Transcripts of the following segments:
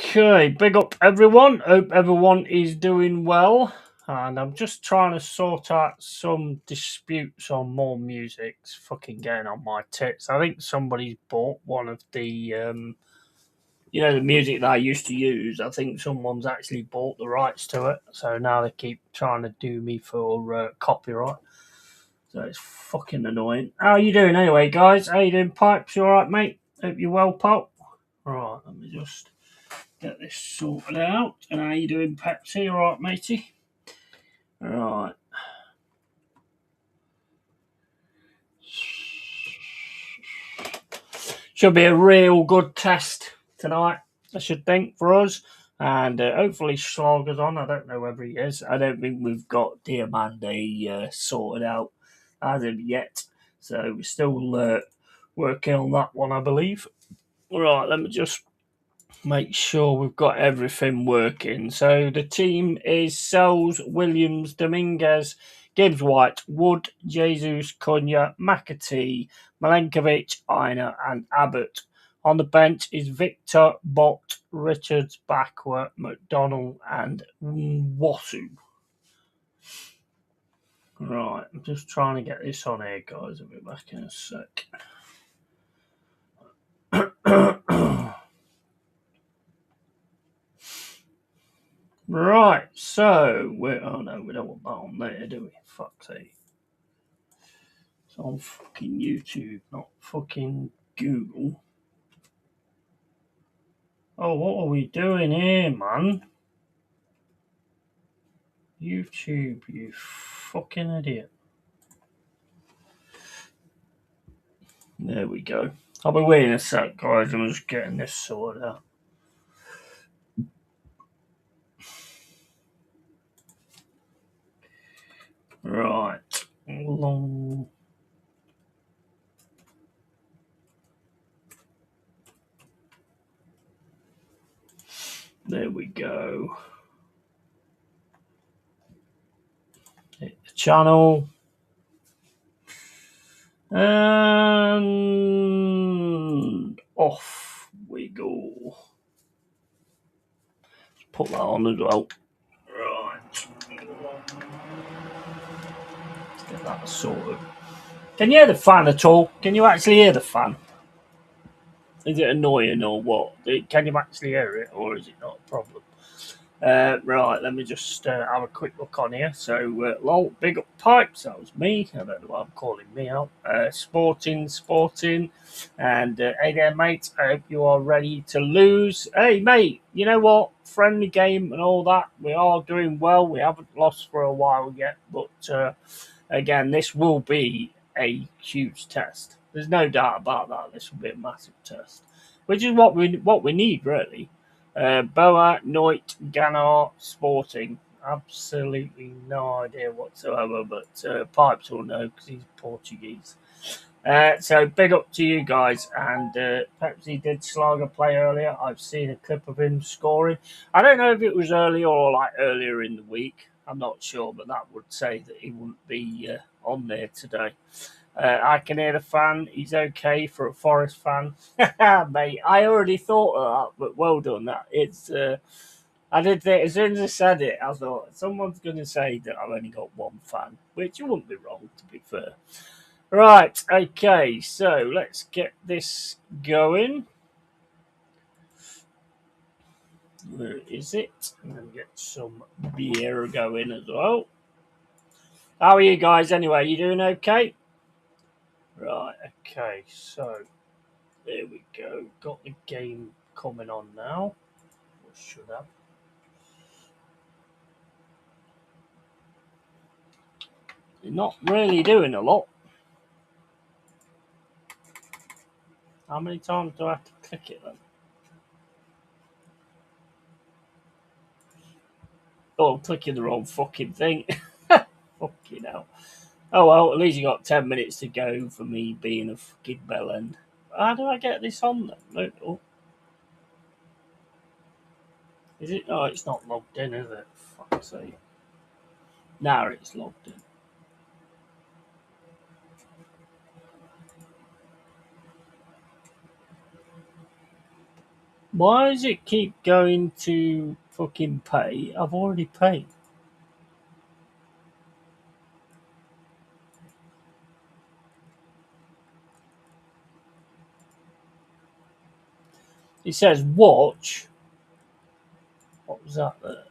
Okay, big up everyone. Hope everyone is doing well. And I'm just trying to sort out some disputes on more music. It's fucking getting on my tits. I think somebody's bought one of the, the music that I used to use. I think someone's actually bought the rights to it. So now they keep trying to do me for copyright. So it's fucking annoying. How you doing anyway, guys? How you doing, Pipes? You alright, mate? Hope you're well, pal. Right, let me just get this sorted out. And how you doing, Pepsi? All right, matey? All right. Should be a real good test tonight, I should think, for us. And hopefully Schlager's on. I don't know whether he is. I don't think we've got Diamande sorted out as of yet. So we're still working on that one, I believe. All right, let me just make sure we've got everything working. So the team is Sells, Williams, Dominguez, Gibbs White, Wood, Jesus, Cunha, McAtee, Milenkovic, Aina, and Abbott. On the bench is Victor, Bott, Richards, Backward, McDonald, and Wasu. Right, I'm just trying to get this on here, guys. I'll be back in a sec. Right, so we're oh no, we don't want that on there, do we? Fuck's sake. It's on fucking YouTube, not fucking Google. Oh, what are we doing here, man? YouTube, you fucking idiot. There we go. I'll be waiting a sec, guys. I'm just getting this sorted out. Right. Long. There we go. Hit the channel. And off we go. Put that on as well. Right. Let's get that sorted. Can you hear the fan at all? Can you actually hear the fan? Is it annoying or what? Can you actually hear it, or is it not a problem? Right, let me just have a quick look on here. So, lol, big up Pipes, that was me. I don't know why I'm calling me out. Sporting. And hey there, mate. I hope you are ready to lose. Hey, mate, you know what? Friendly game and all that. We are doing well. We haven't lost for a while yet. But again, this will be a huge test. There's no doubt about that. This will be a massive test, which is what we need, really. Boa, Noit, Ganar, Sporting. Absolutely no idea whatsoever, but Pipes will know because he's Portuguese. So big up to you guys. And Pepsi did Schlager play earlier. I've seen a clip of him scoring. I don't know if it was earlier or like earlier in the week. I'm not sure, but that would say that he wouldn't be on there today. I can hear the fan. He's okay for a Forest fan. Mate, I already thought of that, but well done. That it's. I did think, as soon as I said it, I thought someone's going to say that I've only got one fan, which you wouldn't be wrong, to be fair. Right, okay, so let's get this going. Where is it? And then get some beer going as well. How are you guys anyway? You doing okay? Right, okay, so there we go. Got the game coming on now. Or should have. You're not really doing a lot. How many times do I have to click it then? Oh, I'm clicking the wrong fucking thing. Fucking hell. Oh well, at least you got 10 minutes to go for me being a fucking bellend. How do I get this on then? Oh. Is it? Oh, it's not logged in, is it? Fuck's sake. Now it's logged in. Why does it keep going to fucking pay? I've already paid. It says watch. What was that there?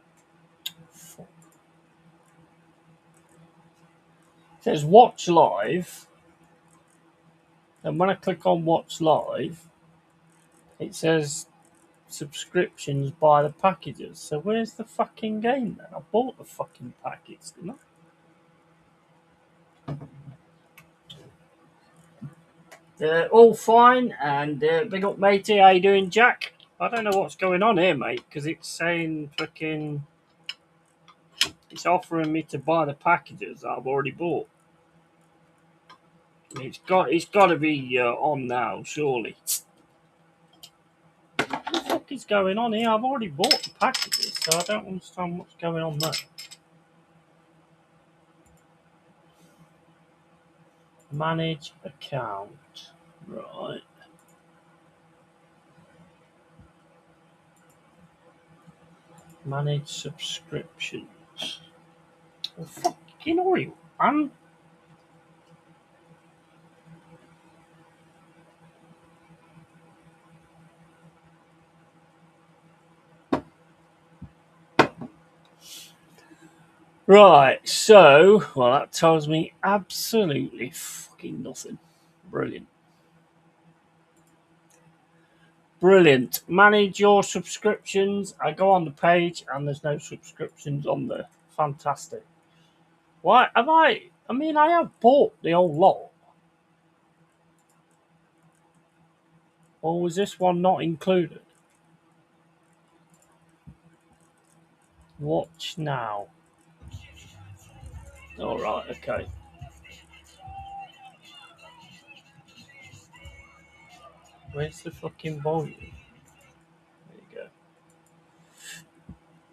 Fuck. It says watch live. And when I click on watch live, it says subscriptions by the packages. So where's the fucking game then? I bought the fucking package, didn't I? All fine, and big up matey, how you doing, Jack? I don't know what's going on here, mate, because it's saying fucking... It's offering me to buy the packages that I've already bought. It's got to be on now, surely. What the fuck is going on here? I've already bought the packages, so I don't understand what's going on there. Manage account. Right. Manage subscriptions. Well, fucking hell, man. Right, so, well, that tells me absolutely fucking nothing. Brilliant. Brilliant. Manage your subscriptions. I go on the page and there's no subscriptions on there. Fantastic. Why have I mean, I have bought the whole lot. Or was this one not included? Watch now. Alright, okay. Where's the fucking volume? There you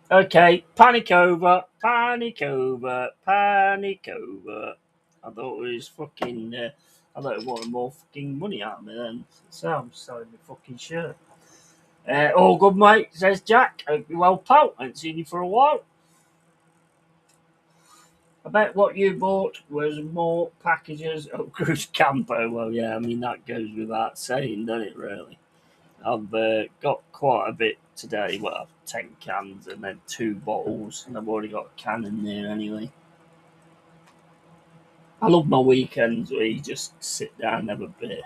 go. Okay, panic over, panic over, panic over. I thought it was fucking. I thought it wanted more fucking money out of me then. So I'm selling the fucking shirt. All good, mate, says Jack. Hope you're well, pal. I haven't seen you for a while. I bet what you bought was more packages of Cruise Campo. Well, yeah, I mean, that goes without saying, doesn't it, really? I've got quite a bit today. Well, 10 cans and then 2 bottles, and I've already got a can in there anyway. I love my weekends where you just sit down and have a beer.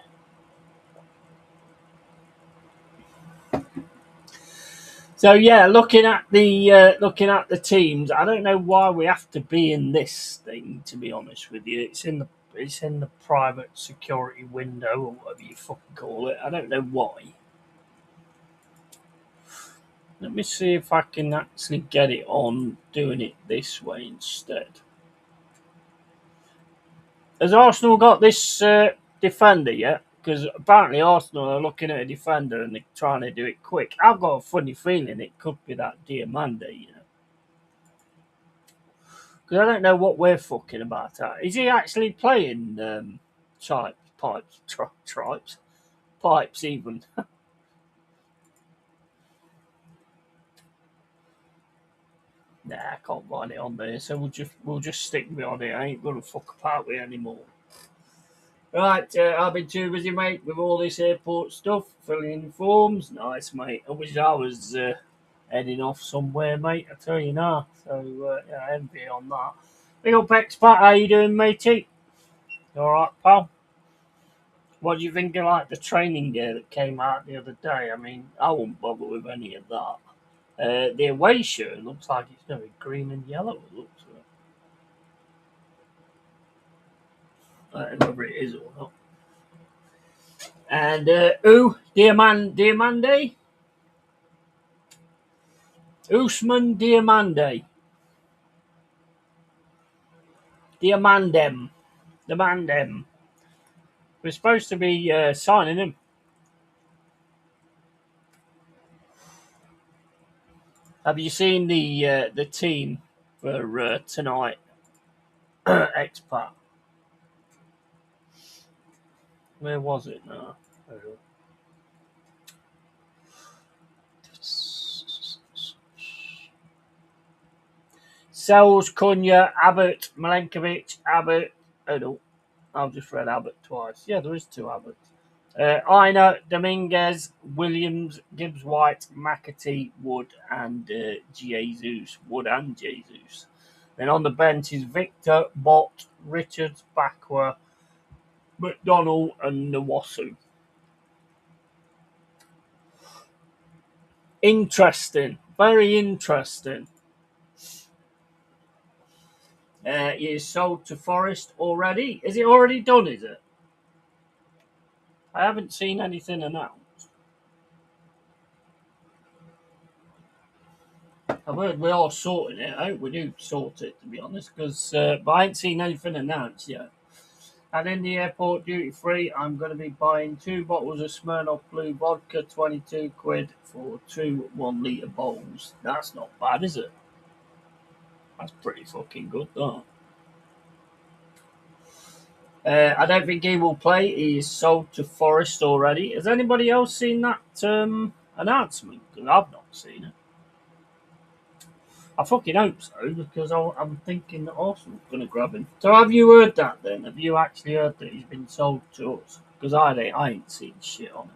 So yeah, looking at the teams, I don't know why we have to be in this thing. To be honest with you, it's in the private security window or whatever you fucking call it. I don't know why. Let me see if I can actually get it on doing it this way instead. Has Arsenal got this defender yet? Because apparently Arsenal are looking at a defender and they're trying to do it quick. I've got a funny feeling it could be that Diamande, you know. Because I don't know what we're fucking about. Is he actually playing pipes even? Nah, I can't find it on there. So we'll just stick me on it. I ain't gonna fuck about with it anymore. Right, I've been too busy, mate, with all this airport stuff, filling in forms. Nice, mate. I wish I was heading off somewhere, mate. I tell you now. So yeah, envy on that. Big up expat, how you doing, matey? All right, pal. What do you think of like the training gear that came out the other day? I mean, I won't bother with any of that. The away shirt looks like it's going to be green and yellow. It looks like. I don't know whether it is or not. And Diamande? Usman Diamande. Diamandem. Demandem. We're supposed to be signing him. Have you seen the team for tonight? Expat. Where was it now? Sells, Cunha, Abbott, Milenkovic, Abbott. Oh no, I've just read Abbott twice. Yeah, there is 2 Abbotts. Aina, Dominguez, Williams, Gibbs White, McAtee, Wood, and Jesus. Wood and Jesus. Then on the bench is Victor, Bott, Richards, Bakwa, McDonald, and Nwasu. Interesting. Very interesting. He is sold to Forest already. Is it already done, is it? I haven't seen anything announced. I've heard we are sorting it. I hope we do sort it, to be honest, because but I ain't seen anything announced yet. And in the airport duty free, I'm going to be buying 2 bottles of Smirnoff Blue vodka, 22 quid for 2 1 litre bowls. That's not bad, is it? That's pretty fucking good, that. I don't think he will play. He is sold to Forest already. Has anybody else seen that announcement? Because I've not seen it. I fucking hope so, because I'm thinking that Arsenal's going to grab him. So have you heard that then? Have you actually heard that he's been sold to us? Because I ain't seen shit on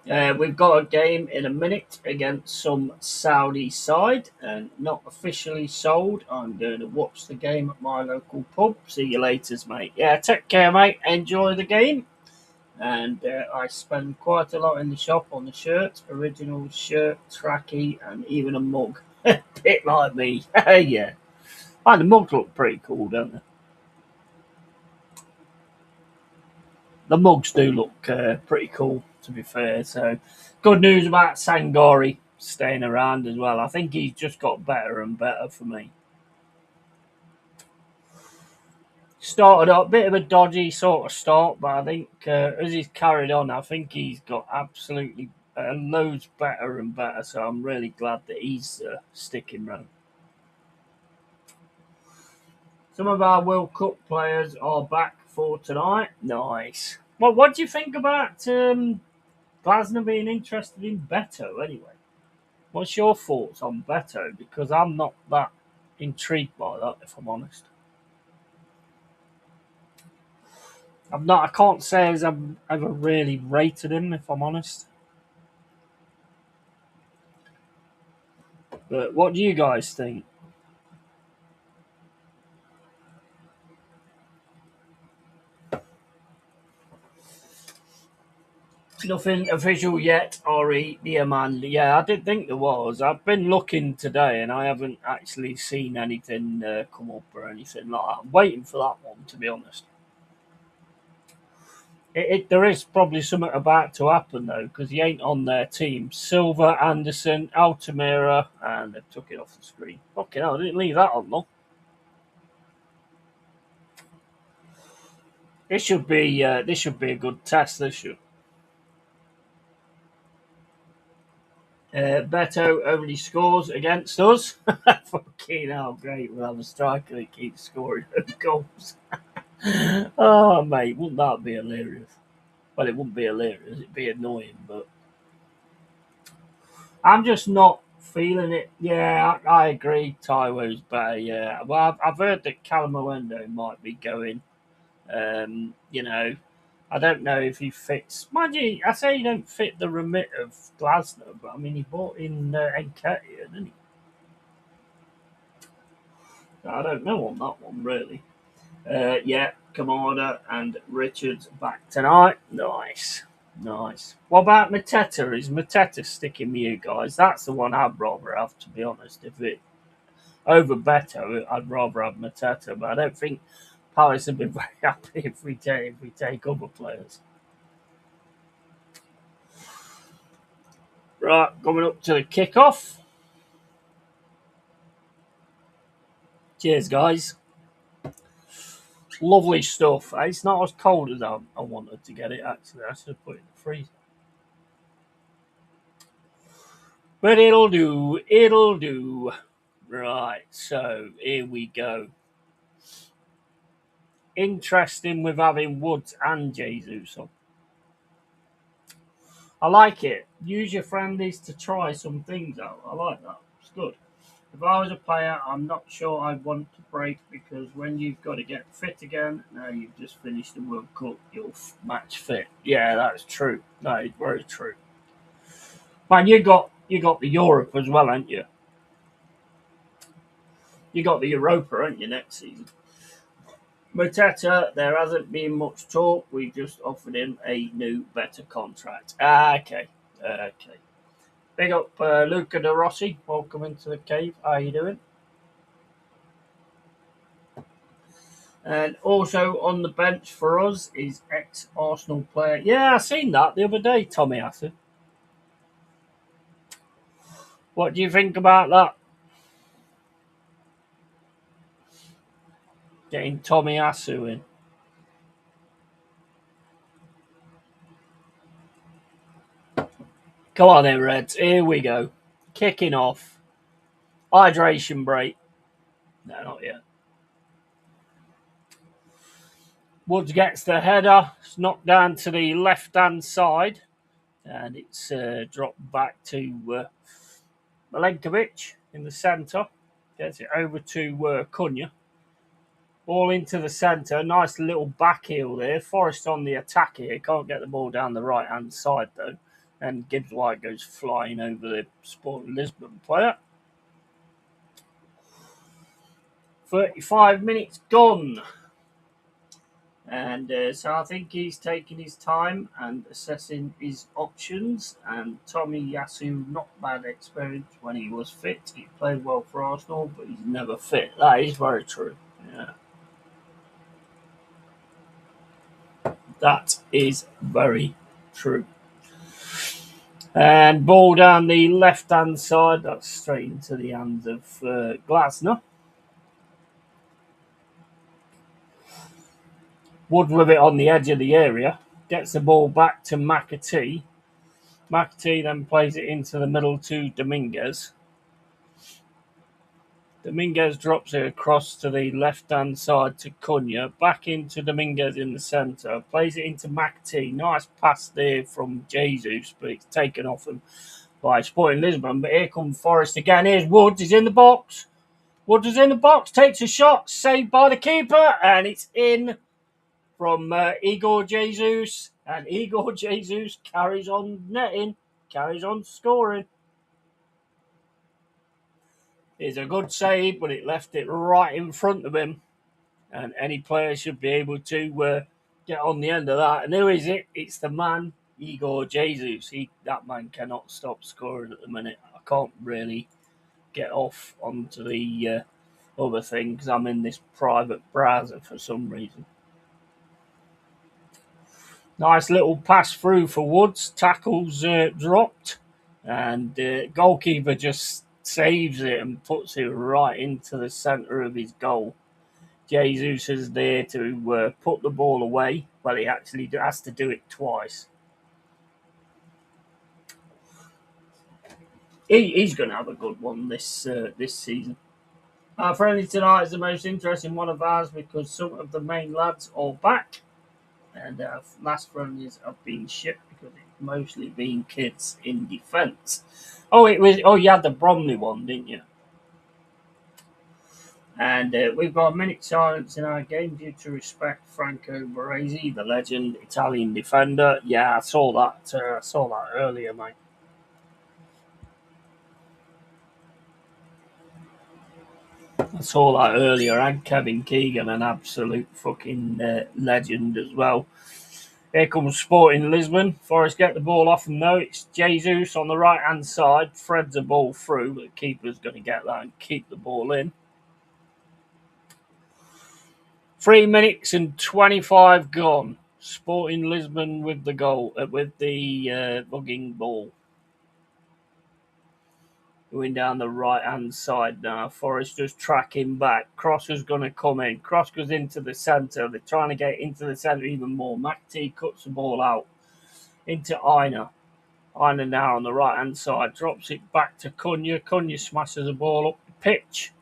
it. We've got a game in a minute against some Saudi side, and not officially sold. I'm going to watch the game at my local pub. See you later, mate. Yeah, take care, mate. Enjoy the game. And I spend quite a lot in the shop on the shirt, original shirt, tracky, and even a mug. Bit like me. Yeah. Oh, the mugs look pretty cool, don't they? The mugs do look pretty cool, to be fair. So, good news about Sangari staying around as well. I think he's just got better and better for me. Started up a bit of a dodgy sort of start, but I think as he's carried on, I think he's got absolutely loads better and better. So I'm really glad that he's sticking around. Some of our World Cup players are back for tonight. Nice. Well, what do you think about Glasner being interested in Beto anyway? What's your thoughts on Beto? Because I'm not that intrigued by that, if I'm honest. I'm not. I can't say as I've ever really rated him, if I'm honest. But what do you guys think? Nothing official yet, Ori, dear man. Yeah, I did think there was. I've been looking today and I haven't actually seen anything come up or anything like that. I'm waiting for that one, to be honest. There is probably something about to happen, though, because he ain't on their team. Silva, Anderson, Altamira, and they took it off the screen. Fucking hell, I didn't leave that on, though. This should be a good test, this should. Beto only scores against us. Fucking hell, great. We'll have a striker that keeps scoring goals. Oh, mate, wouldn't that be hilarious? Well, it wouldn't be hilarious. It'd be annoying, but I'm just not feeling it. Yeah, I agree. Taiwo's better. Yeah, well, I've heard that Calamawendo might be going. You know, I don't know if he fits. Mind you, I say he don't fit the remit of Glasner, but I mean, he bought in Nketiah, didn't he? I don't know on that one, really. Yeah, Kamada and Richards back tonight. Nice. Nice. What about Mateta? Is Mateta sticking with you guys? That's the one I'd rather have, to be honest. If it over Beto, I'd rather have Mateta, but I don't think Palace would be very happy if we take other players. Right, coming up to the kickoff. Cheers, guys. Lovely stuff. It's not as cold as I wanted to get it, actually. I should have put it in the freezer. But it'll do. It'll do. Right, so here we go. Interesting with having Woods and Jesus on. I like it. Use your friendlies to try some things out. I like that. good. If I was a player, I'm not sure I'd want to break because when you've got to get fit again, now you've just finished the World Cup, you're match fit. Yeah, that's true. That is very true. Man, you got the Europe as well, haven't you? You got the Europa, haven't you, next season? Mateta, there hasn't been much talk. We just offered him a new, better contract. Okay. Okay. Big up Luca De Rossi. Welcome into the cave. How you doing? And also on the bench for us is ex-Arsenal player. Yeah, I seen that the other day, Tommy Asu. What do you think about that? Getting Tommy Asu in. Come on then, Reds. Here we go. Kicking off. Hydration break. No, not yet. Woods gets the header. It's knocked down to the left-hand side. And it's dropped back to Milenkovic in the centre. Gets it over to Cunha. Ball into the centre. Nice little back heel there. Forrest on the attack here. Can't get the ball down the right-hand side, though. And Gibbs White goes flying over the Sporting Lisbon player. 35 minutes gone. And so I think he's taking his time and assessing his options. And Tommy Yasu, not bad experience when he was fit. He played well for Arsenal, but he's never fit. That is very true. Yeah. That is very true. And ball down the left-hand side. That's straight into the hands of Glasner. Wood with it on the edge of the area. Gets the ball back to McAtee. McAtee then plays it into the middle to Dominguez. Dominguez drops it across to the left-hand side to Cunha. Back into Dominguez in the centre. Plays it into McAtee. Nice pass there from Jesus, but it's taken off him by Sporting Lisbon. But here comes Forrest again. Here's Woods. He's in the box. Woods is in the box. Takes a shot. Saved by the keeper. And it's in from Igor Jesus. And Igor Jesus carries on netting. Carries on scoring. It's a good save, but it left it right in front of him. And any player should be able to get on the end of that. And who is it? It's the man, Igor Jesus. That man cannot stop scoring at the minute. I can't really get off onto the other thing because I'm in this private browser for some reason. Nice little pass through for Woods. Tackles dropped. And goalkeeper just saves it and puts it right into the centre of his goal. Jesus is there to put the ball away, but he actually has to do it twice. He's going to have a good one this season. Our friendly tonight is the most interesting one of ours because some of the main lads are back, and our last friendlies have been shit because it's mostly been kids in defence. Oh, you had the Bromley one, didn't you? And we've got a minute silence in our game due to respect Franco Baresi, the legend Italian defender. Yeah, I saw that. I saw that earlier, mate. I saw that earlier. And Kevin Keegan, an absolute fucking legend as well. Here comes Sporting Lisbon. Forrest get the ball off him though. It's Jesus on the right-hand side. Threads the ball through, but the keeper's going to get that and keep the ball in. 3 minutes and 25 gone. Sporting Lisbon with the goal, with the bugging ball. Going down the right-hand side now. Forrest just tracking back. Cross is going to come in. Cross goes into the centre. They're trying to get into the centre even more. McAtee cuts the ball out into Aina. Aina now on the right-hand side. Drops it back to Cunha. Cunha smashes the ball up the pitch.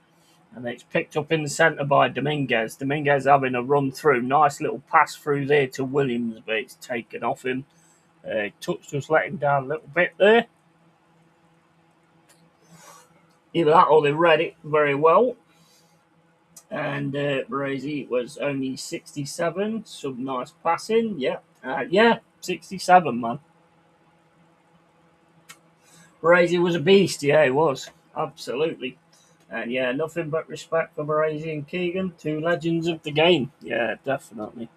And it's picked up in the centre by Dominguez. Dominguez having a run through. Nice little pass through there to Williams, but it's taken off him. Touch just let him down a little bit there. Either that or they read it very well. And Baresi was only 67. Some nice passing. Yeah, 67, man. Baresi was a beast. Yeah, he was. Absolutely. And yeah, nothing but respect for Baresi and Keegan, two legends of the game. Yeah, definitely.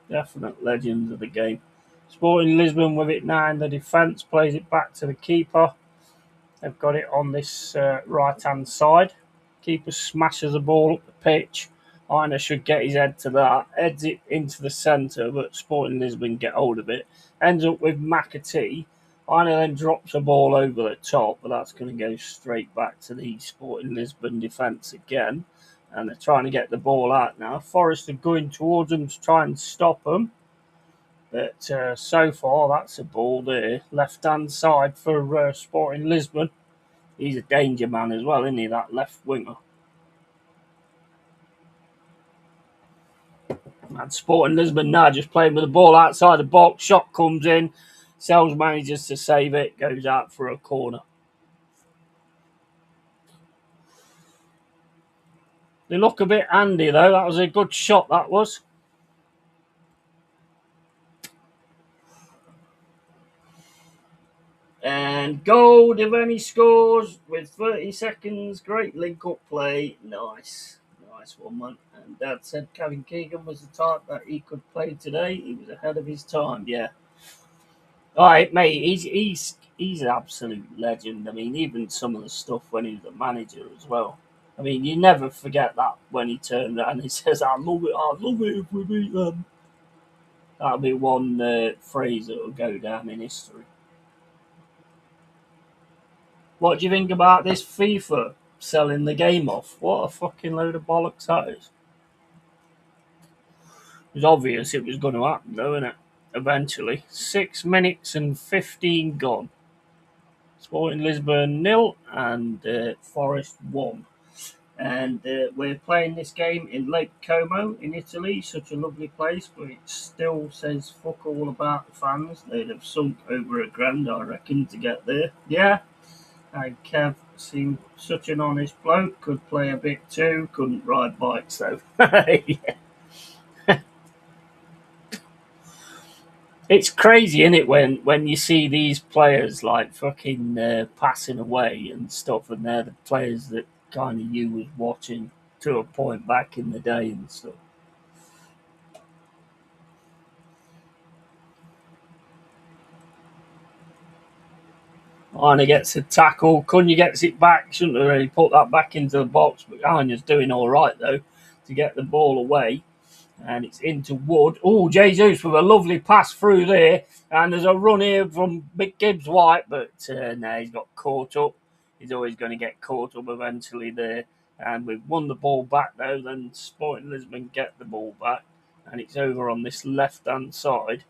Definite legends of the game. Sporting Lisbon with it now in the defence, plays it back to the keeper. They've got it on this right hand side. Keeper smashes the ball up the pitch. Aina should get his head to that. Heads it into the centre, but Sporting Lisbon get hold of it. Ends up with McAtee. Aina then drops the ball over the top, but that's going to go straight back to the Sporting Lisbon defence again. And they're trying to get the ball out now. Forest are going towards them to try and stop them. But so far, that's a ball there. Left hand side for Sporting Lisbon. He's a danger man as well, isn't he, that left winger? And Sporting Lisbon now just playing with the ball outside the box. Shot comes in. Sells manages to save it. Goes out for a corner. They look a bit handy, though. That was a good shot, that was. And goal, Devaney scores with 30 seconds. Great link-up play. Nice. Nice one, man. And Dad said Kevin Keegan was the type that he could play today. He was ahead of his time, yeah. All right, mate. He's an absolute legend. I mean, even some of the stuff when he was a manager as well. I mean, you never forget that when he turned around and he says, I love it if we beat them." That'll be one phrase that will go down in history. What do you think about this FIFA selling the game off? What a fucking load of bollocks that is. It was obvious it was going to happen, though, innit? Eventually. 6 minutes and 15 gone. Sporting Lisbon 0 and Forest 1. And we're playing this game in Lake Como in Italy. Such a lovely place, but it still says fuck all about the fans. They'd have sunk over £1,000, I reckon, to get there. Yeah, and Kev seemed such an honest bloke. Could play a bit too. Couldn't ride bikes though. Yeah. It's crazy, isn't it, when you see these players like fucking passing away and stuff, and they're the players that kind of you was watching to a point back in the day and stuff. Arna gets a tackle. Cunha gets it back. Shouldn't have really put that back into the box, but Arna's doing all right though to get the ball away. And it's into Wood. Oh, Jesus with a lovely pass through there. And there's a run here from Gibbs White, but no, he's got caught up. He's always going to get caught up eventually there. And we've won the ball back though. Then Sporting Lisbon get the ball back. And it's over on this left-hand side.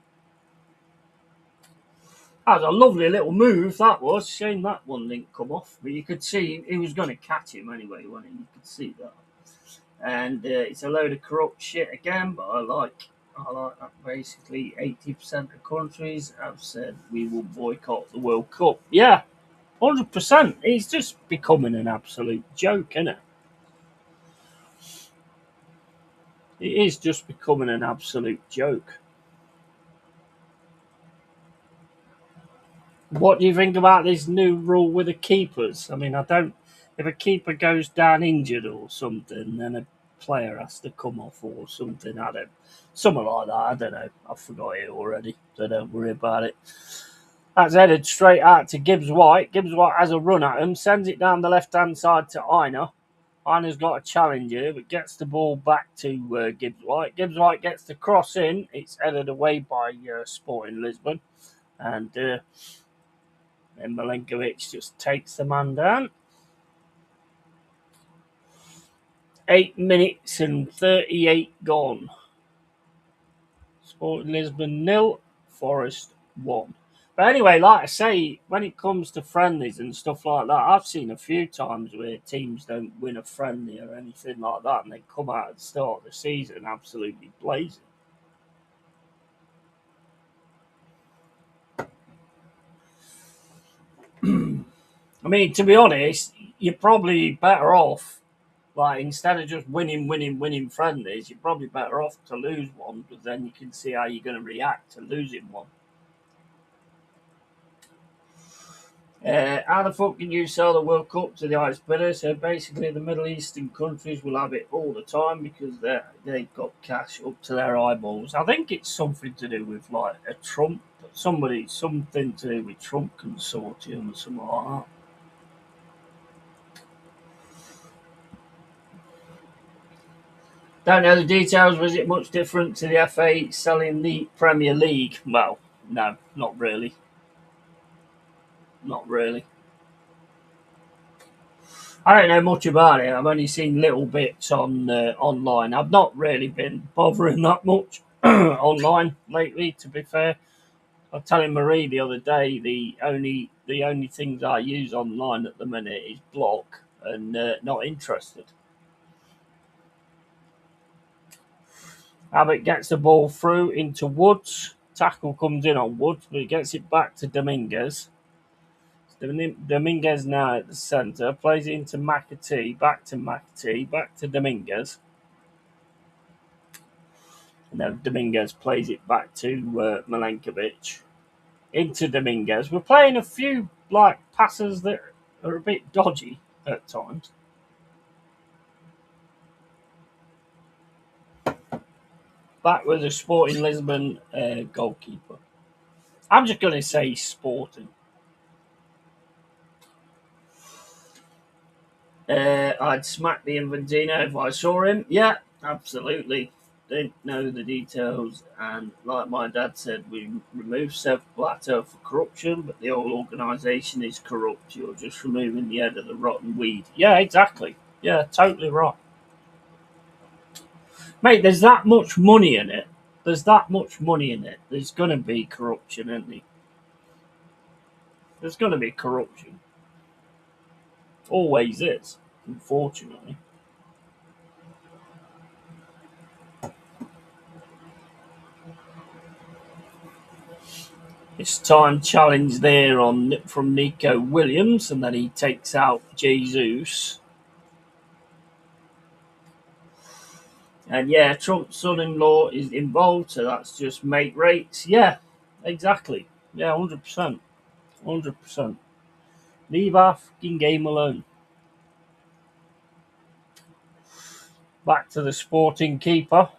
That was a lovely little move, that was. Shame that one didn't come off. But you could see he was going to catch him anyway, wasn't he? You could see that. And it's a load of corrupt shit again, but I like that. Basically, 80% of countries have said we will boycott the World Cup. Yeah, 100%. It's just becoming an absolute joke, isn't it? It is just becoming an absolute joke. What do you think about this new rule with the keepers? I mean, I don't. If a keeper goes down injured or something, then a player has to come off or something. I don't. Something like that. I don't know. I forgot it already, so don't worry about it. That's headed straight out to Gibbs White. Gibbs White has a run at him, sends it down the left hand side to Aina. Aina's got a challenge here, but gets the ball back to Gibbs White. Gibbs White gets the cross in. It's headed away by Sporting Lisbon. And then Milenkovic just takes the man down. 8 minutes and 38 gone. Sporting Lisbon 0, Forest 1. But anyway, like I say, when it comes to friendlies and stuff like that, I've seen a few times where teams don't win a friendly or anything like that, and they come out at the start of the season absolutely blazing. I mean, to be honest, you're probably better off, like, instead of just winning friendlies, you're probably better off to lose one, because then you can see how you're going to react to losing one. How the fuck can you sell the World Cup to the highest bidder? So basically, the Middle Eastern countries will have it all the time because they've got cash up to their eyeballs. I think it's something to do with like a Trump, something to do with Trump consortium or something like that. Don't know the details. Was it much different to the FA selling the Premier League? Well, no, not really. Not really. I don't know much about it. I've only seen little bits on online. I've not really been bothering that much online lately. To be fair, I was telling Marie the other day the only things I use online at the minute is block and not interested. Abbott gets the ball through into Woods. Tackle comes in on Woods, but he gets it back to Dominguez. Dominguez now at the centre, plays it into McAtee, back to Dominguez. And then Dominguez plays it back to Milenkovic. Into Dominguez. We're playing a few like passes that are a bit dodgy at times. Back with the Sporting Lisbon goalkeeper. I'm just going to say Sporting. I'd smack the Infantino if I saw him. Yeah, absolutely. Didn't know the details, and like my dad said, we removed Sepp Blatter for corruption, but the whole organisation is corrupt. You're just removing the head of the rotten weed. Yeah, exactly. Yeah, totally right. Mate, there's that much money in it. There's that much money in it. There's going to be corruption, isn't there? There's going to be corruption. Always is, unfortunately. This time challenge there on from Nico Williams, and then he takes out Jesus. And yeah, Trump's son-in-law is involved, so that's just mate rates. Yeah, exactly. Yeah, 100%. 100%. Leave our fucking game alone. Back to the Sporting keeper.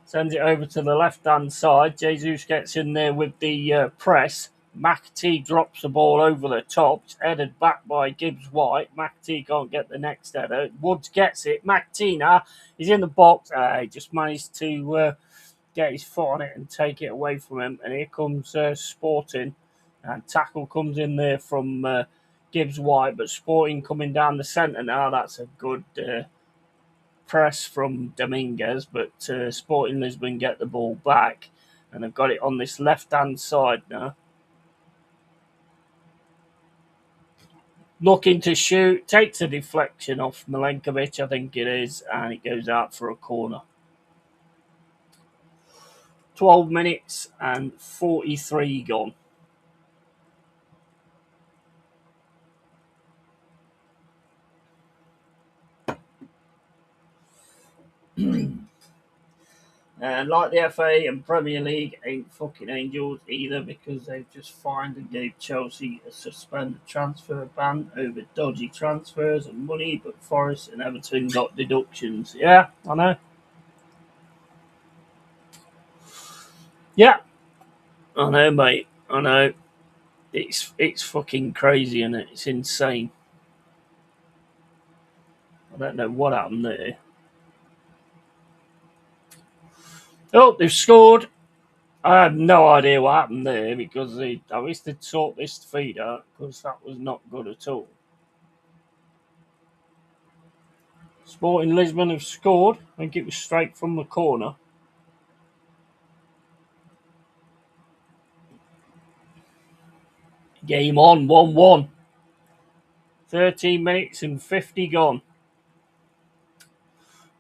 Sends it over to the left-hand side. Jesus gets in there with the press. McAtee drops the ball over the top. It's headed back by Gibbs-White. McAtee can't get the next header. Woods gets it. McAtee now is in the box. He just managed to get his foot on it and take it away from him. And here comes Sporting. And tackle comes in there from Gibbs-White. But Sporting coming down the centre now. That's a good press from Dominguez, but Sporting Lisbon get the ball back, and they've got it on this left-hand side now. Looking to shoot, takes a deflection off Milenkovic, I think it is, and it goes out for a corner. 12 minutes and 43 gone. And like the FA and Premier League ain't fucking angels either, because they've just fined and gave Chelsea a suspended transfer ban over dodgy transfers and money, but Forest and Everton got deductions. Yeah, I know. Yeah, I know, mate. I know. It's fucking crazy, and it's insane. I don't know what happened there. Oh, they've scored. I have no idea what happened there, because I wish they'd sort this feed out, because that was not good at all. Sporting Lisbon have scored. I think it was straight from the corner. Game on, 1-1. 13 minutes and 50 gone.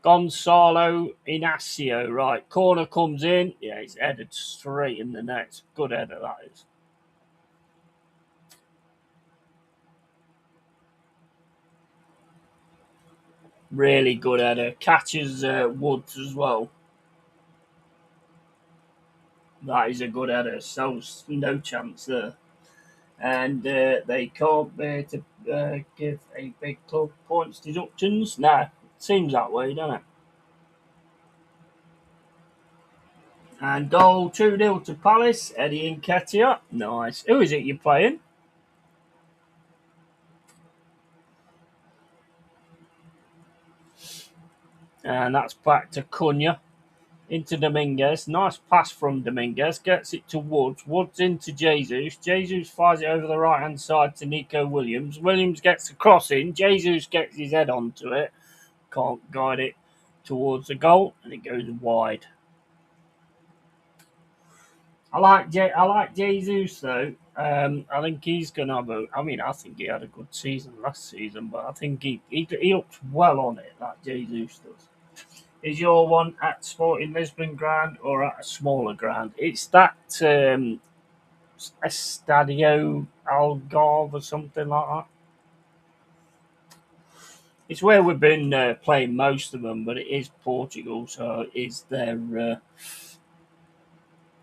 Gonzalo Inacio, right. Corner comes in. Yeah, he's headed straight in the net. Good header, that is. Really good header. Catches Woods as well. That is a good header. So no chance there. And they can't bear to give a big club points deductions. Nah, seems that way, doesn't it? And goal 2-0 to Palace. Eddie Nketiah. Nice. Who is it you're playing? And that's back to Cunha. Into Dominguez. Nice pass from Dominguez. Gets it to Woods. Woods into Jesus. Jesus fires it over the right hand side to Nico Williams. Williams gets the cross in. Jesus gets his head onto it. Can't guide it towards the goal. And it goes wide. I like Jesus though. I think he's gonna have a. I mean, I think he had a good season last season, but I think he looks well on it. Like Jesus does. Is your one at Sporting Lisbon ground or at a smaller ground? It's that Estadio Algarve or something like that. It's where we've been playing most of them, but it is Portugal, so is their.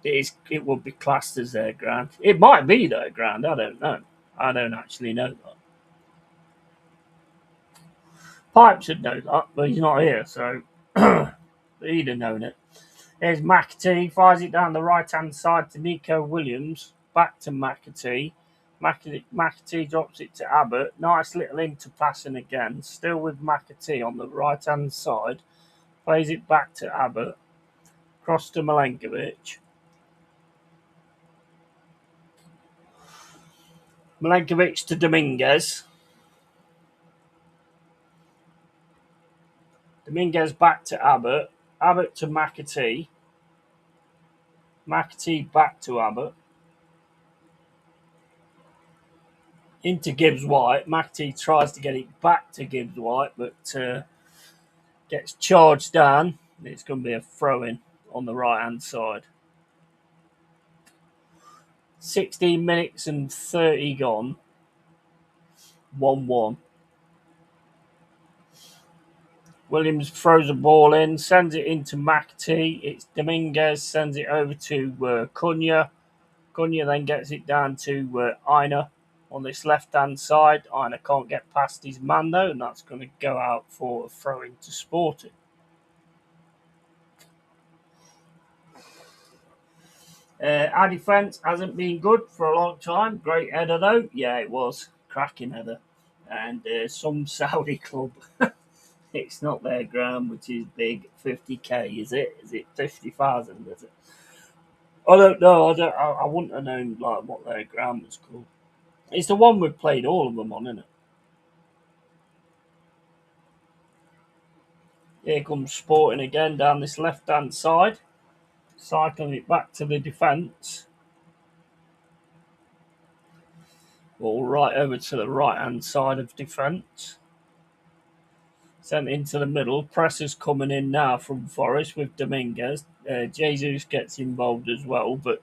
It would be classed as their ground. It might be their ground. I don't know. I don't actually know that. Pipes should know that, but he's not here, so he'd have known it. There's McAtee, fires it down the right hand side to Nico Williams. Back to McAtee. McAtee drops it to Abbott. Nice little into passing again. Still with McAtee on the right hand side. Plays it back to Abbott. Cross to Milenkovic. Milenkovic to Dominguez. Dominguez back to Abbott. Abbott to McAtee. McAtee back to Abbott. Into Gibbs White. McAtee tries to get it back to Gibbs White, but gets charged down. It's going to be a throw in on the right hand side. 16 minutes and 30 gone. 1-1. Williams throws a ball in, sends it into McAtee. It's Dominguez, sends it over to Cunha. Cunha then gets it down to Aina on this left-hand side. Aina can't get past his man, though, and that's going to go out for a throw-in to Sporting. Our defence hasn't been good for a long time. Great header, though. Yeah, it was. Cracking header. And some Saudi club. It's not their ground, which is big. 50k, is it? Is it 50,000? Is it? I don't know. I wouldn't have known like what their ground was called. It's the one we've played all of them on, isn't it? Here comes Sporting again down this left-hand side, cycling it back to the defence. Ball right over to the right-hand side of defence. Sent into the middle. Presser's coming in now from Forest with Dominguez. Jesus gets involved as well, but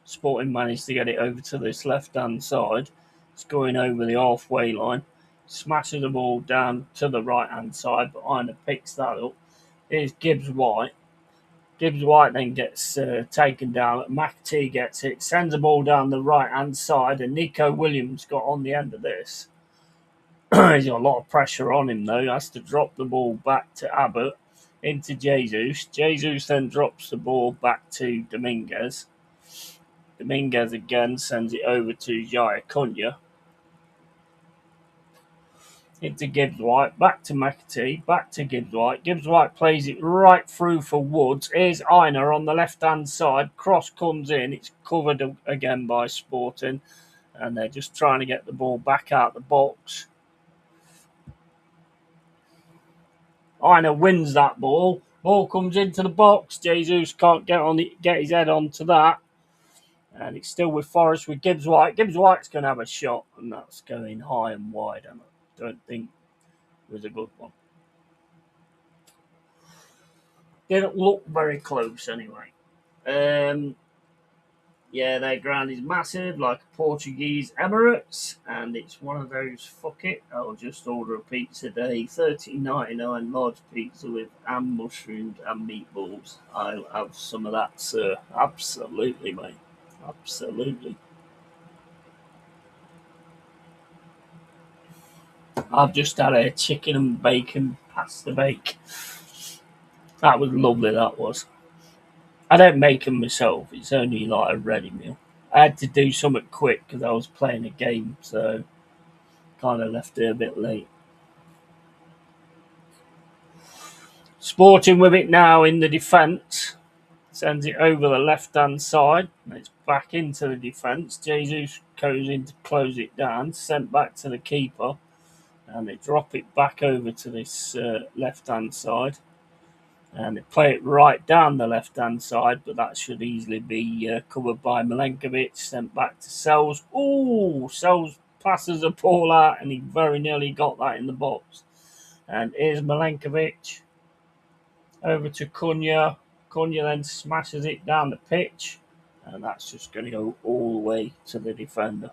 Sporting managed to get it over to this left-hand side. It's going over the halfway line. Smashes the ball down to the right-hand side, but Aina picks that up. Here's Gibbs White. Gibbs White then gets taken down. McAtee gets it, sends the ball down the right-hand side, and Nico Williams got on the end of this. He's got a lot of pressure on him, though. He has to drop the ball back to Abbott into Jesus. Jesus then drops the ball back to Dominguez. Dominguez again sends it over to Jaya Cunha. Into Gibbs White, back to McAtee, back to Gibbs White. Gibbs White plays it right through for Woods. Here's Aina on the left-hand side. Cross comes in. It's covered again by Sporting. And they're just trying to get the ball back out the box. Aina wins that ball. Ball comes into the box. Jesus can't get his head onto that. And it's still with Forest with Gibbs White. Gibbs White's going to have a shot, and that's going high and wide. I don't think it was a good one. Didn't look very close anyway. Yeah, their ground is massive, like a Portuguese Emirates, and it's one of those. Fuck it, I'll just order a pizza day, $13.99 large pizza with ham, mushrooms, and meatballs. I'll have some of that, sir. Absolutely, mate. Absolutely. I've just had a chicken and bacon pasta bake. That was lovely. That was. I don't make them myself. It's only like a ready meal. I had to do something quick because I was playing a game, so kind of left it a bit late. Sporting with it now in the defence. Sends it over the left hand side. And it's back into the defence. Jesus goes in to close it down. Sent back to the keeper. And they drop it back over to this left hand side. And they play it right down the left hand side. But that should easily be covered by Milenkovic. Sent back to Sells. Ooh, Sells passes a ball out. And he very nearly got that in the box. And here's Milenkovic. Over to Cunha. Cunha then smashes it down the pitch, and that's just going to go all the way to the defender.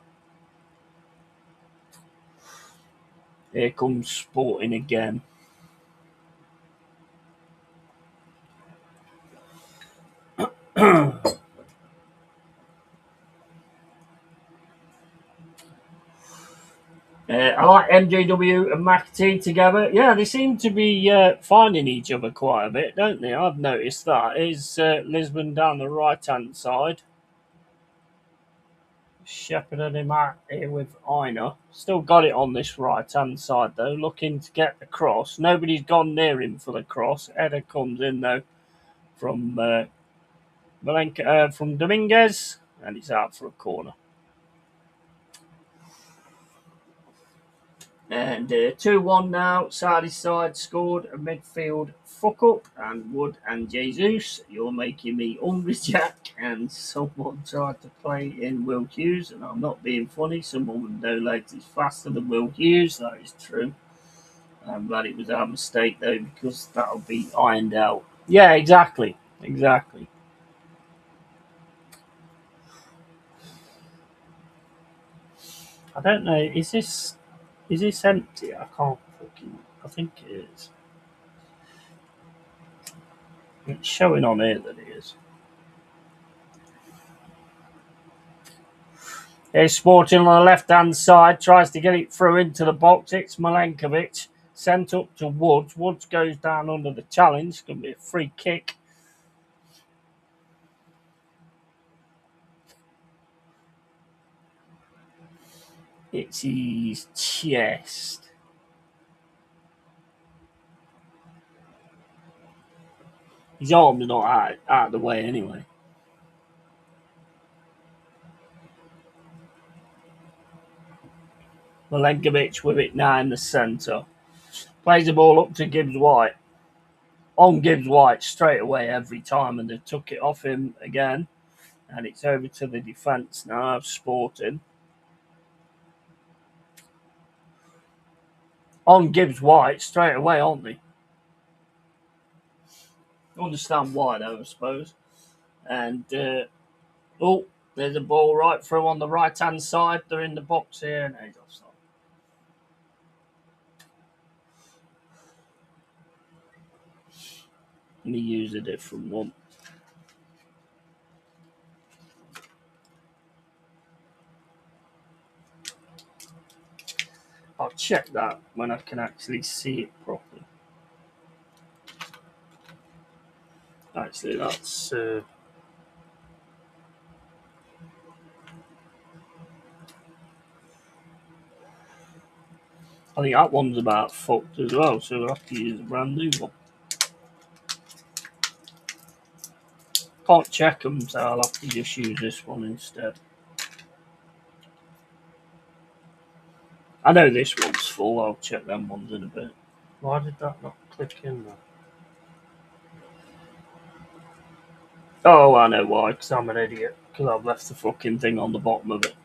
Here comes Sporting again. I like MJW and McAtee together. Yeah, they seem to be finding each other quite a bit, don't they? I've noticed that. Is Lisbon down the right hand side? Shepherded him out here with Aina. Still got it on this right hand side though, looking to get the cross. Nobody's gone near him for the cross. Header comes in though from from Dominguez, and it's out for a corner. And 2-1 now. Sardi's side scored a midfield fuck up, and Wood and Jesus, you're making me hungry, Jack. And someone tried to play in Will Hughes, and I'm not being funny. Someone with no legs is faster than Will Hughes. That is true. I'm glad it was our mistake though, because that'll be ironed out. Yeah, exactly. Exactly. I don't know. Is this empty? I can't fucking. I think it is. It's showing on here that it is. There's Sporting on the left hand side, tries to get it through into the box. It's Milenkovic, sent up to Woods. Woods goes down under the challenge. It's going to be a free kick. It's his chest. His arm's not out of the way anyway. Milenkovic with it now in the centre. Plays the ball up to Gibbs White. On Gibbs White straight away every time, and they took it off him again. And it's over to the defence now of Sporting. On Gibbs White straight away, aren't they? I understand why, though, I suppose. And, there's a ball right through on the right hand side. They're in the box here, and he's offside. Let me use a different one. I'll check that when I can actually see it properly. Actually, that's. I think that one's about fucked as well, so we'll have to use a brand new one. Can't check them, so I'll have to just use this one instead. I know this one's full, I'll check them ones in a bit. Why did that not click in there? Oh, I know why, because I'm an idiot. Because I've left the fucking thing on the bottom of it.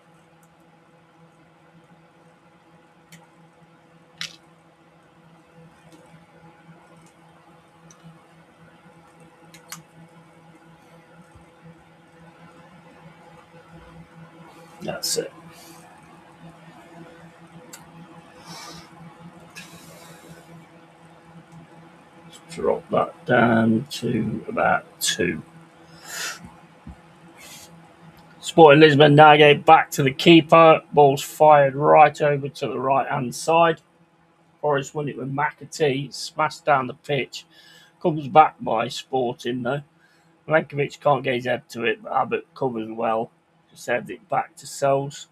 That's it. Let's drop that down to about 2. Sporting Lisbon now get back to the keeper. Ball's fired right over to the right hand side. Forest won it with McAtee. Smashed down the pitch. Comes back by Sporting though. Milenkovic can't get his head to it, but Abbott covers well. Just heads it back to Souls.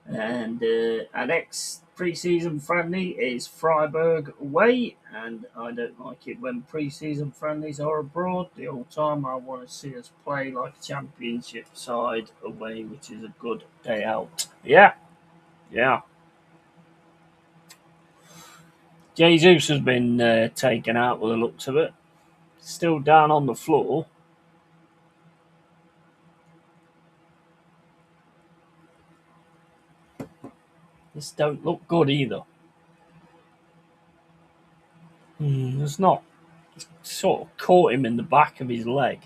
And our next pre-season friendly is Freiburg away, and I don't like it when pre-season friendlies are abroad. The whole time I want to see us play like a championship side away, which is a good day out. Yeah. Jesus has been taken out with the looks of it. Still down on the floor. This don't look good either. It's not. It's sort of caught him in the back of his leg.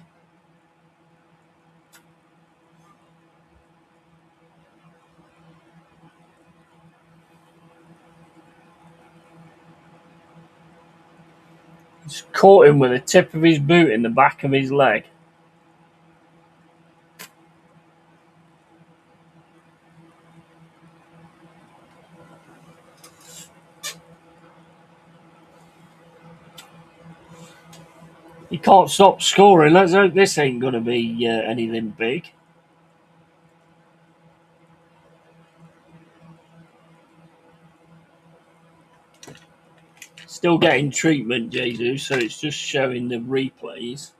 It's caught him with the tip of his boot in the back of his leg. He can't stop scoring. Let's hope this ain't going to be anything big. Still getting treatment, Jesus, so it's just showing the replays.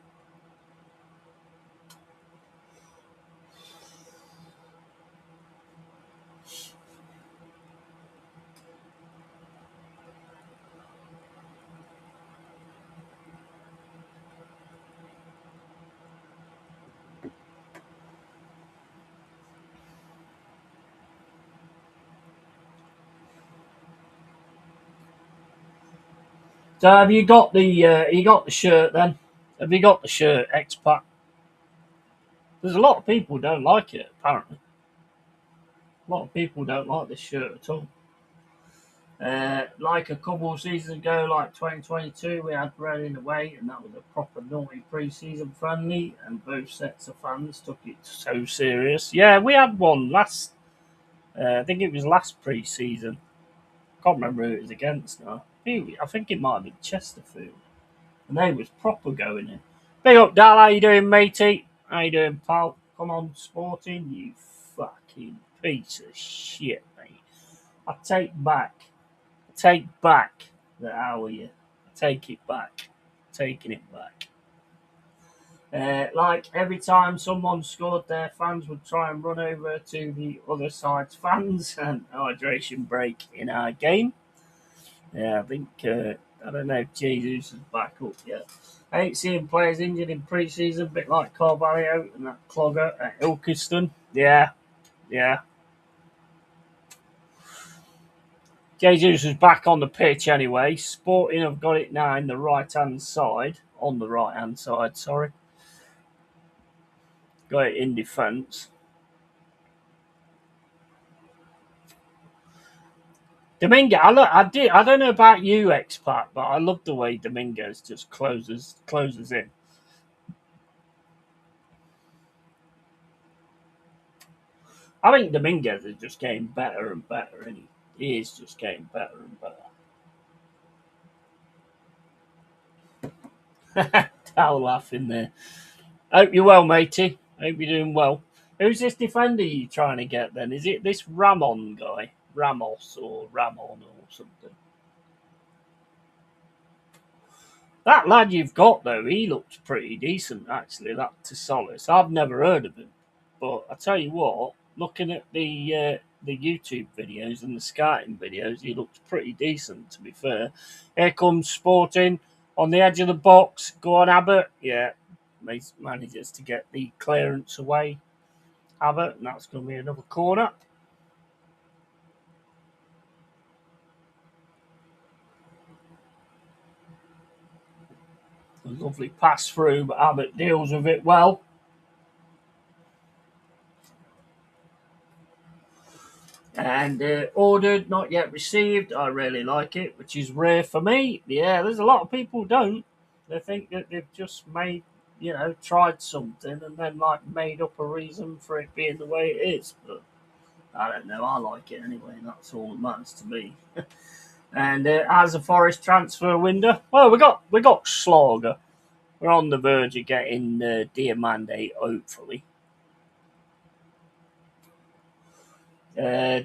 So have you got the shirt then? Have you got the shirt, X-Pac? There's a lot of people who don't like it, apparently. A lot of people don't like this shirt at all. Like a couple of seasons ago, like 2022, we had Reading away, and that was a proper naughty pre-season friendly, and both sets of fans took it so serious. Yeah, we had one last. I think it was last pre-season. Can't remember who it was against now. I think it might have been Chesterfield, and they was proper going in. Big up, Dal. How you doing, matey? How you doing, pal? Come on, Sporting, you fucking piece of shit, mate. I take back the hour you. Take it back. Taking it back. Like every time someone scored, their fans would try and run over to the other side's fans and hydration break in our game. Yeah, I think I don't know if Jesus is back up yet. I ain't seeing players injured in pre-season, a bit like Carvalho and that clogger at Ilkeston. Yeah. Jesus is back on the pitch anyway. Sporting have got it now in the right-hand side. On the right-hand side, sorry. Got it in defence. Domingo, I don't know about you, X-Pac, but I love the way Domingos just closes in. I think Dominguez is just getting better and better, and he is just getting better and better. I'll laugh in there. Hope you're well, matey. Hope you're doing well. Who's this defender you trying to get then? Is it this Ramon guy? Ramos or Ramon or something? That lad you've got, though, he looks pretty decent, actually, that Tisolis. I've never heard of him. But I tell you what, looking at the YouTube videos and the scouting videos, he looks pretty decent, to be fair. Here comes Sporting on the edge of the box. Go on, Abbott. Yeah, manages to get the clearance away. Abbott, and that's going to be another corner. A lovely pass through, but Abbott deals with it well. And ordered, not yet received. I really like it, which is rare for me. Yeah, there's a lot of people who don't. They think that they've just made, tried something and then like made up a reason for it being the way it is. But I don't know. I like it anyway, and that's all that matters to me. And as a Forest transfer window, well, we got Slaughter. We're on the verge of getting Diamande, hopefully. Uh,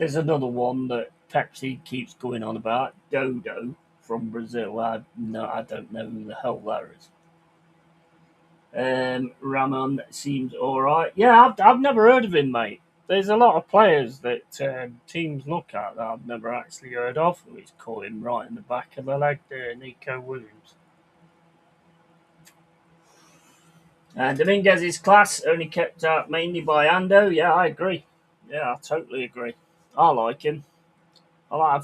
There's another one that Pepsi keeps going on about, Dodo from Brazil. I don't know who the hell that is. Ramon seems all right. Yeah, I've never heard of him, mate. There's a lot of players that teams look at that I've never actually heard of. He's caught him right in the back of the leg there, Nico Williams. Dominguez's class only kept out mainly by Ando. Yeah, I agree. Yeah, I totally agree. I like him.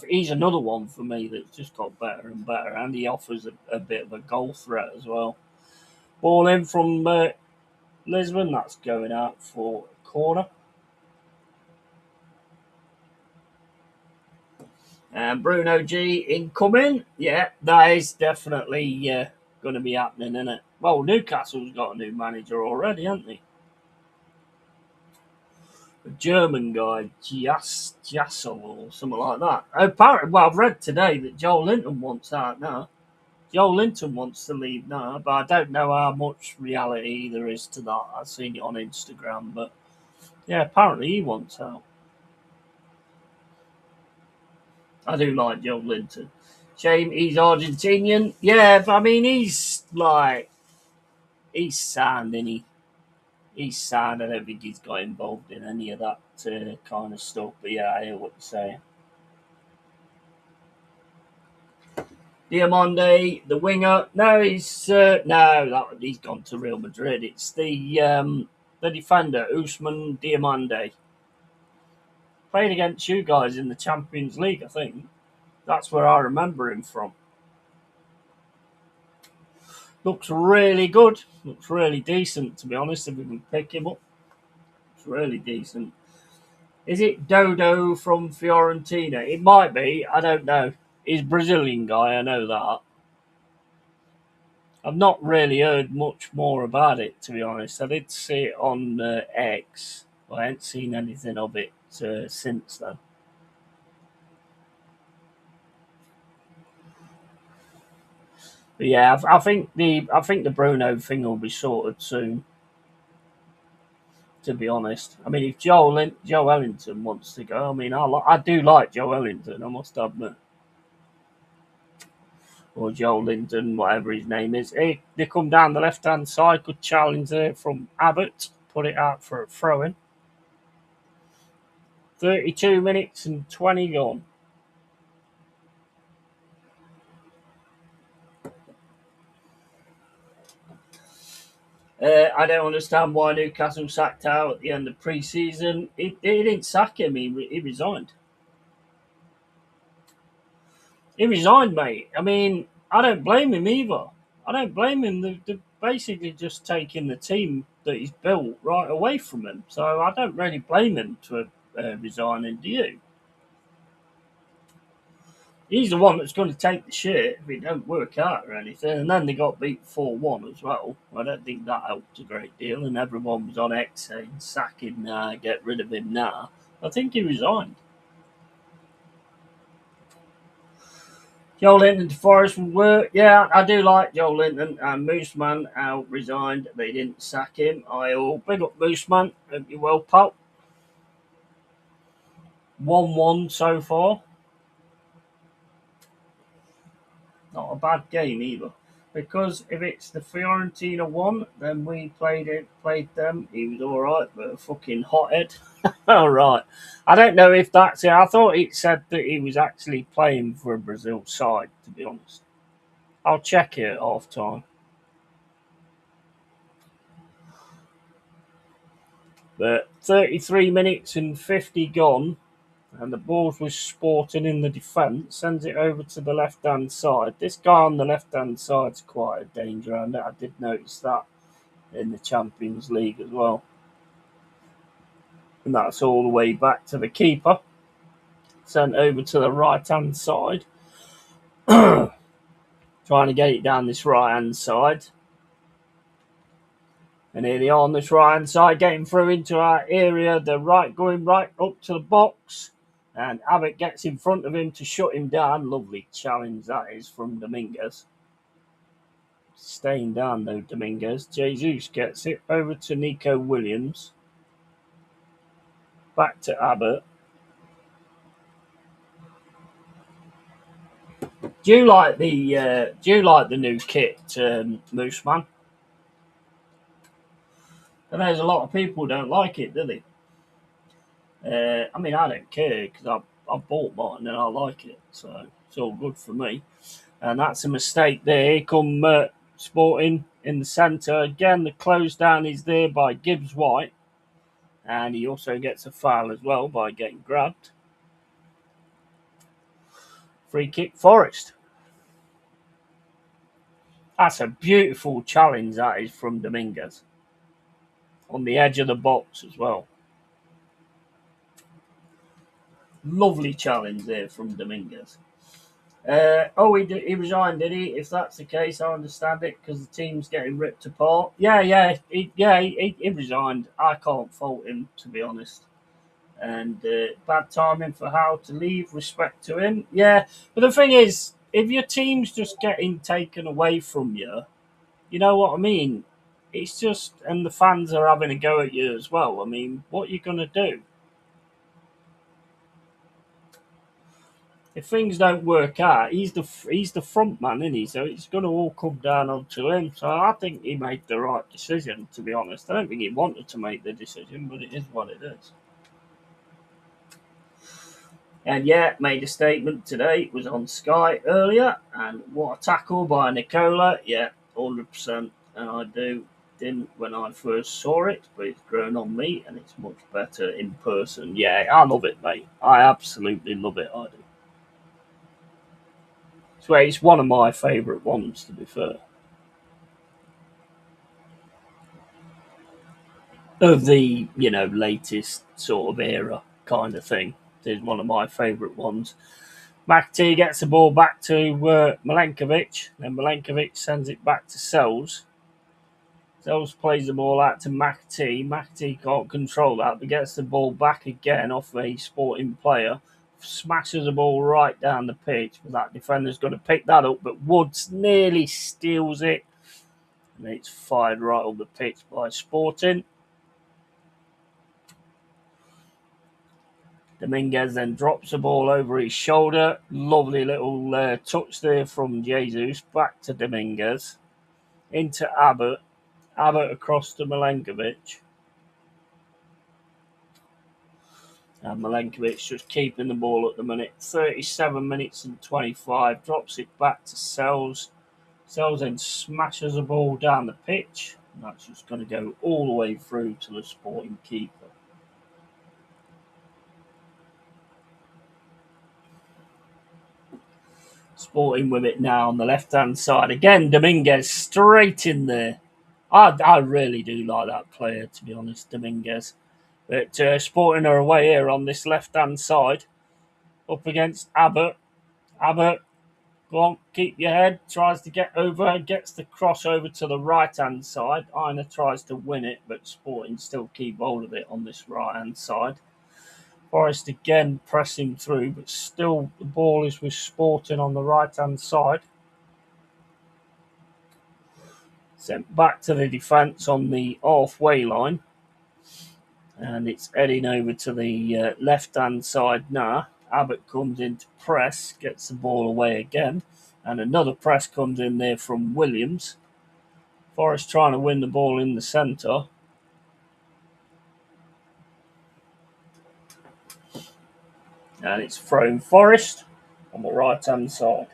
He's another one for me that's just got better and better, and he offers a bit of a goal threat as well. Ball in from Lisbon, that's going out for a corner. And Bruno G incoming. Yeah, that is definitely going to be happening, isn't it? Well, Newcastle's got a new manager already, haven't they? A German guy, Jassel or something like that. Apparently, well, I've read today that Joel Linton wants out now. Joel Linton wants to leave now, but I don't know how much reality there is to that. I've seen it on Instagram, but yeah, apparently he wants out. I do like Joel Linton. Shame he's Argentinian. Yeah, but I mean, he's sound, isn't he? He's sound. I don't think he's got involved in any of that kind of stuff. But yeah, I hear what you're saying. Diamande, the winger. No, he's gone to Real Madrid. It's the defender, Usman Diamande. Played against you guys in the Champions League, I think. That's where I remember him from. Looks really good. Looks really decent, to be honest, if we can pick him up. It's really decent. Is it Dodo from Fiorentina? It might be. I don't know. He's a Brazilian guy. I know that. I've not really heard much more about it, to be honest. I did see it on X, but I haven't seen anything of it since then. But yeah, I think the Bruno thing will be sorted soon. To be honest, I mean, if Joe Ellington wants to go, I mean, I do like Joe Ellington. I must admit, or Joe Linton, whatever his name is. They come down the left hand side. Good challenge there from Abbott. Put it out for a throw in. 32 minutes and 20 gone. I don't understand why Newcastle sacked out at the end of pre-season. He didn't sack him. He resigned. He resigned, mate. I mean, I don't blame him either. I don't blame him. They're basically just taking the team that he's built right away from him. So I don't really blame him for resigning, do you? He's the one that's going to take the shit if it don't work out or anything. And then they got beat 4-1 as well. I don't think that helped a great deal. And everyone was on X saying, sack him now, get rid of him now. I think he resigned. Joe Linton to Forest will work. Yeah, I do like Joe Linton. And Mooseman out resigned. They didn't sack him. I all big up Mooseman. Hope you're well, pal. 1-1 so far. Not a bad game either. Because if it's the Fiorentina one, then we played them. He was all right, but a fucking hothead. All right. I don't know if that's it. I thought it said that he was actually playing for a Brazil side, to be honest. I'll check it at half time. But 33 minutes and 50 gone. And the ball's with Sporting in the defence, sends it over to the left-hand side. This guy on the left-hand side's quite a danger, and I did notice that in the Champions League as well. And that's all the way back to the keeper. Sent over to the right-hand side. Trying to get it down this right-hand side. And here they are on this right-hand side, getting through into our area. The right going right up to the box. And Abbott gets in front of him to shut him down. Lovely challenge that is from Dominguez. Staying down though, Dominguez. Jesus gets it over to Nico Williams. Back to Abbott. Do you like the new kit, Moose Man? And there's a lot of people who don't like it, do they? I mean, I don't care because I bought mine and I like it, so it's all good for me. And that's a mistake there. Here come Sporting in the centre. Again, the close down is there by Gibbs White. And he also gets a foul as well by getting grabbed. Free kick, Forest. That's a beautiful challenge, that is, from Dominguez. On the edge of the box as well. Lovely challenge there from Dominguez. He resigned, did he? If that's the case, I understand it because the team's getting ripped apart. He resigned. I can't fault him, to be honest. And bad timing for Howe to leave. Respect to him. Yeah, but the thing is, if your team's just getting taken away from you, you know what I mean? It's just, and the fans are having a go at you as well. I mean, what are you going to do? If things don't work out, he's the front man, isn't he? So it's going to all come down onto him. So I think he made the right decision, to be honest. I don't think he wanted to make the decision, but it is what it is. And yeah, made a statement today. It was on Sky earlier, and what a tackle by Nicola. Yeah, 100%. And I didn't when I first saw it, but it's grown on me, and it's much better in person. Yeah, I love it, mate. I absolutely love it. I do. So it's one of my favourite ones, to be fair. Of the, latest sort of era kind of thing. It's one of my favourite ones. McAtee gets the ball back to Milenkovic. Then Milenkovic sends it back to Sells. Sells plays the ball out to McAtee. McAtee can't control that, but gets the ball back again off a Sporting player. Smashes the ball right down the pitch, but that defender's got to pick that up. But Woods nearly steals it, and it's fired right up the pitch by Sporting. Dominguez then drops the ball over his shoulder. Lovely little touch there from Jesus. Back to Dominguez. Into Abbott. Abbott across to Milenkovic. And Milenkovic just keeping the ball at the minute. 37 minutes and 25. Drops it back to Sells. Sells then smashes the ball down the pitch. And that's just going to go all the way through to the Sporting keeper. Sporting with it now on the left-hand side. Again, Dominguez straight in there. I really do like that player, to be honest, Dominguez. But Sporting are away here on this left-hand side. Up against Abbott. Abbott, go on, keep your head. Tries to get over, gets the cross over to the right-hand side. Aina tries to win it, but Sporting still keep hold of it on this right-hand side. Forest again pressing through, but still the ball is with Sporting on the right-hand side. Sent back to the defence on the halfway line. And it's heading over to the left-hand side now. Abbott comes in to press, gets the ball away again. And another press comes in there from Williams. Forest trying to win the ball in the centre. And it's thrown Forest on the right-hand side.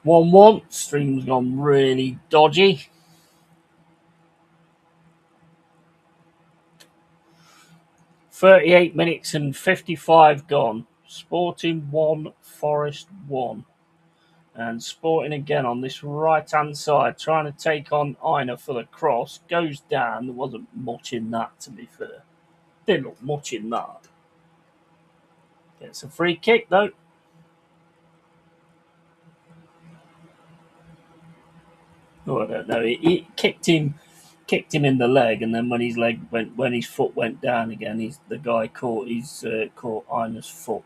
One. Stream's gone really dodgy. 38 minutes and 55 gone. Sporting 1, Forest 1. And Sporting again on this right-hand side, trying to take on Aina for the cross. Goes down. There wasn't much in that, to be fair. Didn't look much in that. Gets a free kick, though. Oh, I don't know. He kicked him in the leg, and then when his foot went down again, the guy caught Ina's foot.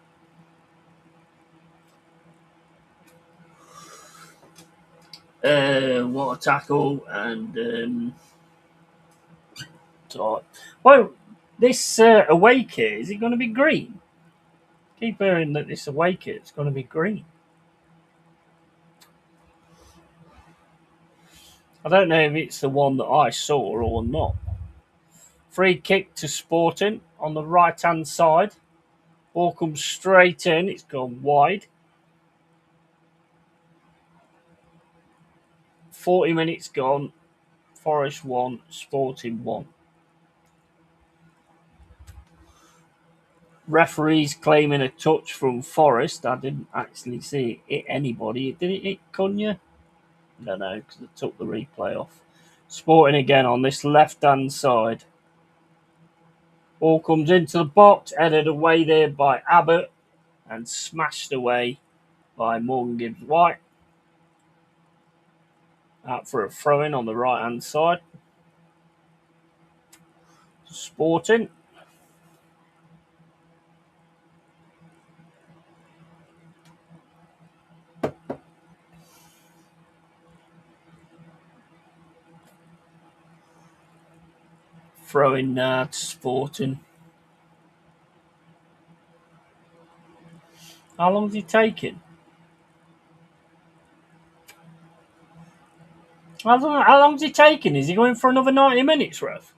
What a tackle! And well, this away kit, is it going to be green? Keep hearing that this away kit's going to be green. I don't know if it's the one that I saw or not. Free kick to Sporting on the right-hand side. Ball comes straight in. It's gone wide. 40 minutes gone. Forest 1, Sporting 1. Referees claiming a touch from Forest. I didn't actually see it hit anybody. Did it hit Cunha? I don't know, because I took the replay off. Sporting again on this left-hand side. Ball comes into the box, headed away there by Abbott, and smashed away by Morgan Gibbs-White. Out for a throw-in on the right-hand side. Sporting. Throw-in now to Sporting. How long is he taking? How long is he taking? Is he going for another 90 minutes, ref?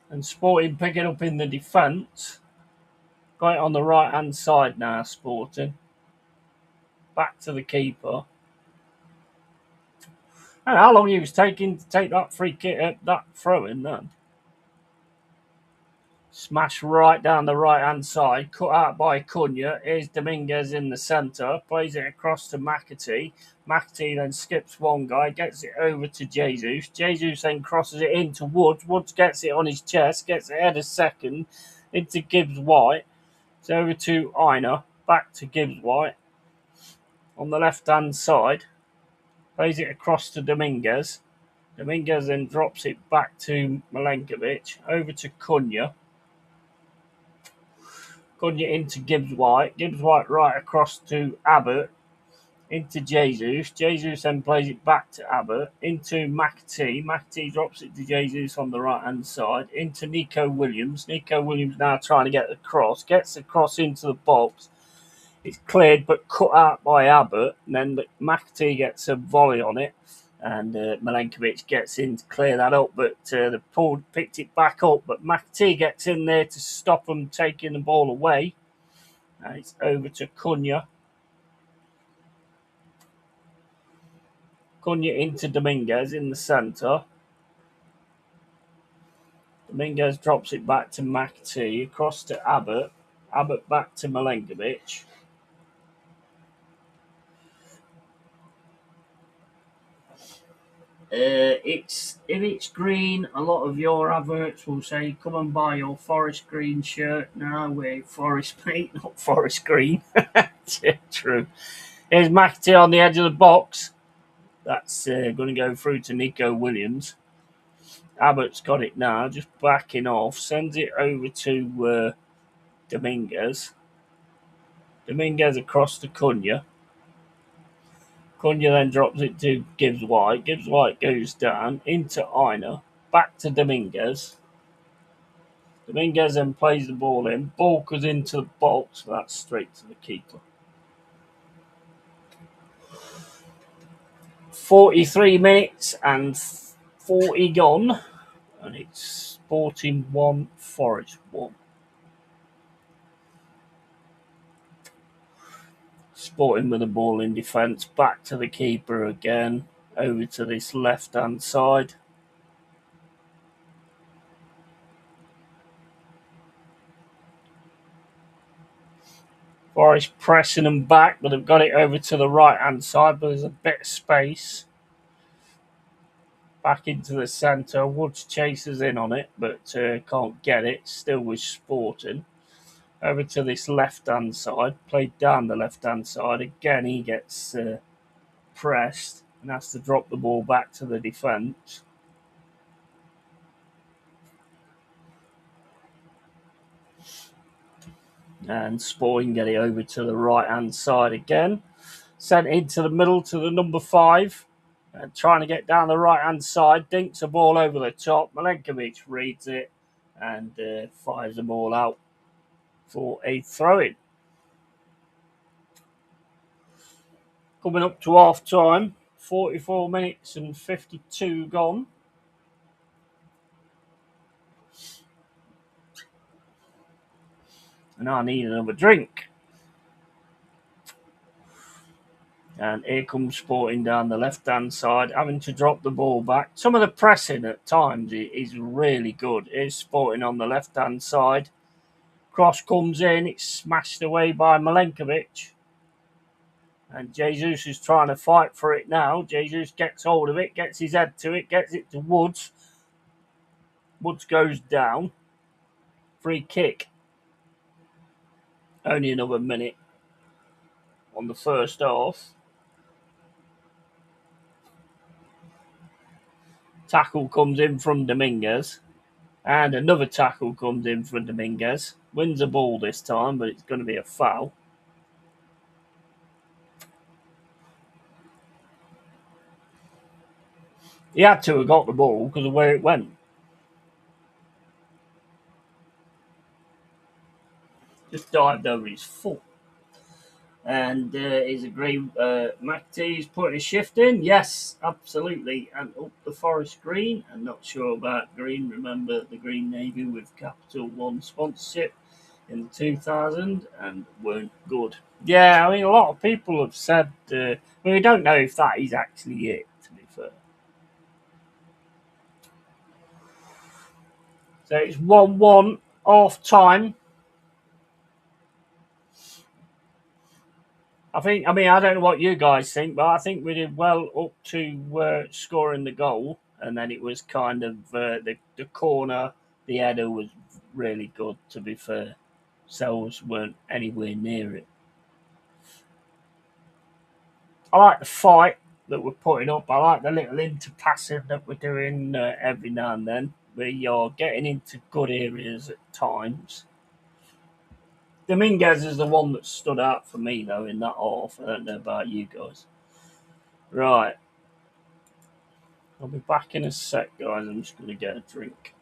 And Sporting picking up in the defence. Got it on the right-hand side now, Sporting. Back to the keeper. And how long he was taking to take that free kick, that throw-in then. Smash right down the right-hand side. Cut out by Cunha. Here's Dominguez in the centre. Plays it across to McAtee. McAtee then skips one guy. Gets it over to Jesus. Jesus then crosses it into Woods. Woods gets it on his chest. Gets ahead a second. Into Gibbs-White. It's over to Aina. Back to Gibbs-White. On the left-hand side. Plays it across to Dominguez. Dominguez then drops it back to Milenkovic. Over to Cunha. Cunha into Gibbs-White. Gibbs-White right across to Abbott. Into Jesus. Jesus then plays it back to Abbott. Into McAtee. McAtee drops it to Jesus on the right-hand side. Into Nico Williams. Nico Williams now trying to get the cross. Gets the cross into the box. It's cleared but cut out by Abbott. And then McAtee gets a volley on it. And Milenkovic gets in to clear that up, but the Paul picked it back up. But McAtee gets in there to stop them taking the ball away. And it's over to Cunha. Cunha into Dominguez in the centre. Dominguez drops it back to McAtee, across to Abbott. Abbott back to Milenkovic. If it's green, a lot of your adverts will say, come and buy your forest green shirt. No, we're forest paint, not forest green. Yeah, true. Here's McAtee on the edge of the box. That's going to go through to Nico Williams. Abbott's got it now, just backing off. Sends it over to Dominguez. Dominguez across to Cunha. Cunha then drops it to Gibbs-White. Gibbs-White goes down into Aina. Back to Dominguez. Dominguez then plays the ball in. Ball goes into the box. That's straight to the keeper. 43 minutes and 40 gone. And it's Sporting 1, Forest 1. Sporting with the ball in defence. Back to the keeper again. over to this left-hand side. Forest pressing them back, but they've got it over to the right-hand side, but there's a bit of space. Back into the centre. Woods chases in on it, but can't get it. Still with Sporting. Over to this left-hand side. Played down the left-hand side. Again, he gets pressed and has to drop the ball back to the defence. And Sporting get it over to the right-hand side again. Sent into the middle to the number 5. And trying to get down the right-hand side. Dinks a ball over the top. Milenkovic reads it and fires the ball out for a throw-in. Coming up to half-time. 44 minutes and 52 gone. And I need another drink. And here comes Sporting down the left-hand side, having to drop the ball back. Some of the pressing at times is really good. Here's Sporting on the left-hand side. Cross comes in. It's smashed away by Milenkovic. And Jesus is trying to fight for it now. Jesus gets hold of it, gets his head to it, gets it to Woods. Woods goes down. Free kick. Only another minute on the first half. Tackle comes in from Dominguez. And another tackle comes in from Dominguez. Wins the ball this time, but it's going to be a foul. He had to have got the ball because of where it went. Just dived over his foot. And is a green. McTee's putting a shift in. Yes, absolutely. And up the forest green. I'm not sure about green. Remember the Green Navy with Capital One sponsorship in the 2000 and weren't good. Yeah, I mean, a lot of people have said. We don't know if that is actually it, to be fair. So it's 1-1 half time. I don't know what you guys think, but I think we did well up to scoring the goal. And then it was kind of the corner, the header was really good, to be fair. Sells weren't anywhere near it. I like the fight that we're putting up. I like the little interpassing that we're doing every now and then. We are getting into good areas at times. Dominguez is the one that stood out for me, though, in that half. I don't know about you guys. Right. I'll be back in a sec, guys. I'm just going to get a drink.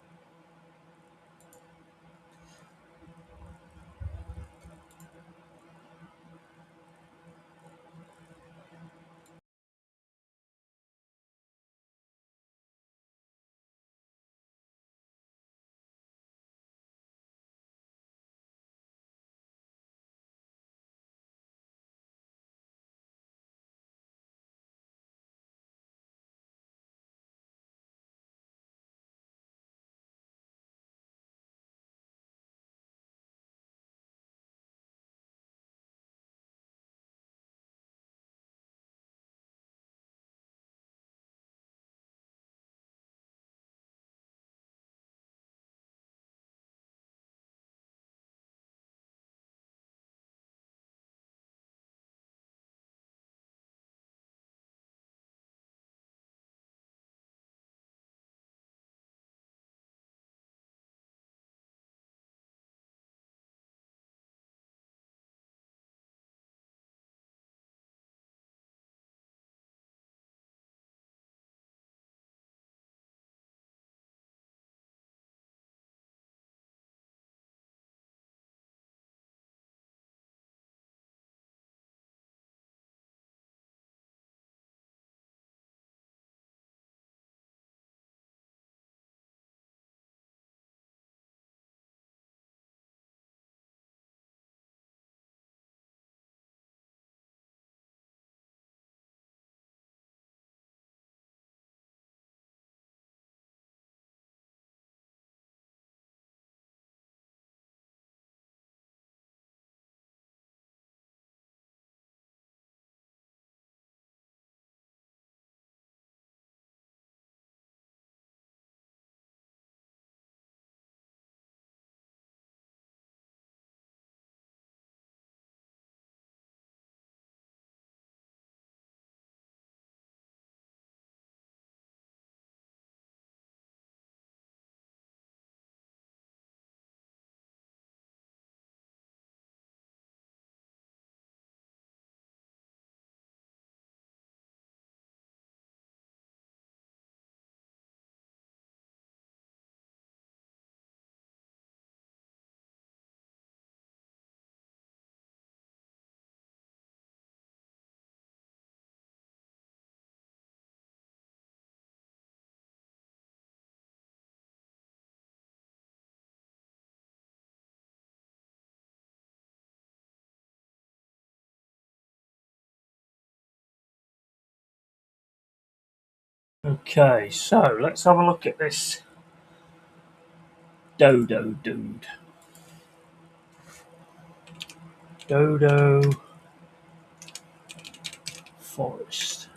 Okay, so let's have a look at this dodo dude. Dodo forest.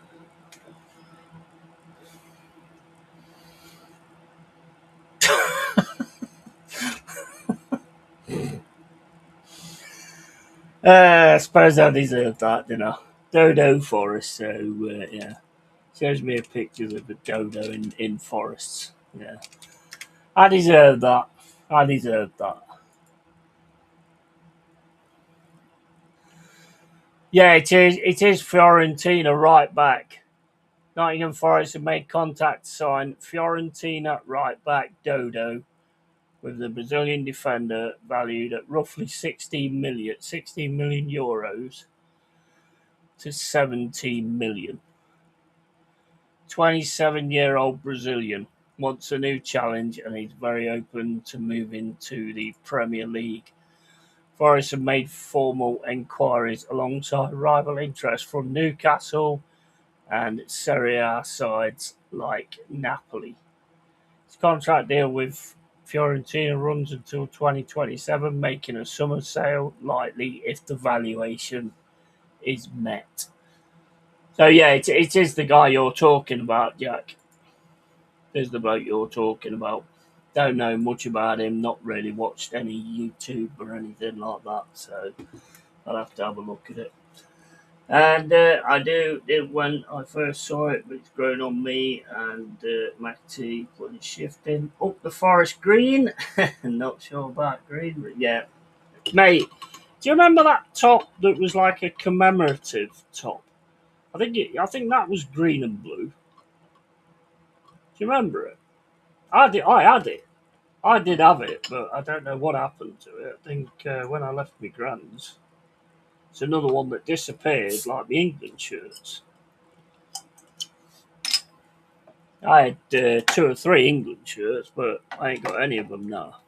I suppose I deserve that, didn't I? Dodo forest, so yeah. Shows me a picture of a dodo in forests. Yeah. I deserve that. I deserve that. Yeah, it is. It is Fiorentina right back. Nottingham Forest have made contact to sign Fiorentina right back Dodo with the Brazilian defender valued at roughly 16 million euros to 17 million. 27-year-old Brazilian wants a new challenge and he's very open to moving to the Premier League. Forest have made formal enquiries alongside rival interest from Newcastle and Serie A sides like Napoli. His contract deal with Fiorentina runs until 2027, making a summer sale likely if the valuation is met. So yeah, it is the guy you're talking about, Jack. There's the bloke you're talking about. Don't know much about him, not really watched any YouTube or anything like that, so I'll have to have a look at it. And I did when I first saw it, but it's grown on me. And Matty put his shift in up the forest green. Not sure about green, but yeah, mate. Do you remember that top that was like a commemorative top? I think that was green and blue. Do you remember it? I did. I had it. I did have it, but I don't know what happened to it. I think when I left my grand's, it's another one that disappeared, like the England shirts. I had two or three England shirts, but I ain't got any of them now.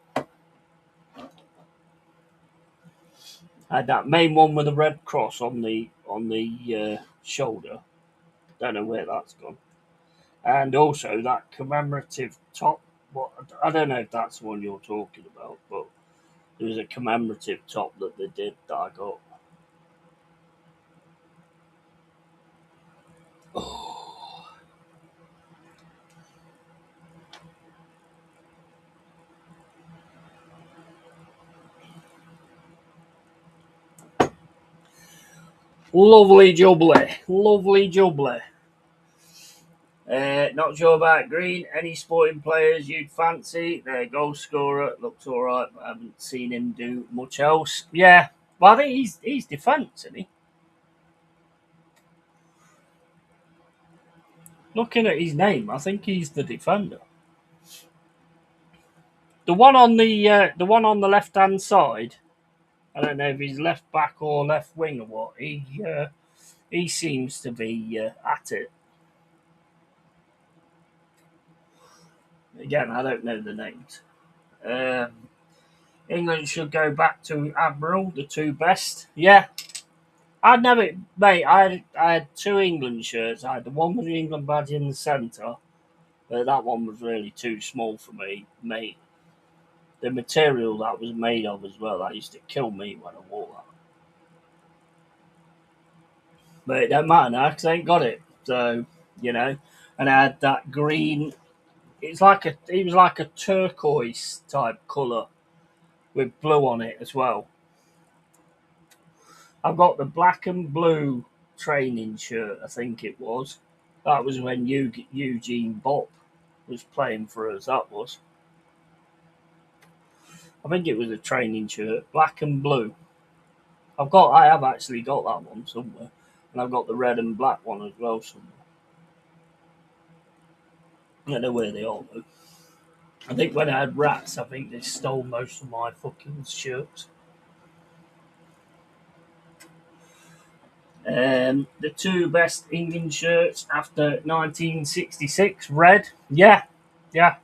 I had that main one with the red cross on the shoulder. Don't know where that's gone. And also that commemorative top. What I don't know if that's the one you're talking about, but there was a commemorative top that they did that I got. Oh, lovely jubbly, lovely jubbly. Not sure about Green. Any sporting players you'd fancy? Their goal scorer looks all right, but I haven't seen him do much else. Yeah, well, I think he's defence, isn't he? Looking at his name, I think he's the defender. The one on the left hand side. I don't know if he's left back or left wing or what. He seems to be at it. Again, I don't know the names. Um, England should go back to Admiral, the two best. Yeah, I'd never, mate. I had two England shirts. I had the one with the England badge in the centre, but that one was really too small for me, mate. The material that was made of as well, that used to kill me when I wore that. But it don't matter now because I ain't got it. So you know, and I had that green. It was like a turquoise type colour with blue on it as well. I've got the black and blue training shirt. I think it was. That was when Eugene Bopp was playing for us. That was. I think it was a training shirt, black and blue. I have actually got that one somewhere, and I've got the red and black one as well somewhere. I don't know where they are though. I think when I had rats, I think they stole most of my fucking shirts. The two best England shirts after 1966, red. Yeah, yeah.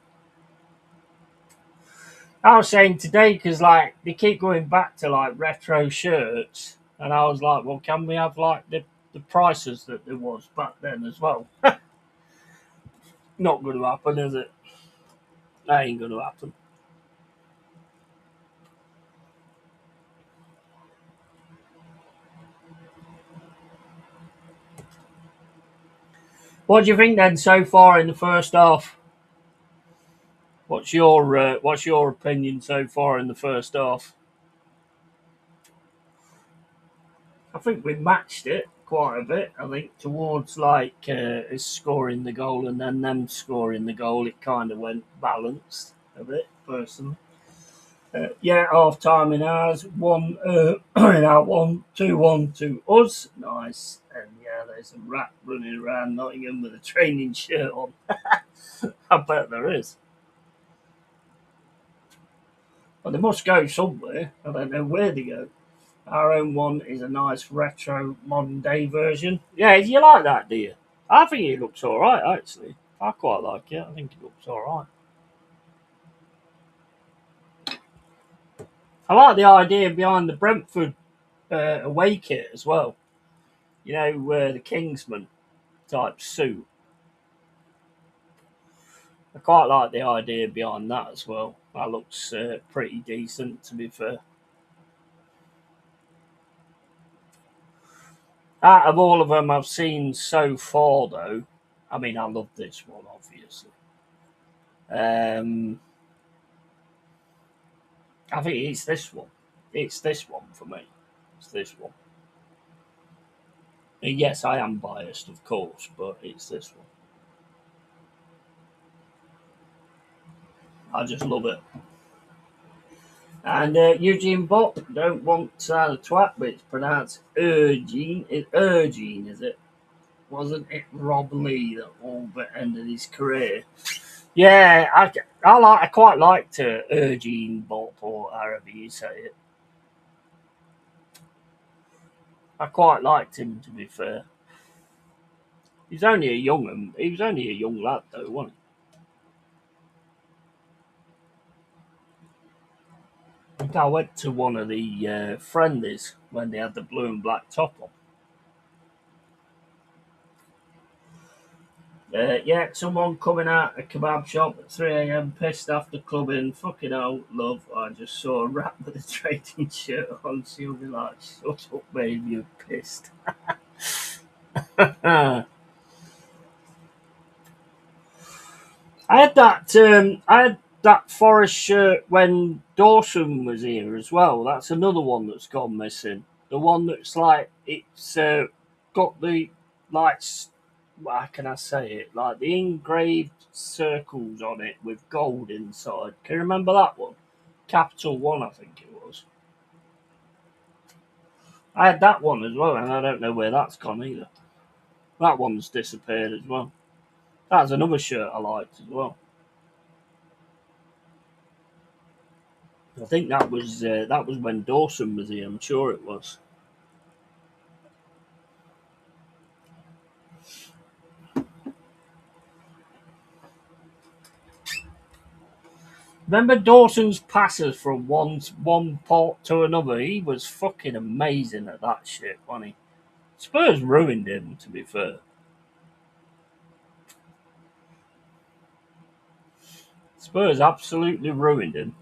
I was saying today because like they keep going back to like retro shirts, and I was like, well, can we have like the prices that there was back then as well? Not going to happen, is it? That ain't going to happen. What do you think then so far in the first half? What's your opinion so far in the first half? I think we matched it quite a bit. I think towards like us scoring the goal and then them scoring the goal, it kind of went balanced a bit personally. Yeah, half time in ours, one in our 1-2-1 to us. Nice. And yeah, there's a rat running around Nottingham with a training shirt on. I bet there is. But they must go somewhere. I don't know where they go. Our own one is a nice retro modern day version. Yeah, you like that, do you? I think it looks alright, actually. I quite like it. I think it looks alright. I like the idea behind the Brentford away kit as well. You know, the Kingsman type suit. I quite like the idea behind that as well. That looks pretty decent, to be fair. Out of all of them I've seen so far, though, I mean, I love this one, obviously. Um, I think it's this one. It's this one for me. It's this one. Yes, I am biased, of course, but it's this one. I just love it. And Eugene Bop, don't want to sound a twat, but it's pronounced Urgine. It's Urgine, is it? Wasn't it Rob Lee that all but ended his career? Yeah, I quite liked Urgine Bop, or however you say it. I quite liked him, to be fair. He was only a young lad, though, wasn't he? I think I went to one of the friendlies when they had the blue and black top on. Yeah, someone coming out a kebab shop at 3 a.m. pissed after clubbing. Fucking hell, love. I just saw a rat with a trading shirt on. She'll be like, shut up, babe, you're pissed. I I had that Forest shirt when Dawson was here as well. That's another one that's gone missing. The one that's like it's got the like how can I say it? Like the engraved circles on it with gold inside. Can you remember that one? Capital One, I think it was. I had that one as well, and I don't know where that's gone either. That one's disappeared as well. That's another shirt I liked as well. I think that was when Dawson was here. I'm sure it was. Remember Dawson's passes from one part to another? He was fucking amazing at that shit, wasn't he? Spurs ruined him, to be fair. Spurs absolutely ruined him.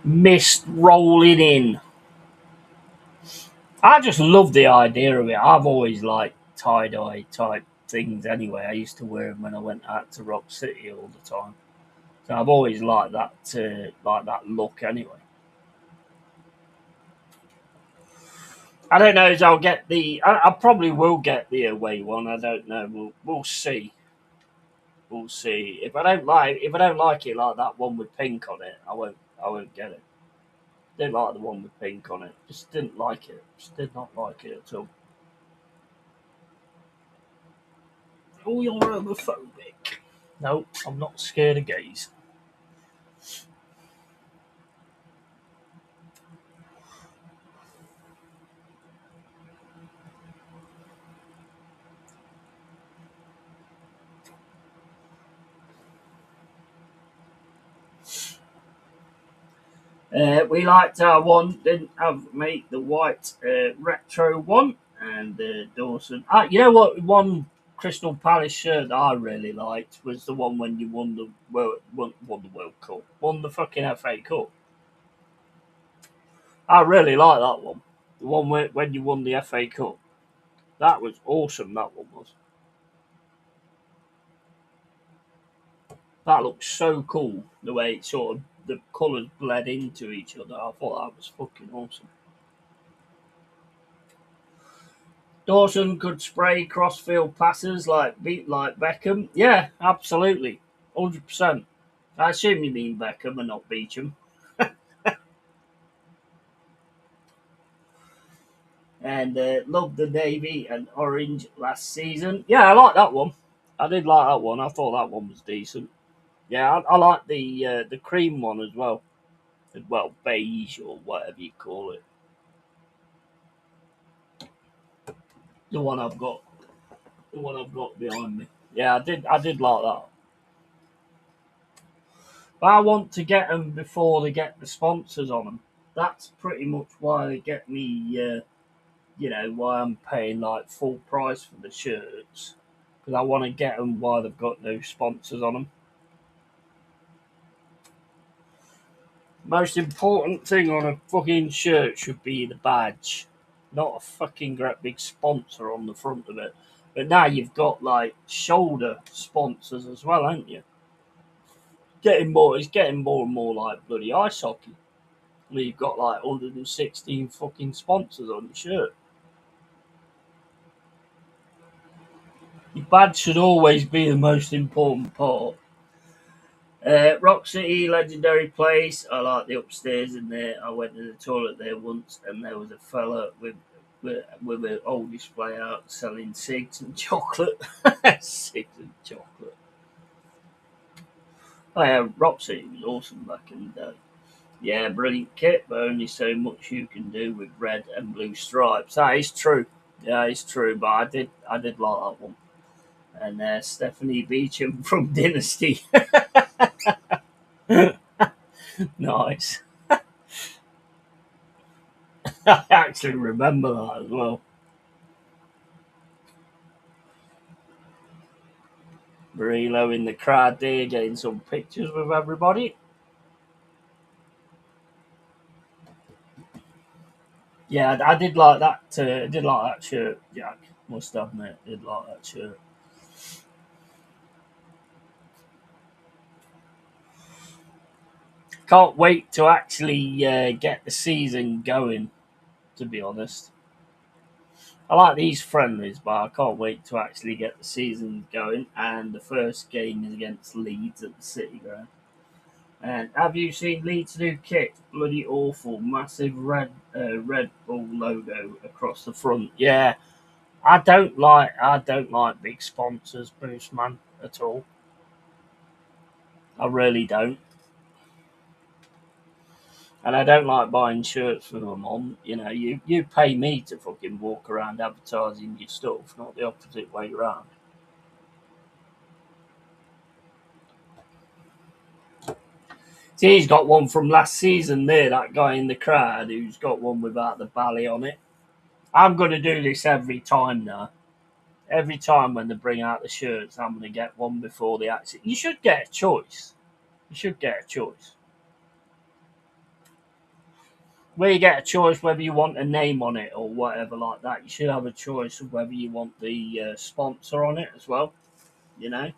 Missed rolling in. I just love the idea of it. I've always liked tie dye type things anyway. I used to wear them when I went out to Rock City all the time. So I've always liked that look anyway. I don't know if I'll get the. I probably will get the away one. I don't know. We'll see. We'll see. If I don't like it like that one with pink on it, I won't get it. Didn't like the one with pink on it. Just didn't like it. Just did not like it at all. Oh, you're homophobic. No, I'm not scared of gays. We liked our one, didn't have mate the white retro one, and Dawson. You know what? One Crystal Palace shirt that I really liked was the one when you won the won the World Cup, won the fucking FA Cup. I really like that one. The one when you won the FA Cup. That was awesome. That one was. That looks so cool. The way it sort of the colours bled into each other. I thought that was fucking awesome. Dawson could spray crossfield passes like Beckham. Yeah, absolutely, 100%. I assume you mean Beckham and not Beecham. And loved the navy and orange last season. Yeah, I like that one. I did like that one. I thought that one was decent. Yeah, I like the cream one as well. Well, beige or whatever you call it. The one I've got, the one I've got behind me. Yeah, I did like that. But I want to get them before they get the sponsors on them. That's pretty much why they get me. Why I'm paying like full price for the shirts because I want to get them while they've got no sponsors on them. Most important thing on a fucking shirt should be the badge, not a fucking great big sponsor on the front of it. But now you've got like shoulder sponsors as well, haven't you? It's getting more and more like bloody ice hockey. You've got like 116 fucking sponsors on your shirt. Your badge should always be the most important part. Rock City, legendary place. I like the upstairs in there. I went to the toilet there once, and there was a fella with an old display out selling cigs and chocolate. Cigs and chocolate. Oh yeah, Rock City was awesome back in the day. Yeah, brilliant kit, but only so much you can do with red and blue stripes. That is true. Yeah, it's true. But I did like that one. And Stephanie Beecham from Dynasty. Nice. I actually remember that as well. Murillo in the crowd there getting some pictures with everybody. Yeah, I did like that. I did like that shirt, Jack. Must admit, I did like that shirt. Can't wait to actually get the season going. To be honest, I like these friendlies, but I can't wait to actually get the season going. And the first game is against Leeds at the City Ground. And have you seen Leeds' new kit? Bloody awful, massive Red Bull logo across the front. Yeah, I don't like big sponsors, Bruce man, at all. I really don't. And I don't like buying shirts with them on. You pay me to fucking walk around advertising your stuff, not the opposite way around. See, he's got one from last season there, that guy in the crowd who's got one without the bally on it. I'm going to do this every time now. Every time when they bring out the shirts, I'm going to get one before the actually. You should get a choice. You should get a choice. Where you get a choice whether you want a name on it or whatever like that. You should have a choice of whether you want the sponsor on it as well. You know,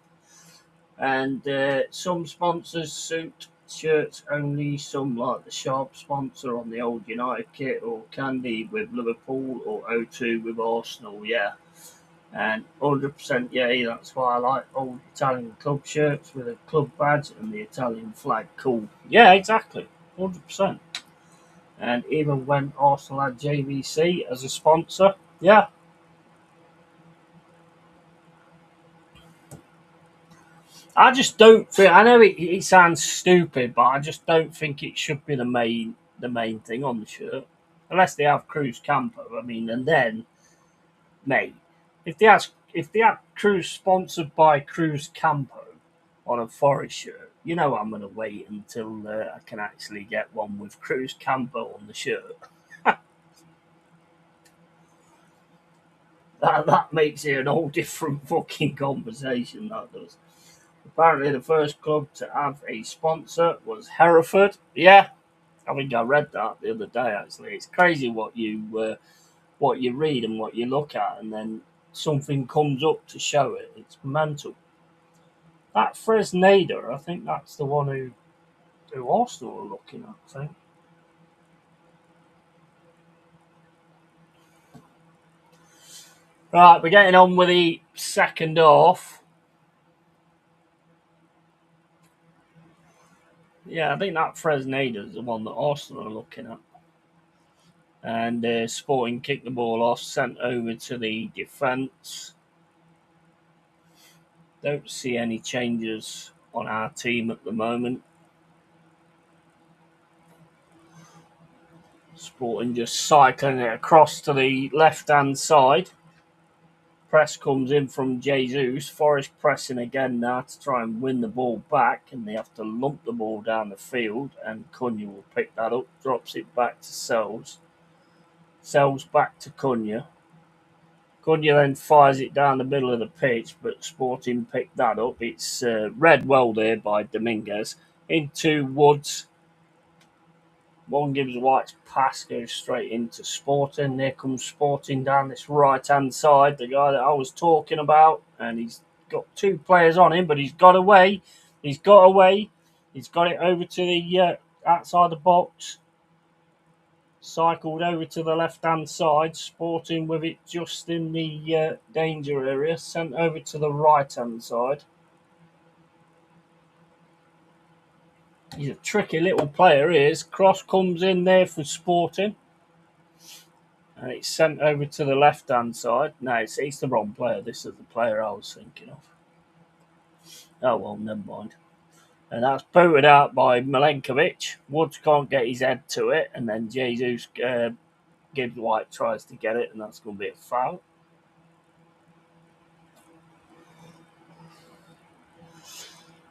and some sponsors suit shirts only. Some like the Sharp sponsor on the old United kit, or Candy with Liverpool, or O2 with Arsenal. Yeah, and 100% yeah, that's why I like old Italian club shirts with a club badge and the Italian flag. Cool. Yeah, exactly. 100%. And even when Arsenal had JVC as a sponsor, yeah, I just don't think. I know it sounds stupid, but I just don't think it should be the main thing on the shirt, unless they have Cruz Campo. I mean, and then, mate, if they have Cruz sponsored by Cruz Campo on a Forest shirt, You know I'm going to wait until I can actually get one with Cruz Campo on the shirt. That makes it an whole different fucking conversation, that does. Apparently, the first club to have a sponsor was Hereford. Yeah, I think I read that the other day. Actually, it's crazy what you read and what you look at, and then something comes up to show it. It's mental. That Fresneda, I think that's the one who Arsenal are looking at. I think. Right, we're getting on with the second half. Yeah, I think that Fresneda is the one that Arsenal are looking at. And Sporting kicked the ball off, sent over to the defence. Don't see any changes on our team at the moment. Sporting just cycling it across to the left-hand side. Press comes in from Jesus. Forest pressing again now to try and win the ball back, and they have to lump the ball down the field, and Cunha will pick that up, drops it back to Sells. Sells back to Cunha. Cunha then fires it down the middle of the pitch, but Sporting picked that up. It's read well there by Dominguez. Into Woods. One gives White's pass, goes straight into Sporting. There comes Sporting down this right-hand side, the guy that I was talking about. And he's got two players on him, but he's got away. He's got away. He's got it over to the outside the box. Cycled over to the left-hand side. Sporting with it just in the danger area. Sent over to the right-hand side. He's a tricky little player, he is. Cross comes in there for Sporting. And it's sent over to the left-hand side. No, it's the wrong player. This is the player I was thinking of. Oh, well, never mind. And that's booted out by Milenkovic. Woods can't get his head to it. And then Jesus Gibbs White tries to get it, and that's going to be a foul.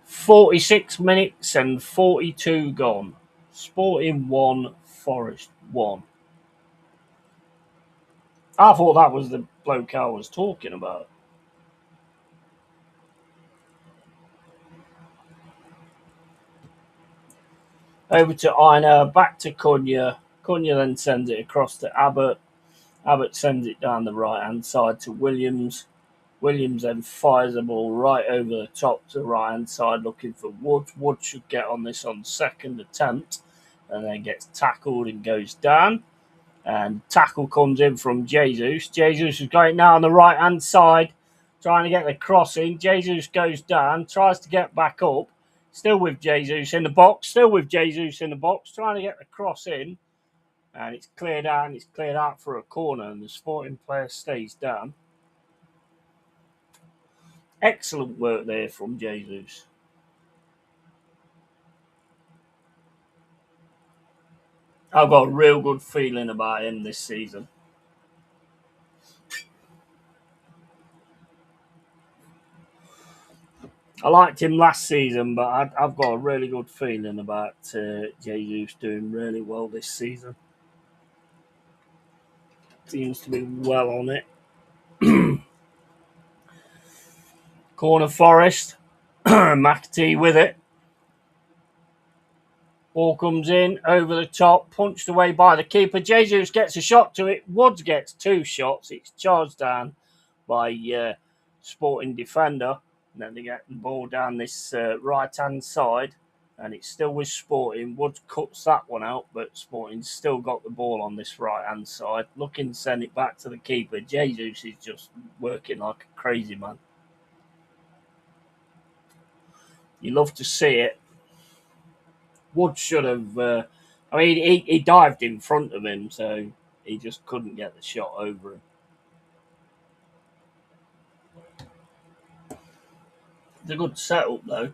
46 minutes and 42 gone. Sporting 1, Forest 1. I thought that was the bloke I was talking about. Over to Aina, back to Cunha. Cunha then sends it across to Abbott. Abbott sends it down the right-hand side to Williams. Williams then fires the ball right over the top to the right-hand side looking for Woods. Woods should get on this on second attempt and then gets tackled and goes down. And tackle comes in from Jesus. Jesus is going now on the right-hand side, trying to get the crossing. Jesus goes down, tries to get back up. Still with Jesus in the box. Trying to get the cross in. And it's cleared out, and it's cleared out for a corner, and the Sporting player stays down. Excellent work there from Jesus. I've got a real good feeling about him this season. I liked him last season, but I've got a really good feeling about Jesus doing really well this season. Seems to be well on it. Corner Forest. McAtee with it. Ball comes in, over the top, punched away by the keeper. Jesus gets a shot to it. Woods gets two shots. It's charged down by Sporting defender. And then they get the ball down this right-hand side. And it's still with Sporting. Woods cuts that one out, but Sporting's still got the ball on this right-hand side. Looking to send it back to the keeper. Jesus is just working like a crazy man. You love to see it. Wood should have. He dived in front of him, so he just couldn't get the shot over him. It's a good setup, though.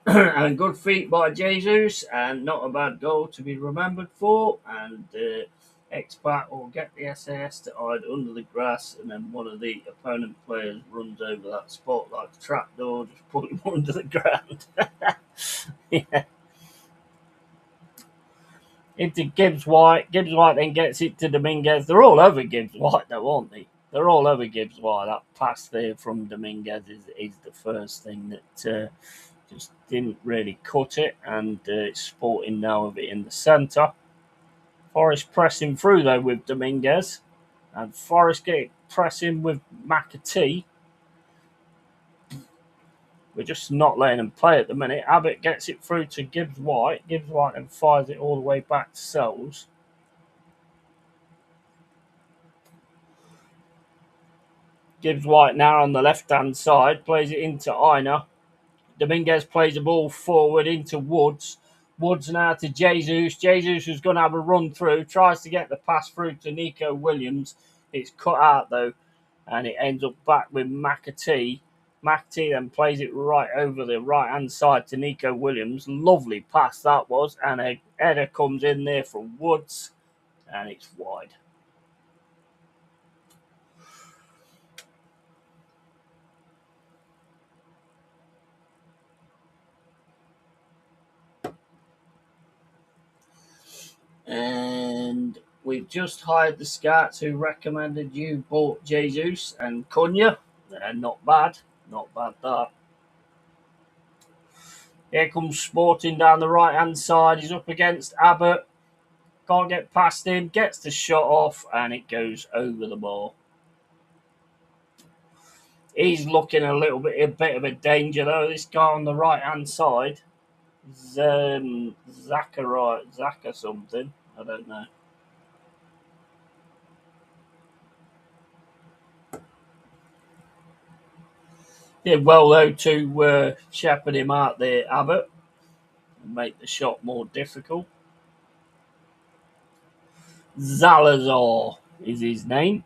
And good feat by Jesus, and not a bad goal to be remembered for. And X-Pac will get the SAS to hide under the grass, and then one of the opponent players runs over that spot like a trapdoor, just put him under the ground. Yeah. Into Gibbs White. Gibbs White then gets it to Dominguez. They're all over Gibbs White, though, aren't they? They're all over Gibbs White. That pass there from Dominguez is the first thing that just didn't really cut it, and it's Sporting now of it in the centre. Forest pressing through, though, with Dominguez. And Forest get pressing with McAtee. We're just not letting him play at the minute. Abbott gets it through to Gibbs White. Gibbs White then fires it all the way back to Sells. Gibbs White now on the left-hand side. Plays it into Aina. Dominguez plays the ball forward into Woods. Woods now to Jesus. Jesus is going to have a run through. Tries to get the pass through to Nico Williams. It's cut out, though. And it ends up back with McAtee. McAtee then plays it right over the right-hand side to Nico Williams. Lovely pass that was. And a header comes in there from Woods. And it's wide. And we've just hired the scouts who recommended you bought Jesus and Cunha. They're not bad. Not bad, that. Here comes Sporting down the right-hand side. He's up against Abbott. Can't get past him. Gets the shot off, and it goes over the ball. He's looking a bit of a danger, though. This guy on the right-hand side. Zaka something. I don't know. Did well, though, to shepherd him out there, Abbott, and make the shot more difficult. Zalazar is his name.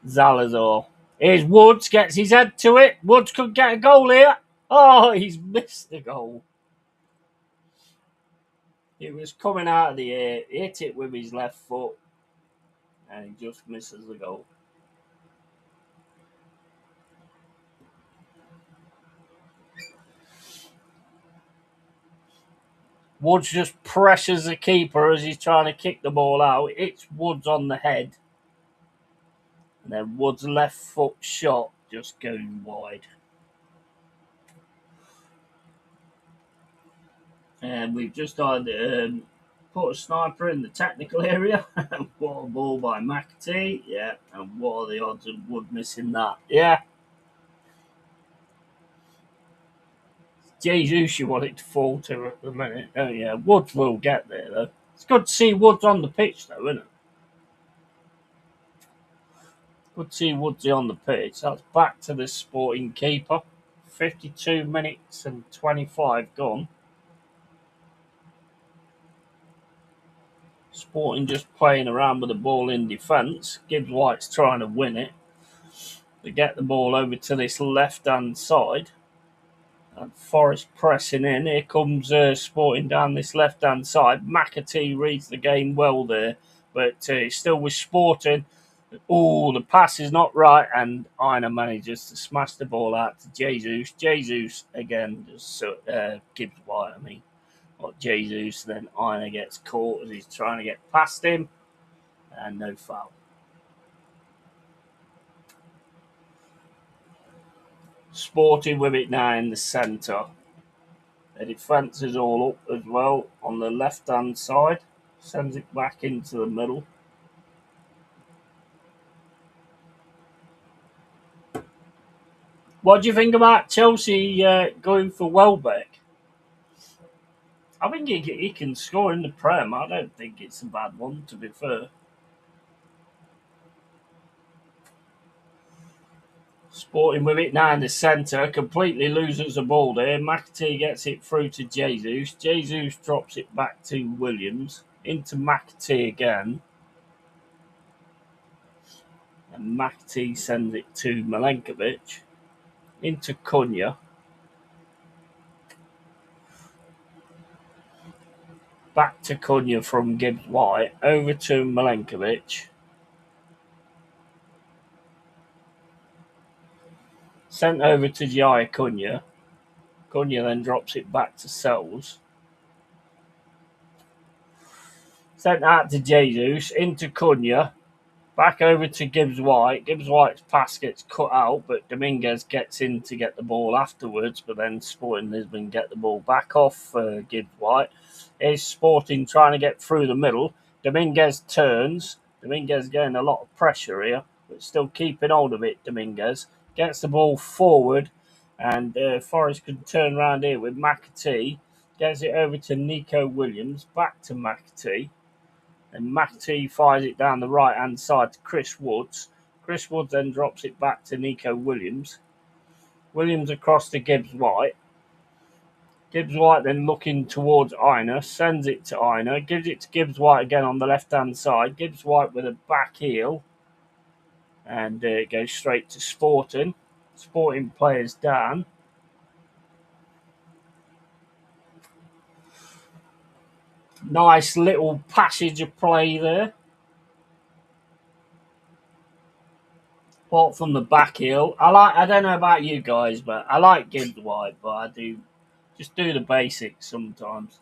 Zalazar. Here's Woods, gets his head to it. Woods could get a goal here. Oh, he's missed the goal. It was coming out of the air, hit it with his left foot, and he just misses the goal. Woods just pressures the keeper as he's trying to kick the ball out. It's Woods on the head. And then Woods' left foot shot just goes wide. And we've just had put a sniper in the technical area. What a ball by McAtee. Yeah, and what are the odds of Wood missing that? Yeah. Jesus, you want it to fall to at the minute. Oh, yeah. Woods will get there, though. It's good to see Woods on the pitch, though, isn't it? Good to see Woodsy on the pitch. That's back to the Sporting keeper. 52 minutes and 25 gone. Sporting just playing around with the ball in defence. Gibbs White's trying to win it. They get the ball over to this left-hand side. And Forest pressing in. Here comes Sporting down this left-hand side. McAtee reads the game well there. But he's still with Sporting. Oh, the pass is not right, and Aina manages to smash the ball out to Jesus. Jesus again, just Gibbs White. Not Jesus. Then Aina gets caught as he's trying to get past him, and no foul. Sporting with it now in the centre. The defence is all up as well on the left-hand side. Sends it back into the middle. What do you think about Chelsea going for Welbeck? I think he can score in the Prem. I don't think it's a bad one, to be fair. Sporting with it now in the centre. Completely loses the ball there. McAtee gets it through to Jesus. Jesus drops it back to Williams. Into McAtee again. And McAtee sends it to Milenkovic. Into Cunha. back to Cunha from Gibbs-White, over to Milenkovic. Sent over to Jai Cunha. Cunha then drops it back to Sells. Sent out to Jesus, into Cunha. Back over to Gibbs-White. Gibbs-White's pass gets cut out, but Dominguez gets in to get the ball afterwards, but then Sporting Lisbon get the ball back off Gibbs-White. Here's Sporting trying to get through the middle. Dominguez turns. Dominguez getting a lot of pressure here, but still keeping hold of it, Dominguez. Gets the ball forward, and Forrest can turn around here with McAtee. Gets it over to Nico Williams, back to McAtee. And McAtee fires it down the right-hand side to Chris Woods. Chris Woods then drops it back to Nico Williams. Williams across to Gibbs-White. Gibbs-White then looking towards Aina. Sends it to Aina. Gives it to Gibbs-White again on the left-hand side. Gibbs-White with a back heel. And it goes straight to Sporting. Sporting players down. Nice little passage of play there. Apart from the back heel, I don't know about you guys, but I like Gibbs-White, but I do just do the basics sometimes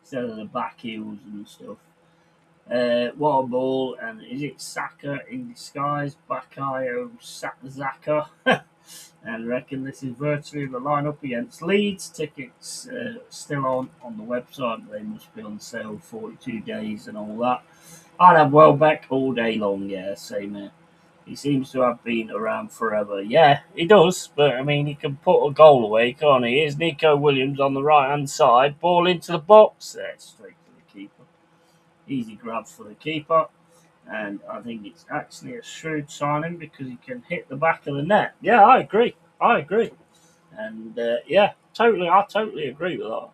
instead of the back heels and stuff. What a ball, and is it Saka in disguise? Bakayo Zaka. And I reckon this is virtually the lineup against Leeds. Tickets still on the website, but they must be on sale 42 days and all that. I'd have Welbeck all day long, yeah, same here. He seems to have been around forever. Yeah, he does, but I mean, he can put a goal away, can't he? Here's Nico Williams on the right-hand side. Ball into the box. There, straight to the keeper. Easy grab for the keeper. And I think it's actually a shrewd signing because he can hit the back of the net. Yeah, I agree. And yeah, I totally agree with that.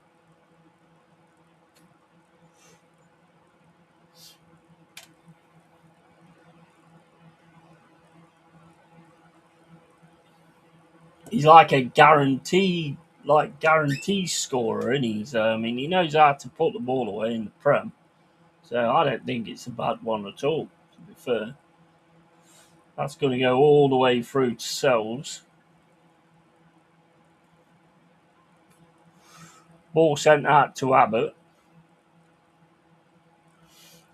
He's like a guarantee scorer, isn't he? So, I mean, he knows how to put the ball away in the Prem. So I don't think it's a bad one at all, to be fair. That's going to go all the way through to Sells. Ball sent out to Abbott.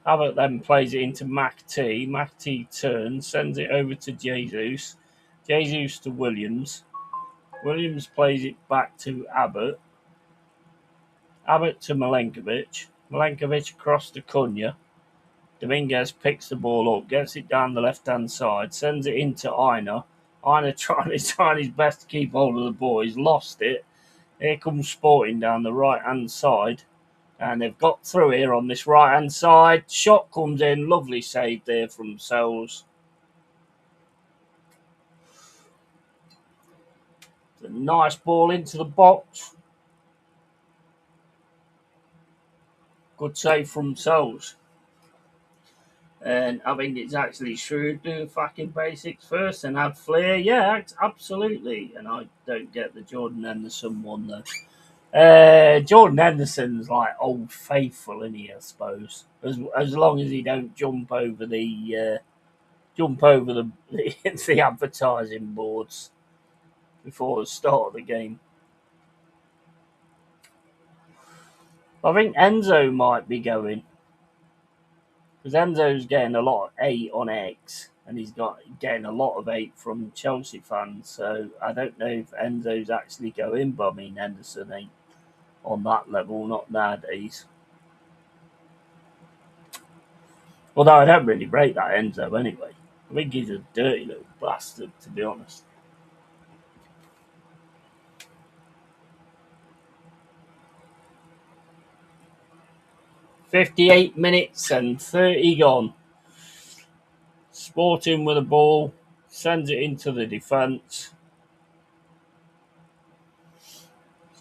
Abbott then plays it into McAtee. McAtee turns, sends it over to Jesus. Jesus to Williams. Williams plays it back to Abbott. Abbott to Milenkovic. Milenkovic across to Cunha. Dominguez picks the ball up, gets it down the left-hand side, sends it into Aina. Aina trying his best to keep hold of the ball. He's lost it. Here comes Sporting down the right-hand side. And they've got through here on this right-hand side. Shot comes in. Lovely save there from Sells. It's a nice ball into the box. Good save from Sells. And I think it's actually shrewd. Do the fucking basics first and add flair. Yeah, absolutely. And I don't get the Jordan Henderson one though. Jordan Henderson's like old faithful, isn't he? I suppose as long as he don't jump over the the advertising boards before the start of the game. I think Enzo might be going. Because Enzo's getting a lot of 8 on X, and he's getting a lot of 8 from Chelsea fans. So I don't know if Enzo's actually going, but I mean, Henderson ain't on that level, not nowadays. Although I don't really rate that Enzo anyway. I think he's a dirty little bastard, to be honest. "58 minutes and 30 gone. Sporting with the ball, sends it into the defence.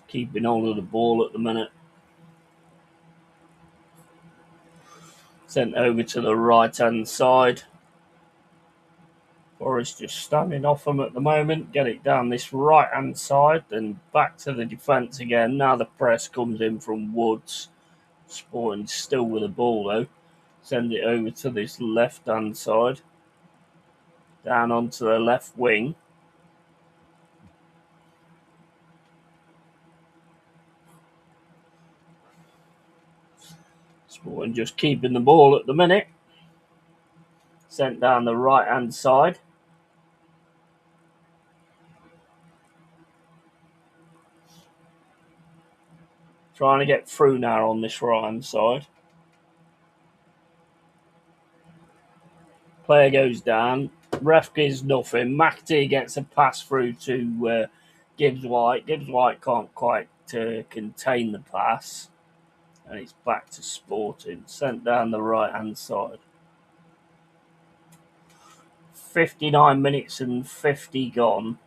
Keeping hold of the ball at the minute. Sent over to the right-hand side. Forrest just standing off them at the moment. Get it down this right-hand side, then back to the defence again. Now the press comes in from Woods. Sporting still with the ball though. Send it over to this left-hand side. Down onto the left wing. Sporting just keeping the ball at the minute. Sent down the right-hand side. Trying to get through now on this right-hand side. Player goes down. Ref gives nothing. McAtee gets a pass through to Gibbs White. Gibbs White can't quite contain the pass. And it's back to Sporting. Sent down the right-hand side. 59 minutes and 50 gone.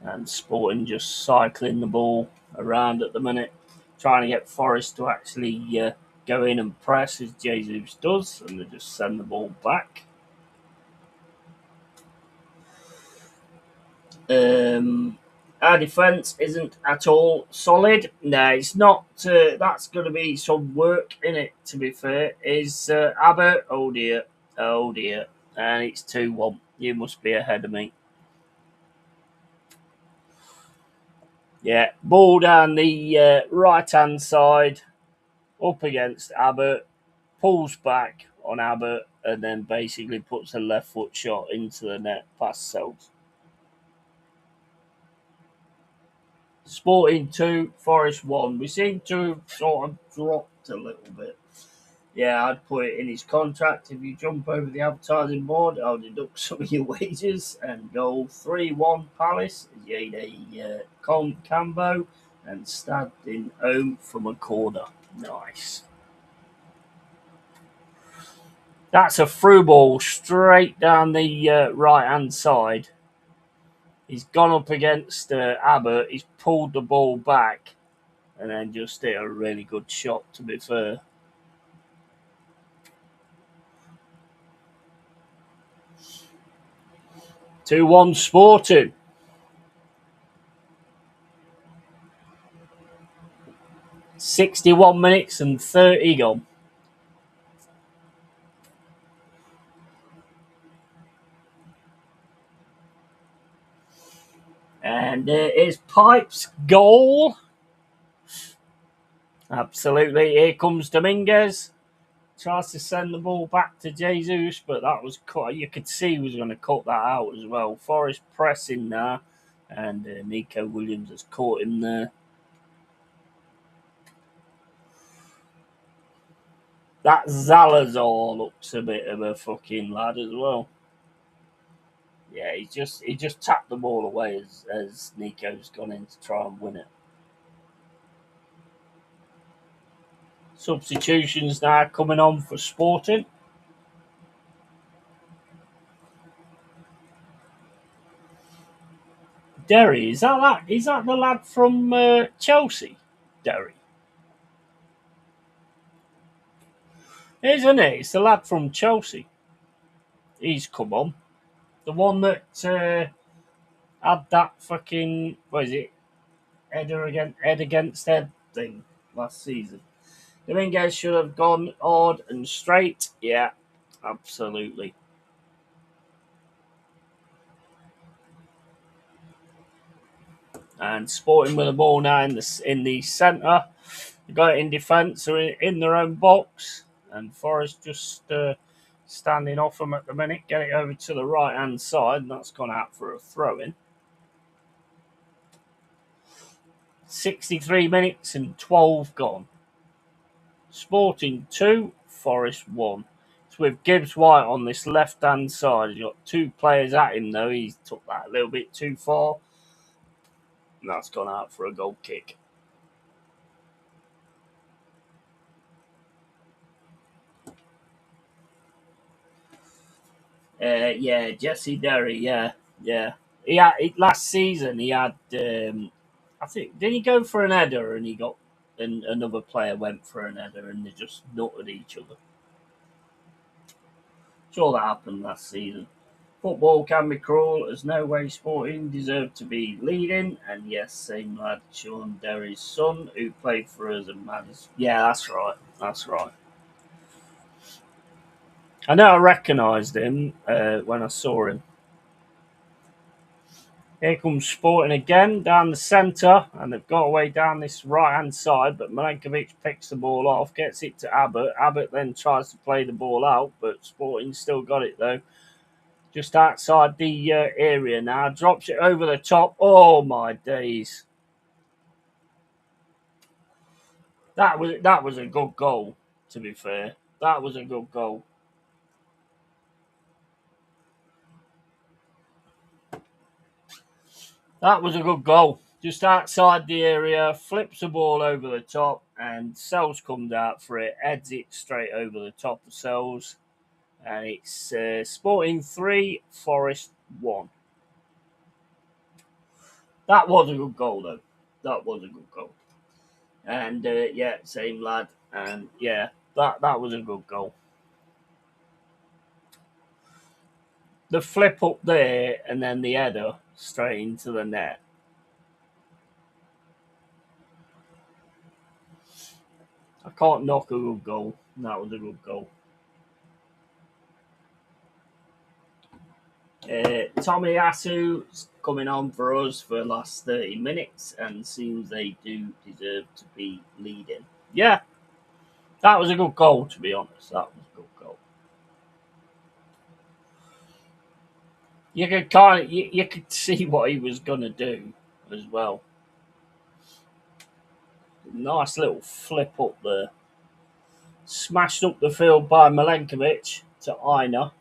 And Sporting just cycling the ball around at the minute. Trying to get Forest to actually go in and press as Jesus does. And they just send the ball back. Our defence isn't at all solid. No, it's not. That's going to be some work in it, to be fair. Is Abbott? Oh dear. Oh dear. And it's 2-1. You must be ahead of me. Yeah, ball down the right-hand side, up against Abbott, pulls back on Abbott, and then basically puts a left foot shot into the net past Sells. Sporting 2, Forest 1. We seem to have sort of dropped a little bit. Yeah, I'd put it in his contract. If you jump over the advertising board, I'll deduct some of your wages and go 3-1 Palace. Yada Cambo and stabbed in home from a corner. Nice. That's a through ball straight down the right-hand side. He's gone up against Abbott. He's pulled the ball back and then just hit a really good shot, to be fair. Two-1 Sporting. $61 minutes and 30 gone. And there is Pipe's goal. Absolutely. Here comes Dominguez. Tries to send the ball back to Jesus, but that was cut. You could see he was going to cut that out as well. Forest pressing there, and Nico Williams has caught him there. That Zalazar looks a bit of a fucking lad as well. Yeah, he just tapped the ball away as Nico's gone in to try and win it. Substitutions now coming on for Sporting. Derry, is that the lad from Chelsea? Derry. Isn't it? It's the lad from Chelsea. He's come on. The one that had that fucking, what is it? Head against head thing last season. Dominguez should have gone odd and straight. Yeah, absolutely. And Sporting with the ball now in the centre. They got it in defence or in their own box. And Forest just standing off them at the minute. Get it over to the right hand side. And that's gone out for a throw in. 63 minutes and 12 gone. Sporting 2, Forest 1. It's with Gibbs White on this left hand side. He's got two players at him though. He's took that a little bit too far. And that's gone out for a goal kick. Yeah, Jesse Derry, yeah. He had last season. He had, I think, did he go for an header and he got, and another player went for an header and they just nutted each other. Sure, that happened last season. Football can be cruel, as no way Sporting deserve to be leading. And yes, same lad, Sean Derry's son, who played for us and Maddie's. Yeah, that's right. That's right. I know I recognised him when I saw him. Here comes Sporting again down the centre, and they've got away down this right-hand side, but Milenkovic picks the ball off, gets it to Abbott. Abbott then tries to play the ball out, but Sporting still got it though. Just outside the area now, drops it over the top. Oh my days! That was a good goal. To be fair, that was a good goal. That was a good goal. Just outside the area, flips the ball over the top, and Sells comes out for it, heads it straight over the top of Sells, and it's Sporting 3, Forest 1. That was a good goal, though. That was a good goal. And yeah, same lad, and yeah, that was a good goal. The flip up there, and then the header straight into the net. I can't knock a good goal. That was a good goal. Tomiyasu's coming on for us for the last 30 minutes, and seems they do deserve to be leading. Yeah, that was a good goal, to be honest. That was a good goal. You could you could see what he was going to do as well. Nice little flip up there. Smashed up the field by Milenkovic to Aina.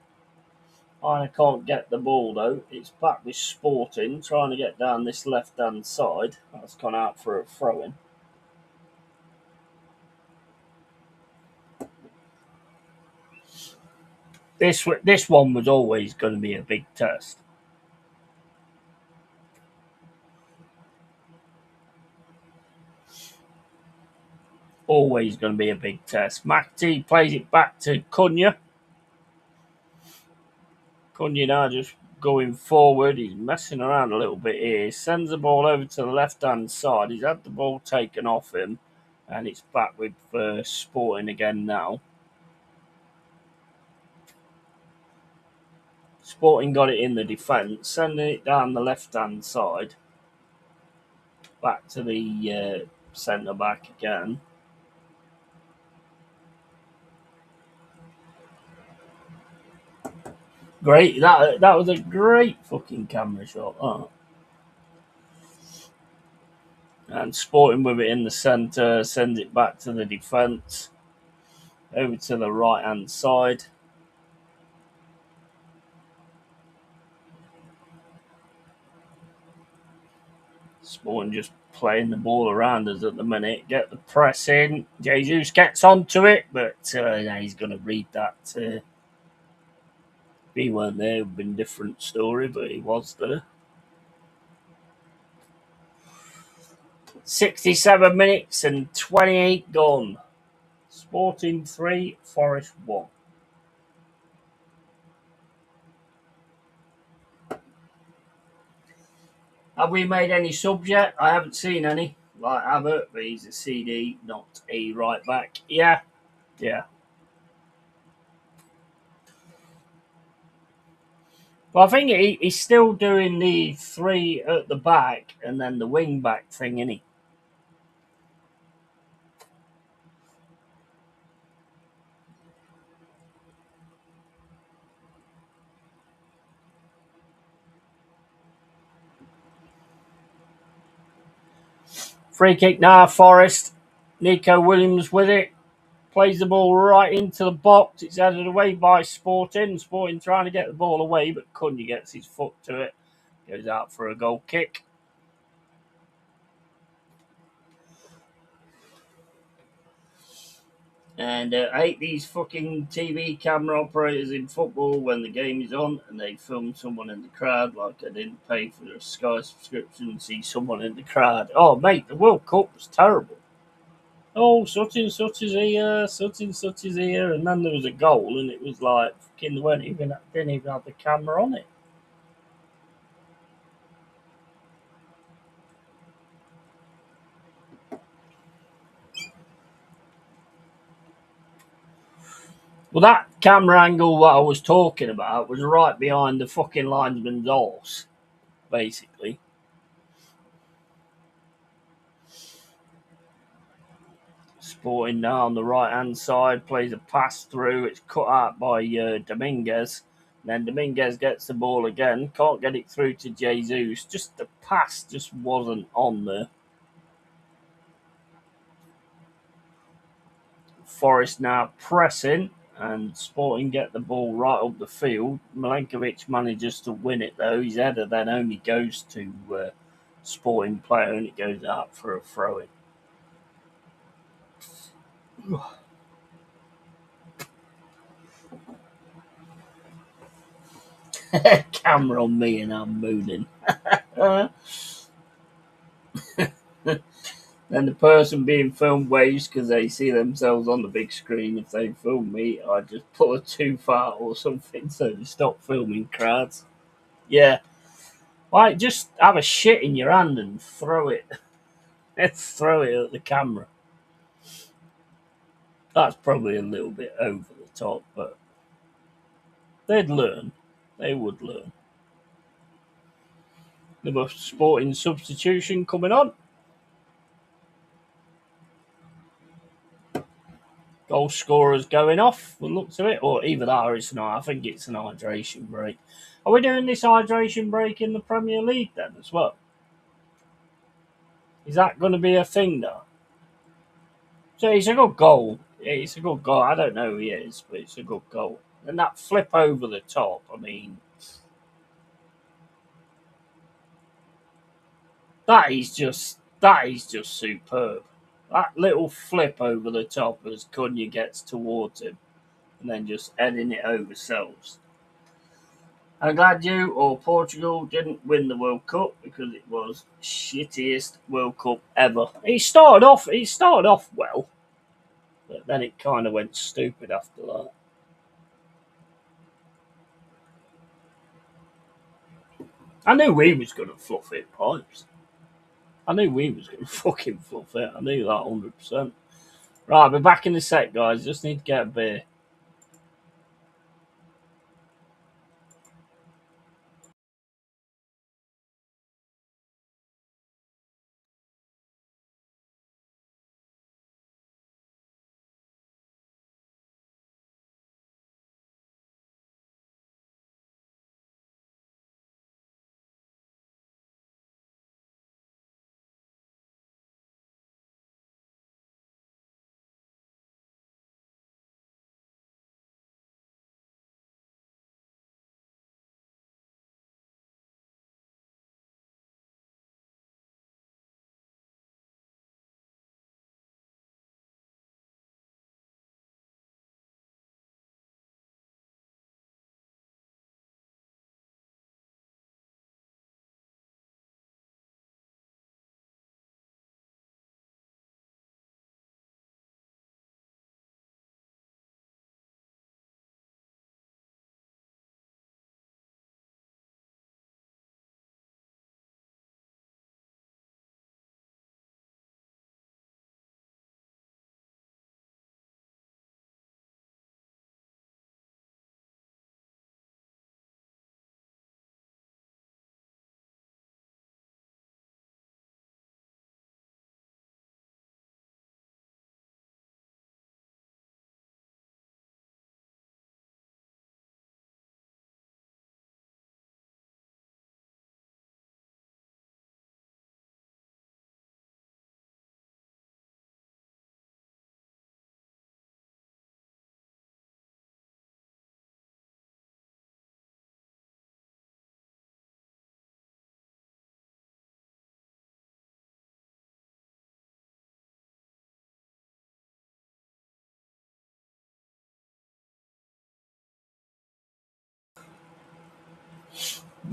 Aina can't get the ball though. It's back with Sporting, trying to get down this left-hand side. That's gone out for a throw-in. This one was always going to be a big test. Always going to be a big test. McAtee plays it back to Cunha. Cunha now just going forward. He's messing around a little bit here. Sends the ball over to the left-hand side. He's had the ball taken off him. And it's back with Sporting again now. Sporting got it in the defence. Sending it down the left-hand side. Back to the centre-back again. Great. That was a great fucking camera shot. Oh. And Sporting with it in the centre, sends it back to the defence. Over to the right-hand side. Sporting just playing the ball around us at the minute. Get the press in. Jesus gets onto it, but he's going to read that. If he weren't there, it would have been a different story, but he was there. 67 minutes and 28 gone. Sporting 3, Forest 1. Have we made any subs yet? I haven't seen any. Like Abbott, but he's a CD, not a right back. Yeah. Well, I think he's still doing the 3 at the back and then the wing back thing, isn't he? Free kick now, Forest. Nico Williams with it. Plays the ball right into the box. It's headed away by Sporting. Sporting trying to get the ball away, but Cunha gets his foot to it. Goes out for a goal kick. And I hate these fucking TV camera operators in football when the game is on and they film someone in the crowd. Like I didn't pay for the Sky subscription and see someone in the crowd. Oh, mate, the World Cup was terrible. Oh, such and such is here, such and such is here. And then there was a goal and it was like, fucking, didn't even have the camera on it. Well, that camera angle what I was talking about was right behind the fucking linesman's horse, basically. Sporting now on the right hand side, plays a pass through. It's cut out by Dominguez. Then Dominguez gets the ball again, can't get it through to Jesus. Just the pass just wasn't on there. Forest now pressing, and Sporting get the ball right up the field. Milenkovic manages to win it though. His header then only goes to Sporting player, and it goes out for a throw in. Camera on me and I'm mooning. Then the person being filmed waves because they see themselves on the big screen. If they film me, I just pull it too far or something so they stop filming crowds. Yeah. Like, just have a shit in your hand and throw it. Let's throw it at the camera. That's probably a little bit over the top, but they'd learn. They would learn. The Sporting substitution coming on. Goal scorers going off, the looks of it, or either that or it's not. I think it's an hydration break. Are we doing this hydration break in the Premier League then as well? Is that going to be a thing though? So it's a good goal. It's a good goal. I don't know who he is, but it's a good goal. And that flip over the top, I mean, that is just superb. That little flip over the top as Cunha gets towards him and then just heading it over selves. I'm glad you or Portugal didn't win the World Cup because it was shittiest World Cup ever. He started off well, but then it kind of went stupid after that. I knew we was going to fluff it, pipes. I knew we was going to fucking fluff it. I knew that 100%. Right, I'll be back in a sec, guys. Just need to get a beer.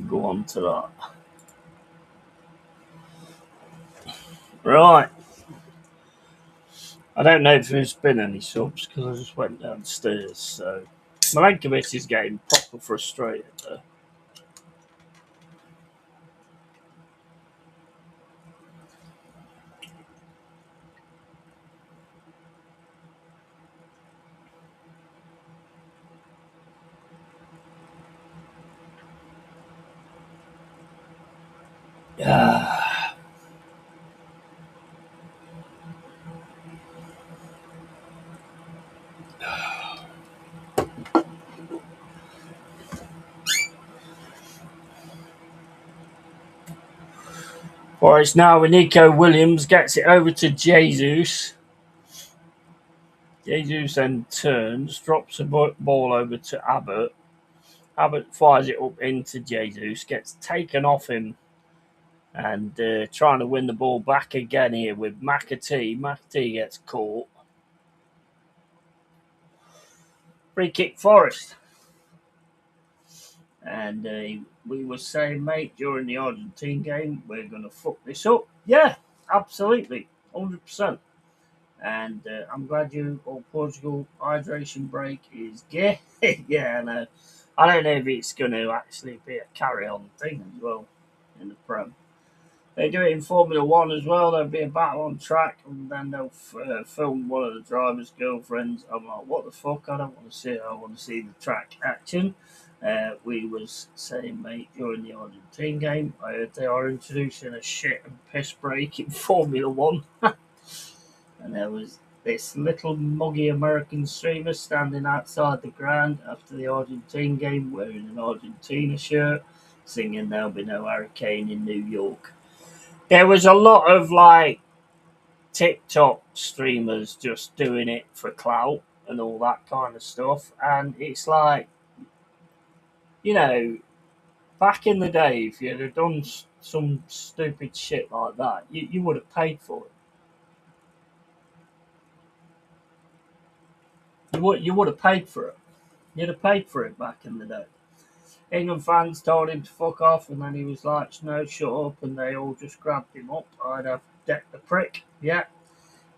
Go on to that. Right. I don't know if there's been any subs because I just went downstairs. So Milenkovic is getting proper frustrated there. Forest now with Nico Williams gets it over to Jesus. Jesus then turns, drops the ball over to Abbott. Abbott fires it up into Jesus, gets taken off him, and trying to win the ball back again here with McAtee. McAtee gets caught. Free kick Forest. And we were saying, mate, during the Argentine game, we're going to fuck this up. Yeah, absolutely. 100%. And I'm glad you all Portugal hydration break is gay. Yeah, I know. I don't know if it's going to actually be a carry-on thing as well in the Prem. They do it in Formula One as well. There'll be a battle on track, and then they'll film one of the drivers' girlfriends. I'm like, what the fuck? I don't want to see it. I want to see the track action. We was saying, mate, during the Argentine game, I heard they are introducing a shit and piss break in Formula One. And there was this little muggy American streamer standing outside the ground after the Argentine game wearing an Argentina shirt, singing There'll Be No Hurricane in New York. There was a lot of like TikTok streamers just doing it for clout and all that kind of stuff. And it's like, you know, back in the day, if you'd have done some stupid shit like that, you would have paid for it. You would have paid for it. You'd have paid for it back in the day. England fans told him to fuck off, and then he was like, no, shut up, and they all just grabbed him up. I'd have decked the prick. Yeah,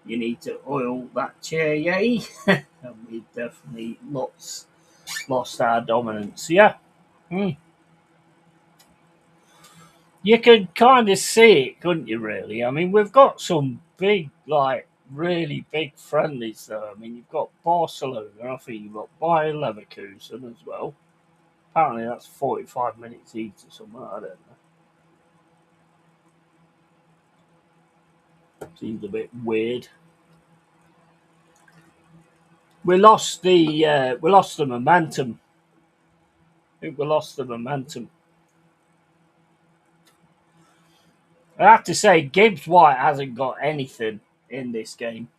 you need to oil that chair, yay. And we definitely lost our dominance. Yeah. You could kind of see it, couldn't you, really? I mean, we've got some big, like, really big friendlies, though. I mean, you've got Barcelona, I think you've got Bayer Leverkusen as well. Apparently, that's 45 minutes each or something. I don't know. Seems a bit weird. We lost the momentum. I think we lost the momentum. I have to say, Gibbs White hasn't got anything in this game.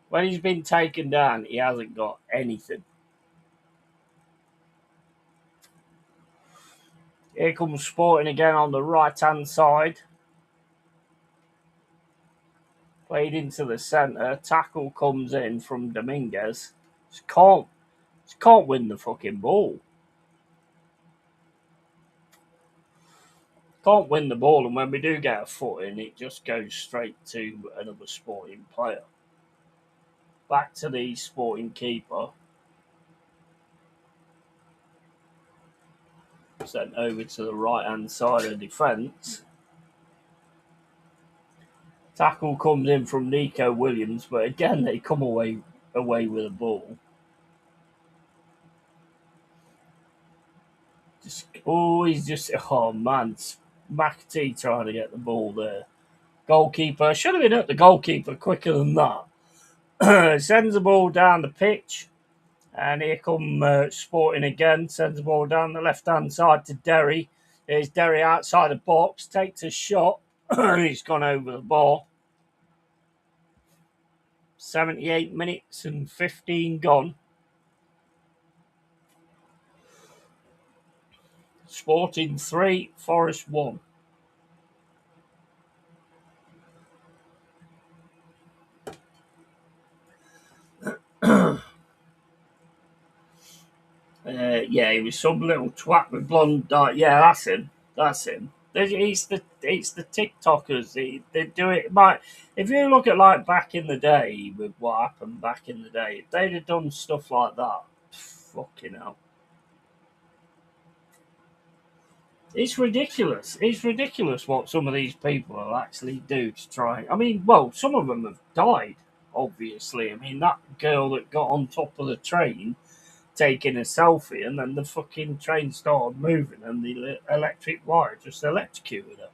When he's been taken down, he hasn't got anything. Here comes Sporting again on the right-hand side. Played into the centre. Tackle comes in from Dominguez. Just can't win the fucking ball. Can't win the ball, and when we do get a foot in, it just goes straight to another Sporting player. Back to the Sporting keeper. Sent over to the right-hand side of defence. Tackle comes in from Nico Williams, but again, they come away with the ball. Oh man, McAtee trying to get the ball there. Goalkeeper should have been at the goalkeeper quicker than that. Sends the ball down the pitch, and here come Sporting again. Sends the ball down the left-hand side to Derry. There's Derry outside the box, takes a shot. He's gone over the bar. 78 minutes and 15 gone. Sporting 3, Forest 1. Yeah, he was some little twat with blonde dye. Yeah, that's him. That's him. It's the TikTokers. They do it. If you look at like back in the day with what happened back in the day, if they'd have done stuff like that, fucking hell. It's ridiculous. It's ridiculous what some of these people will actually do to try. I mean, well, some of them have died, obviously. I mean, that girl that got on top of the train taking a selfie, and then the fucking train started moving, and the electric wire just electrocuted her.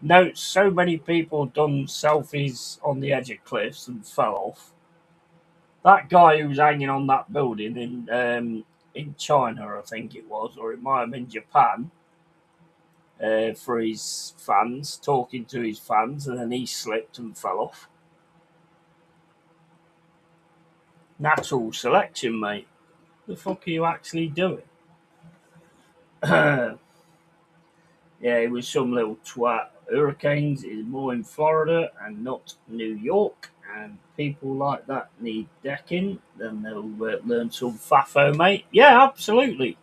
No, so many people done selfies on the edge of cliffs and fell off. That guy who was hanging on that building in China, I think it was, or it might have been Japan, for his fans, talking to his fans, and then he slipped and fell off. Natural selection, mate. The fuck are you actually doing? Yeah, it was some little twat. Hurricanes is more in Florida and not New York, and people like that need decking. Then they'll learn some FAFO, mate. Yeah, absolutely.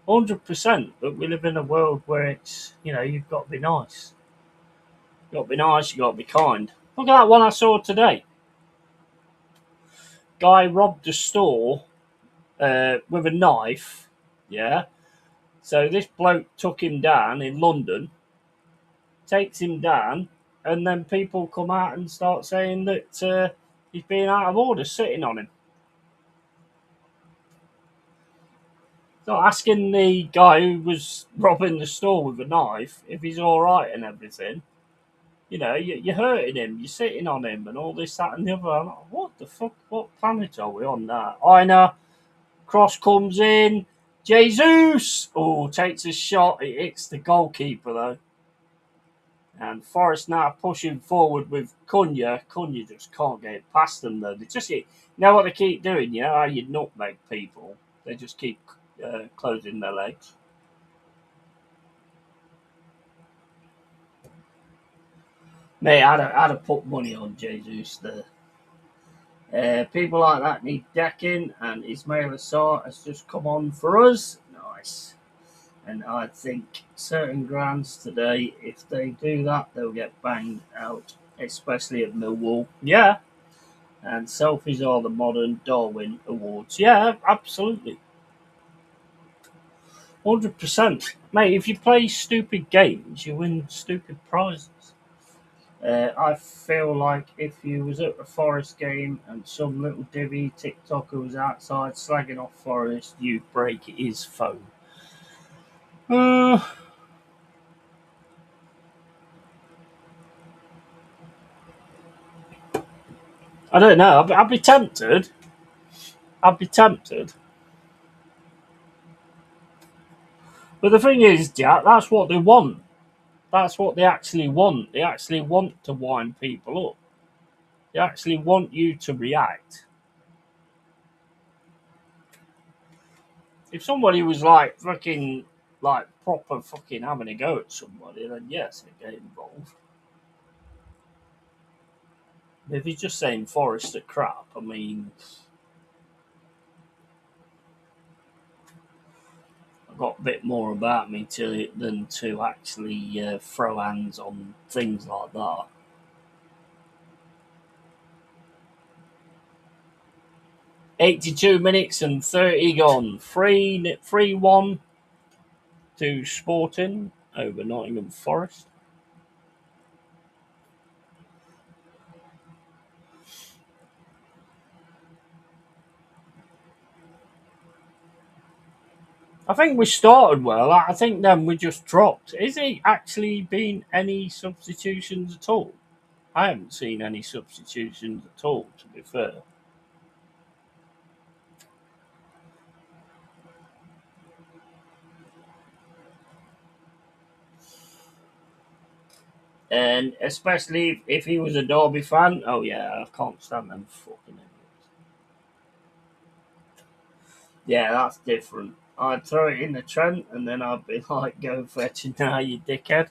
100%. But we live in a world where it's, you've got to be nice. You've got to be nice, you've got to be kind. Look at that one I saw today. Guy robbed a store with a knife. Yeah. So this bloke took him down in London, takes him down, and then people come out and start saying that he's being out of order, sitting on him. So asking the guy who was robbing the store with a knife if he's all right and everything. You're hurting him, you're sitting on him, and all this, that, and the other. I'm like, what the fuck? What planet are we on now? Ina, cross comes in. Jesus! Oh, takes a shot. It hits the goalkeeper, though. And Forest now pushing forward with Cunha. Cunha just can't get it past them, though. They just, what they keep doing? You know how you nutmeg people? They just keep closing their legs. Mate, I'd have put money on Jesus there. People like that need decking, and Ismail Assar has just come on for us. Nice. And I think certain grounds today, if they do that, they'll get banged out, especially at Millwall. Yeah. And selfies are the modern Darwin Awards. Yeah, absolutely. 100%. Mate, if you play stupid games, you win stupid prizes. I feel like if you was at a Forest game and some little divvy TikToker was outside slagging off Forest, you'd break his phone. I don't know. I'd be tempted. I'd be tempted. But the thing is, Jack, that's what they want. That's what they actually want. They actually want to wind people up. They actually want you to react. If somebody was like fucking like proper fucking having a go at somebody, then yes, they get involved. If he's just saying Forest are crap, I mean, I've got a bit more about me than to actually throw hands on things like that. 82 minutes and 30 gone. 3-1 to Sporting over Nottingham Forest. I think we started well. I think then we just dropped. Is it actually been any substitutions at all? I haven't seen any substitutions at all, to be fair. And especially if he was a Derby fan, oh yeah, I can't stand them fucking idiots. Yeah, that's different. I'd throw it in the Trent and then I'd be like, go fetch it now, you dickhead.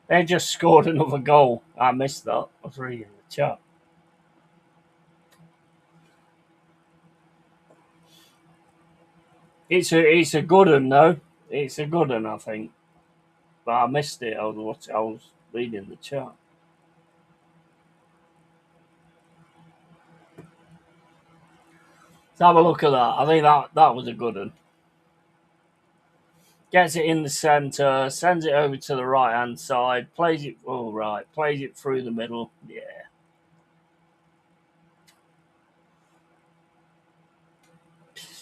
They just scored another goal. I missed that. I was reading the chat. It's a good one though. It's a good one, I think. But I missed it. I was reading the chat. Let's have a look at that. I think that was a good one. Gets it in the centre, sends it over to the right hand side, plays it all right, plays it through the middle. Yeah.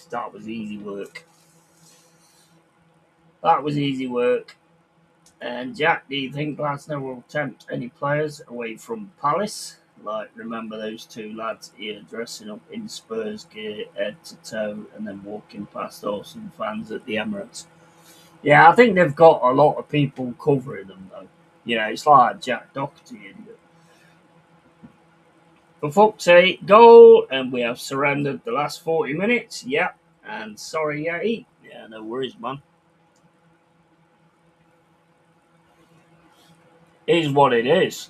That was easy work. That was easy work. And Jack, do you think Glasner will tempt any players away from Palace? Like, remember those two lads here dressing up in Spurs gear, head to toe, and then walking past awesome fans at the Emirates? Yeah, I think they've got a lot of people covering them, though. You know, it's like Jack Doherty. For fuck's sake, goal, and we have surrendered the last 40 minutes. Yep, and sorry, Yeti. Yeah, no worries, man. It is what it is.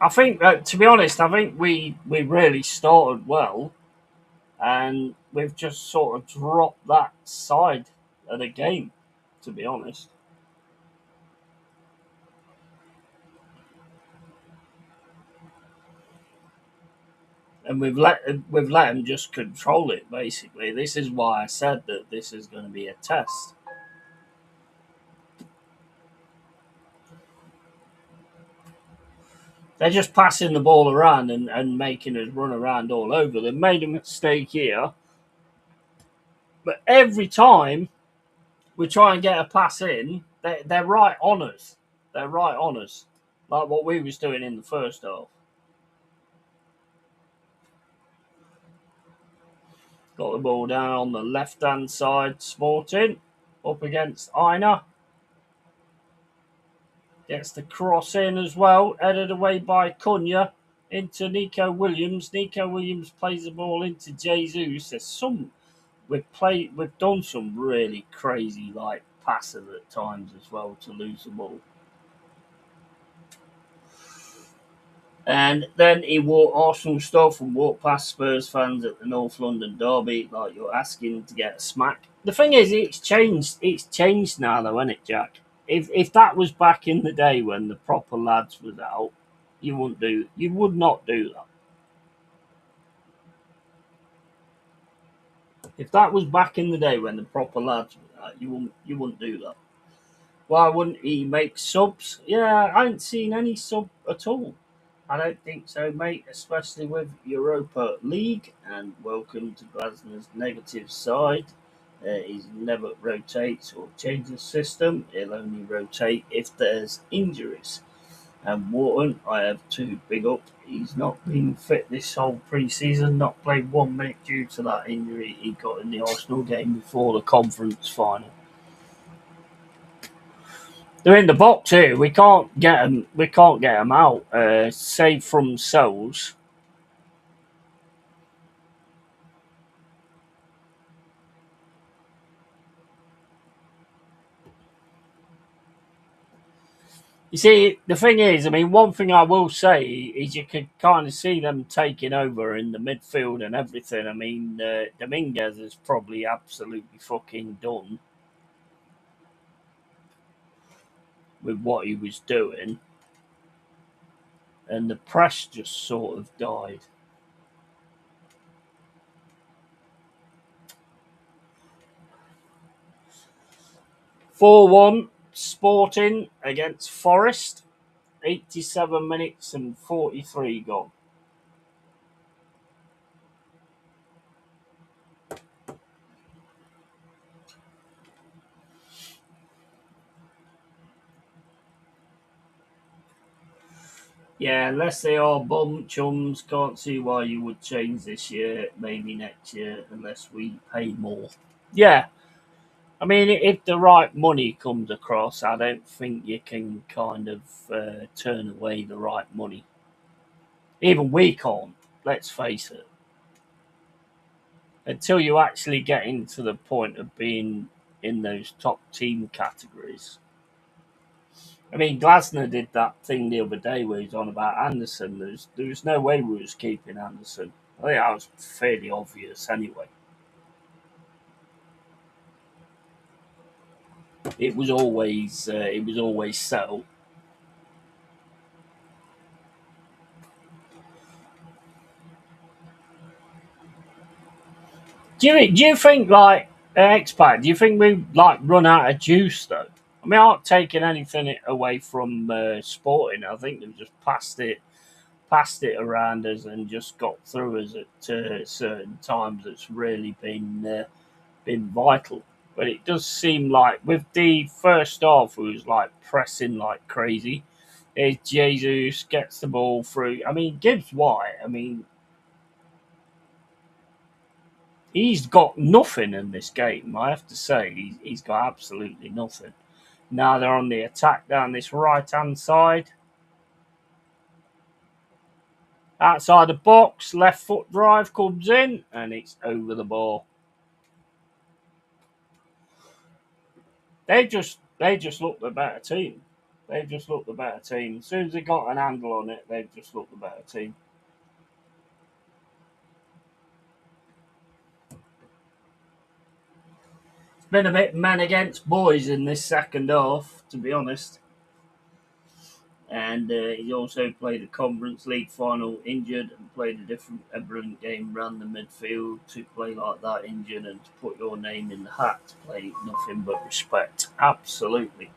I think, to be honest, I think we really started well, and we've just sort of dropped that side of the game, to be honest. And we've let them just control it. Basically, this is why I said that this is going to be a test. They're just passing the ball around and making us run around all over. They made a mistake here, but every time we try and get a pass in, they're right on us. They're right on us, like what we was doing in the first half. Got the ball down on the left-hand side, Sporting, up against Aina. Gets the cross in as well, headed away by Cunha into Nico Williams. Nico Williams plays the ball into Jesus. We've done some really crazy like passes at times as well to lose the ball. And then he wore Arsenal stuff and walked past Spurs fans at the North London derby like you're asking to get a smack. The thing is, it's changed. It's changed now, though, isn't it, Jack? If that was back in the day when the proper lads was out, you would not do that. If that was back in the day when the proper lads were out, you wouldn't do that. Why wouldn't he make subs? Yeah, I ain't seen any sub at all. I don't think so, mate, especially with Europa League. And welcome to Glasner's negative side. He never rotates or changes system. He'll only rotate if there's injuries. And Wharton, I have to big up. He's not been fit this whole pre-season. Not played 1 minute due to that injury he got in the Arsenal game before the conference final. They're in the box here. We can't get them. We can't get them out. Save from Souls. You see, the thing is, I mean, one thing I will say is you can kind of see them taking over in the midfield and everything. I mean, Dominguez is probably absolutely fucking done with what he was doing, and the press just sort of died. 4-1 Sporting against Forest. 87 minutes and 43 gone. Yeah, unless they are bum chums, can't see why you would change this year, maybe next year, unless we pay more. Yeah, I mean, if the right money comes across, I don't think you can kind of turn away the right money. Even we can't, let's face it. Until you actually get into the point of being in those top team categories. I mean, Glasner did that thing the other day where he's on about Anderson. There was no way we was keeping Anderson. I think that was fairly obvious anyway. It was always settled. Do you think like expat? Do you think we like run out of juice though? I mean, I'm not taking anything away from Sporting. I think they've just passed it around us and just got through us at certain times. That's really been vital. But it does seem like with the first half, who was like pressing like crazy. There's Jesus gets the ball through. I mean, Gibbs White. I mean, he's got nothing in this game. I have to say, he's got absolutely nothing. Now they're on the attack down this right hand side. Outside the box, left foot drive comes in, and it's over the ball. They just look the better team. They just look the better team. As soon as they got an handle on it, they just looked the better team. It's been a bit men against boys in this second half, to be honest. And he also played a Conference League final injured and played a brilliant game, ran the midfield to play like that injured and to put your name in the hat to play nothing but respect. Absolutely.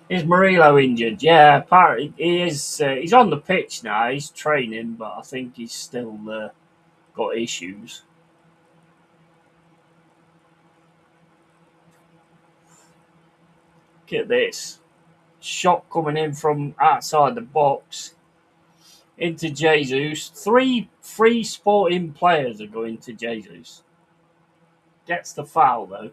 Is Murillo injured? Yeah, apparently he is. He's on the pitch now. He's training, but I think he's still got issues. Look at this. Shot coming in from outside the box into Jesus. Three free sporting players are going to Jesus. Gets the foul though.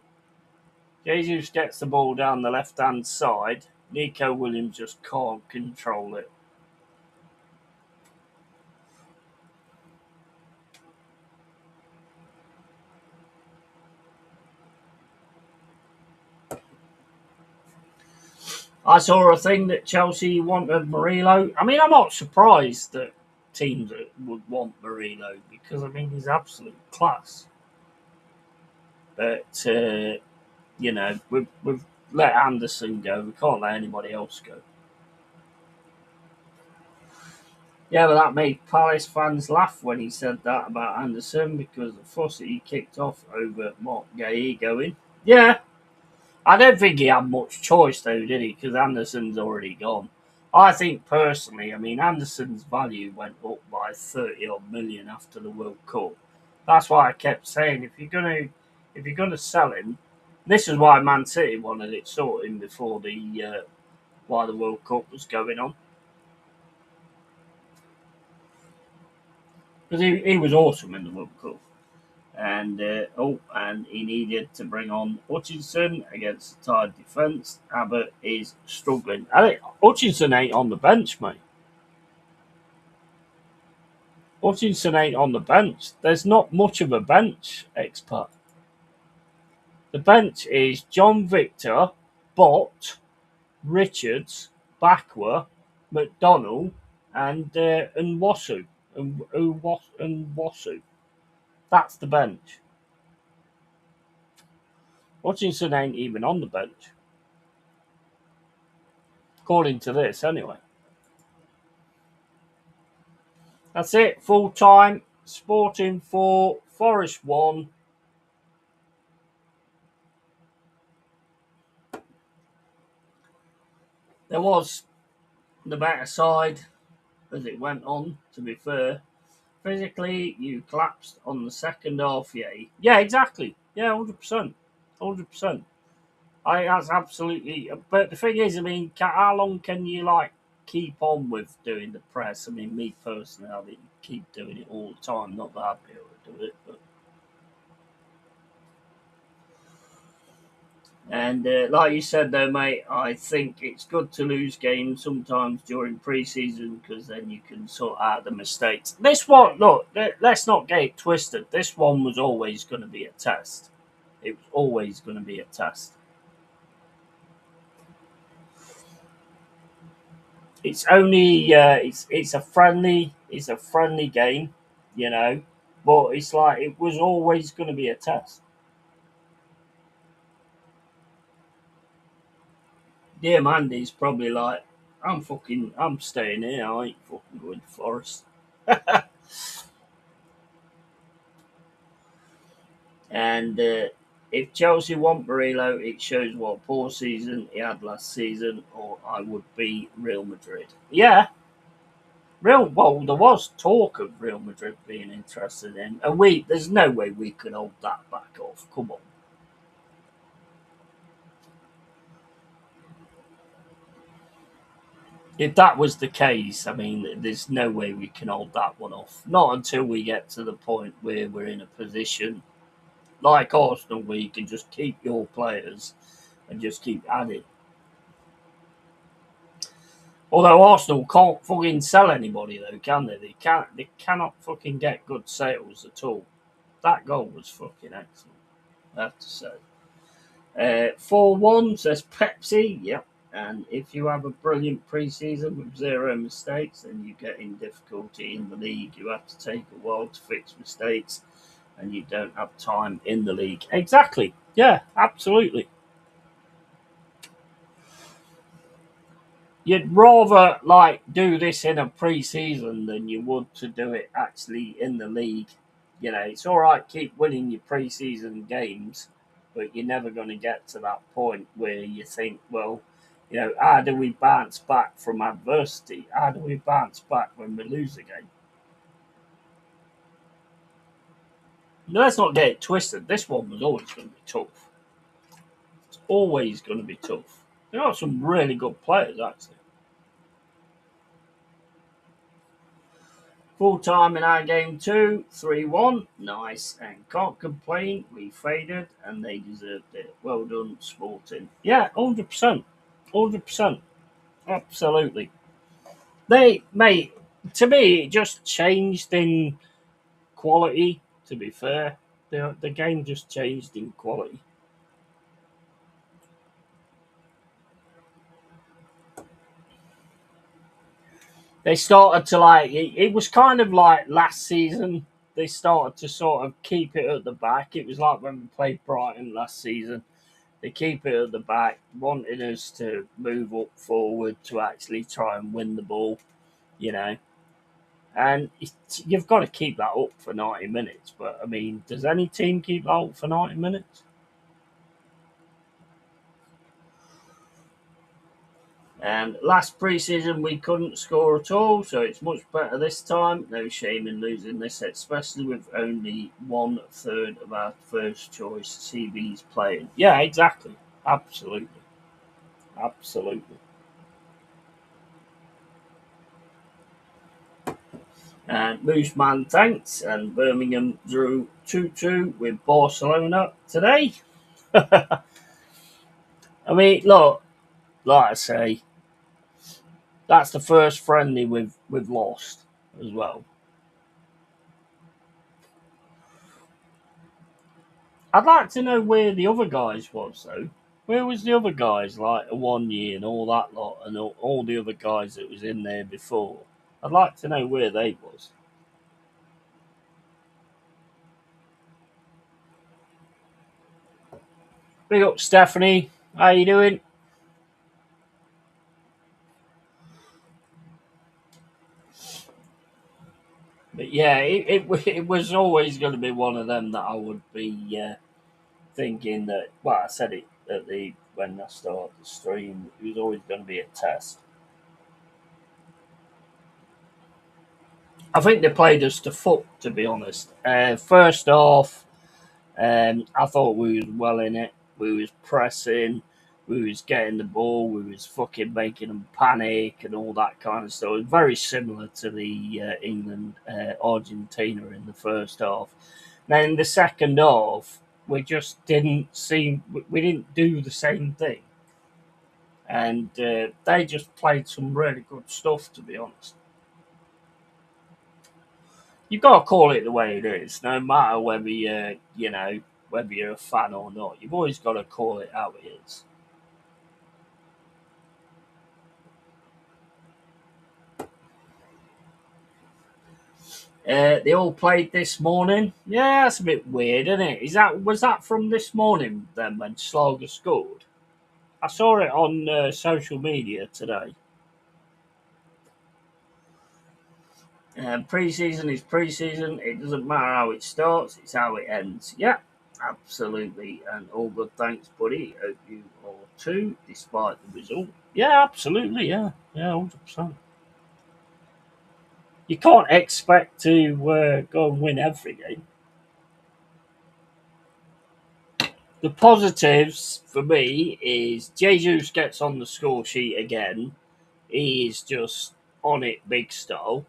Jesus gets the ball down the left hand side. Nico Williams just can't control it. I saw a thing that Chelsea wanted Murillo. I mean, I'm not surprised that teams would want Murillo because, I mean, he's absolute class. But, you know, we've let Anderson go. We can't let anybody else go. Yeah, but that made Palace fans laugh when he said that about Anderson because the fuss that he kicked off over Mark Gay going. Yeah, I don't think he had much choice though, did he? Because Anderson's already gone. I think personally, I mean, Anderson's value went up by 30 odd million after the World Cup. That's why I kept saying if you're gonna sell him, this is why Man City wanted it sorted before the while the World Cup was going on. Because he was awesome in the World Cup. And he needed to bring on Hutchinson against the tired defence. Abbott is struggling. I think Hutchinson ain't on the bench, mate. Hutchinson ain't on the bench. There's not much of a bench, expat. The bench is John Victor, Bott, Richards, Bakwa, McDonald, and Wasu. And Wasu. That's the bench. Hutchinson ain't even on the bench. According to this, anyway. That's it. Full time. Sporting 4, Forest 1. There was the better side as it went on, to be fair. Physically, you collapsed on the second half, yeah. Yeah, exactly. Yeah, 100%. 100%. That's absolutely. But the thing is, I mean, how long can you, like, keep on with doing the press? I mean, me personally, I mean, keep doing it all the time. Not that I'd be able to do it, but. And like you said, though, mate, I think it's good to lose games sometimes during pre-season because then you can sort out the mistakes. This one, look, let's not get it twisted. This one was always going to be a test. It was always going to be a test. It's only it's a friendly game, you know, but it's like it was always going to be a test. Dear Mandy's probably like, I'm staying here. I ain't fucking going to Forest. And if Chelsea want Murillo, it shows what poor season he had last season, or I would be Real Madrid. Yeah, Well, there was talk of Real Madrid being interested in, and there's no way we could hold that back off. Come on. If that was the case, I mean, there's no way we can hold that one off. Not until we get to the point where we're in a position like Arsenal, where you can just keep your players and just keep adding. Although Arsenal can't fucking sell anybody though, can they? They can't. They cannot fucking get good sales at all. That goal was fucking excellent, I have to say. 4-1 says Pepsi. Yep. And if you have a brilliant pre-season with zero mistakes, then you get in difficulty in the league. You have to take a while to fix mistakes, and you don't have time in the league. Exactly. Yeah, absolutely. You'd rather like do this in a pre-season than you would to do it actually in the league. You know, it's all right keep winning your pre-season games, but you're never going to get to that point where you think, well, you know, how do we bounce back from adversity? How do we bounce back when we lose a game? Now, let's not get it twisted. This one was always going to be tough. It's always going to be tough. There are some really good players actually. Full time in our game two, 3-1. Nice. And can't complain. We faded and they deserved it. Well done, Sporting. Yeah, 100%. 100%. Absolutely. Mate, to me, it just changed in quality, to be fair. The game just changed in quality. They started to like, it was kind of like last season. They started to sort of keep it at the back. It was like when we played Brighton last season. They keep it at the back, wanting us to move up forward to actually try and win the ball, you know. And you've got to keep that up for 90 minutes. But, I mean, does any team keep that up for 90 minutes? And last pre-season we couldn't score at all, so it's much better this time. No shame in losing this, especially with only 1/3 of our first choice CVs playing. Yeah, exactly. Absolutely. Absolutely. And Mooseman thanks, and Birmingham drew 2-2 with Barcelona today. I mean, look, like I say, that's the first friendly we've lost as well. I'd like to know where the other guys was though. Where was the other guys like a 1 year and all that lot, and all the other guys that was in there before? I'd like to know where they was. Big up, Stephanie. How you doing? But yeah, it was always going to be one of them that I would be thinking that. Well, I said it at the when I started the stream. It was always going to be a test. I think they played us to foot, to be honest. First off, I thought we was well in it. We was pressing, we was getting the ball, we was fucking making them panic and all that kind of stuff. It was very similar to the England Argentina in the first half. Then in the second half, we just didn't seem we didn't do the same thing, and they just played some really good stuff. To be honest, you've got to call it the way it is, no matter whether whether you're a fan or not. You've always got to call it how it is. They all played this morning. Yeah, that's a bit weird, isn't it? Was that from this morning then when Slager scored? I saw it on social media today. Pre-season is pre-season. It doesn't matter how it starts; it's how it ends. Yeah, absolutely. And all good. Thanks, buddy. Hope you are too, despite the result. Yeah, absolutely. Yeah, 100%. You can't expect to go and win every game. The positives for me is Jesus gets on the score sheet again. He is just on it big style.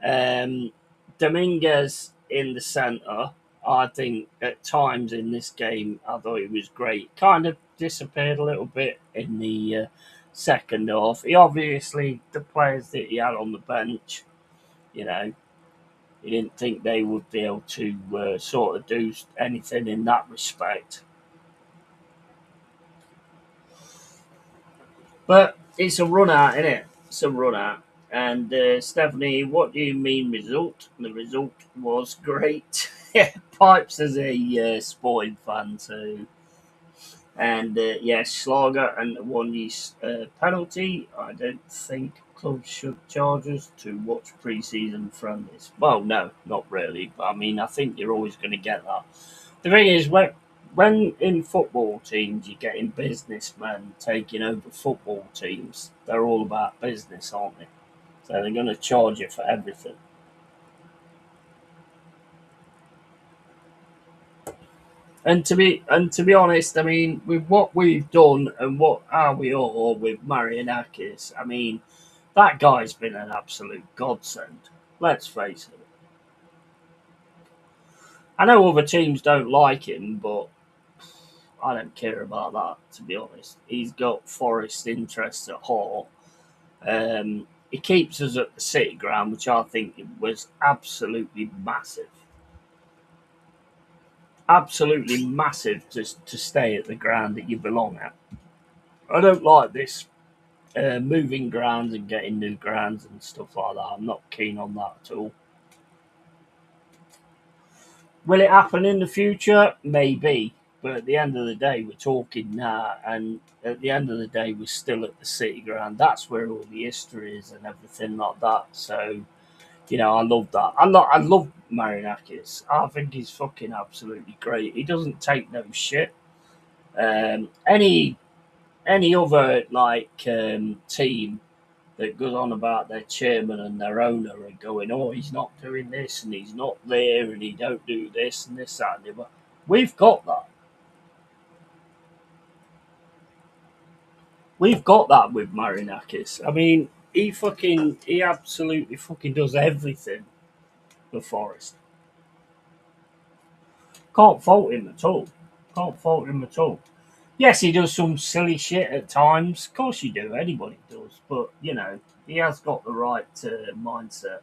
Um, Dominguez in the centre, I think at times in this game, I thought he was great. Kind of disappeared a little bit in the second half. He obviously, the players that he had on the bench, you know, he didn't think they would be able to sort of do anything in that respect. But it's a run out, isn't it? It's a run out. And Stephanie, what do you mean result? The result was great. Pipes as a sporting fan too. And yes, Schlager and one use penalty. I don't think clubs should charge us to watch pre-season friendlies. Well, no, not really. But I mean, I think you're always going to get that. The thing is, when in football teams you're getting businessmen taking over football teams, they're all about business, aren't they? So they're going to charge you for everything. And to be honest, I mean, with what we've done and what are we all with Marianakis, I mean, that guy's been an absolute godsend. Let's face it. I know other teams don't like him, but I don't care about that. To be honest, he's got Forest interests at heart. He keeps us at the City Ground, which I think was absolutely massive. Absolutely massive to stay at the ground that you belong at. I don't like this moving grounds and getting new grounds and stuff like that. I'm not keen on that at all. Will it happen in the future? Maybe. But at the end of the day, we're talking now, and at the end of the day, we're still at the City Ground. That's where all the history is and everything like that. So, I love that. I love Marinakis. I think he's fucking absolutely great. He doesn't take no shit. Any other team that goes on about their chairman and their owner and going, oh, he's not doing this and he's not there and he don't do this and this, that, and the other. We've got that. We've got that with Marinakis. I mean, he absolutely fucking does everything for Forest. Can't fault him at all. Can't fault him at all. Yes, he does some silly shit at times. Of course you do. Anybody does. But, he has got the right mindset.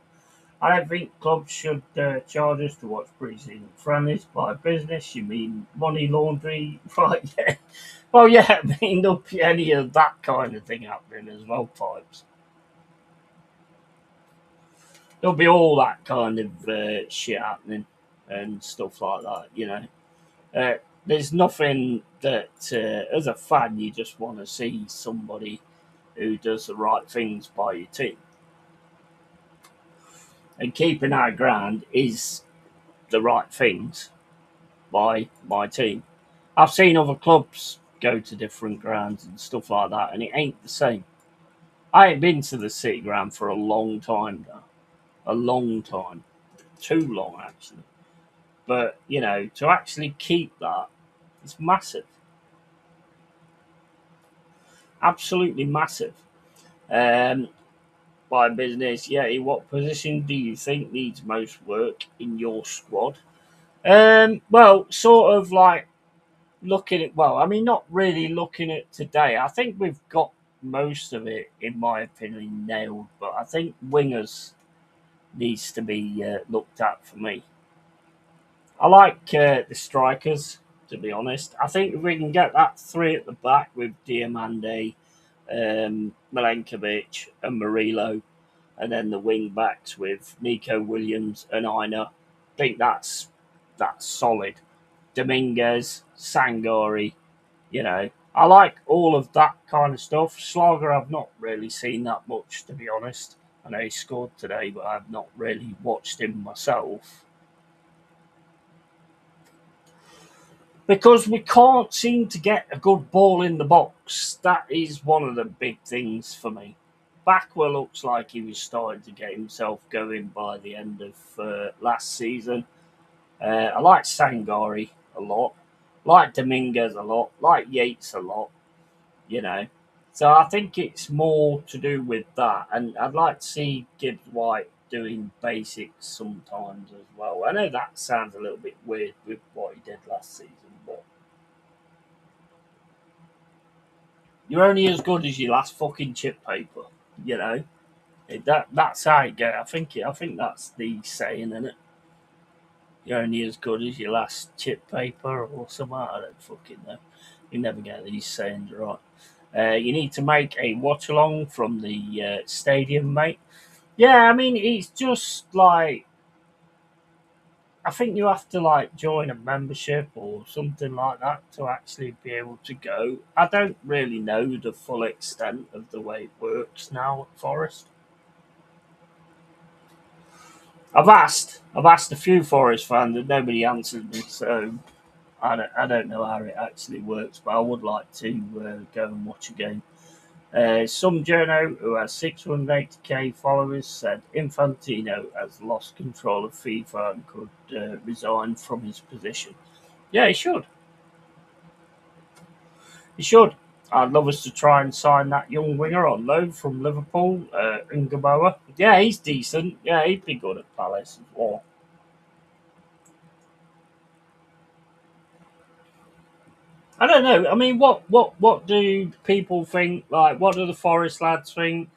I don't think clubs should charge us to watch pre-season friendlies. By business, you mean money laundry? Right, yeah. Well, yeah, I mean, there'll be any of that kind of thing happening as well, Pipes. There'll be all that kind of shit happening and stuff like that. There's nothing that, as a fan, you just want to see somebody who does the right things by your team. And keeping our ground is the right things by my team. I've seen other clubs go to different grounds and stuff like that, and it ain't the same. I ain't been to the City Ground for a long time now. A long time. Too long, actually. But, to actually keep that, it's massive. Absolutely massive. Um, by business, yeah, in what position do you think needs most work in your squad? Well, sort of like looking at, well, I mean, not really looking at today. I think we've got most of it, in my opinion, nailed, but I think wingers needs to be looked at for me. I like the strikers, to be honest. I think if we can get that three at the back with Diamande, Milenkovic, and Murillo, and then the wing backs with Nico Williams and Aina, I think that's solid. Dominguez, Sangari, I like all of that kind of stuff. Schlager, I've not really seen that much, to be honest. I know he scored today, but I've not really watched him myself. Because we can't seem to get a good ball in the box. That is one of the big things for me. Backwell looks like he was starting to get himself going by the end of last season. I like Sangari a lot, like Dominguez a lot, like Yates a lot, you know. So I think it's more to do with that, and I'd like to see Gibbs White doing basics sometimes as well. I know that sounds a little bit weird with what he did last season, but you're only as good as your last fucking chip paper, you know. That's how it goes. I think that's the saying, isn't it? You're only as good as your last chip paper or something. I don't fucking know. You never get these sayings right. You need to make a watch along from the stadium, mate. Yeah, I mean, it's just like I think you have to like join a membership or something like that to actually be able to go. I don't really know the full extent of the way it works now at Forest. I've asked a few Forest fans and nobody answered me, so I don't know how it actually works, but I would like to go and watch a game. Some journo who has 680k followers said Infantino has lost control of FIFA and could resign from his position. Yeah, he should. He should. I'd love us to try and sign that young winger on loan from Liverpool, Ngaboa. Yeah, he's decent. Yeah, he'd be good at Palace as well. I don't know. I mean, what do people think? Like, what do the Forest lads think?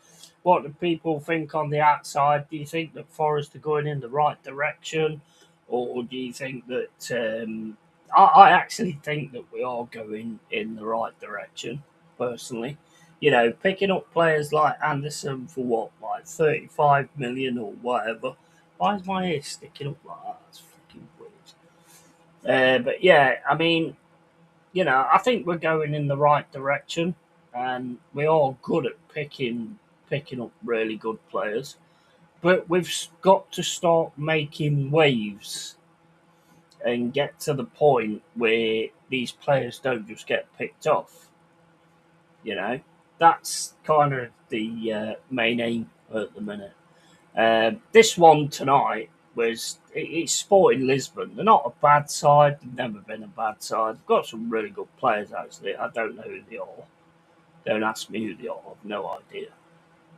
What do people think on the outside? Do you think that Forest are going in the right direction, or do you think that? I actually think that we are going in the right direction. Personally, you know, picking up players like Anderson for what, like 35 million or whatever. Why is my ear sticking up like that? That's fucking weird. But yeah, I mean, you know, I think we're going in the right direction, and we are good at picking up really good players. But we've got to start making waves and get to the point where these players don't just get picked off. You know, that's kind of the main aim at the minute. This one tonight it's Sporting Lisbon. They're not a bad side. They've never been a bad side. They've got some really good players actually. I don't know who they are. Don't ask me who they are. I've no idea.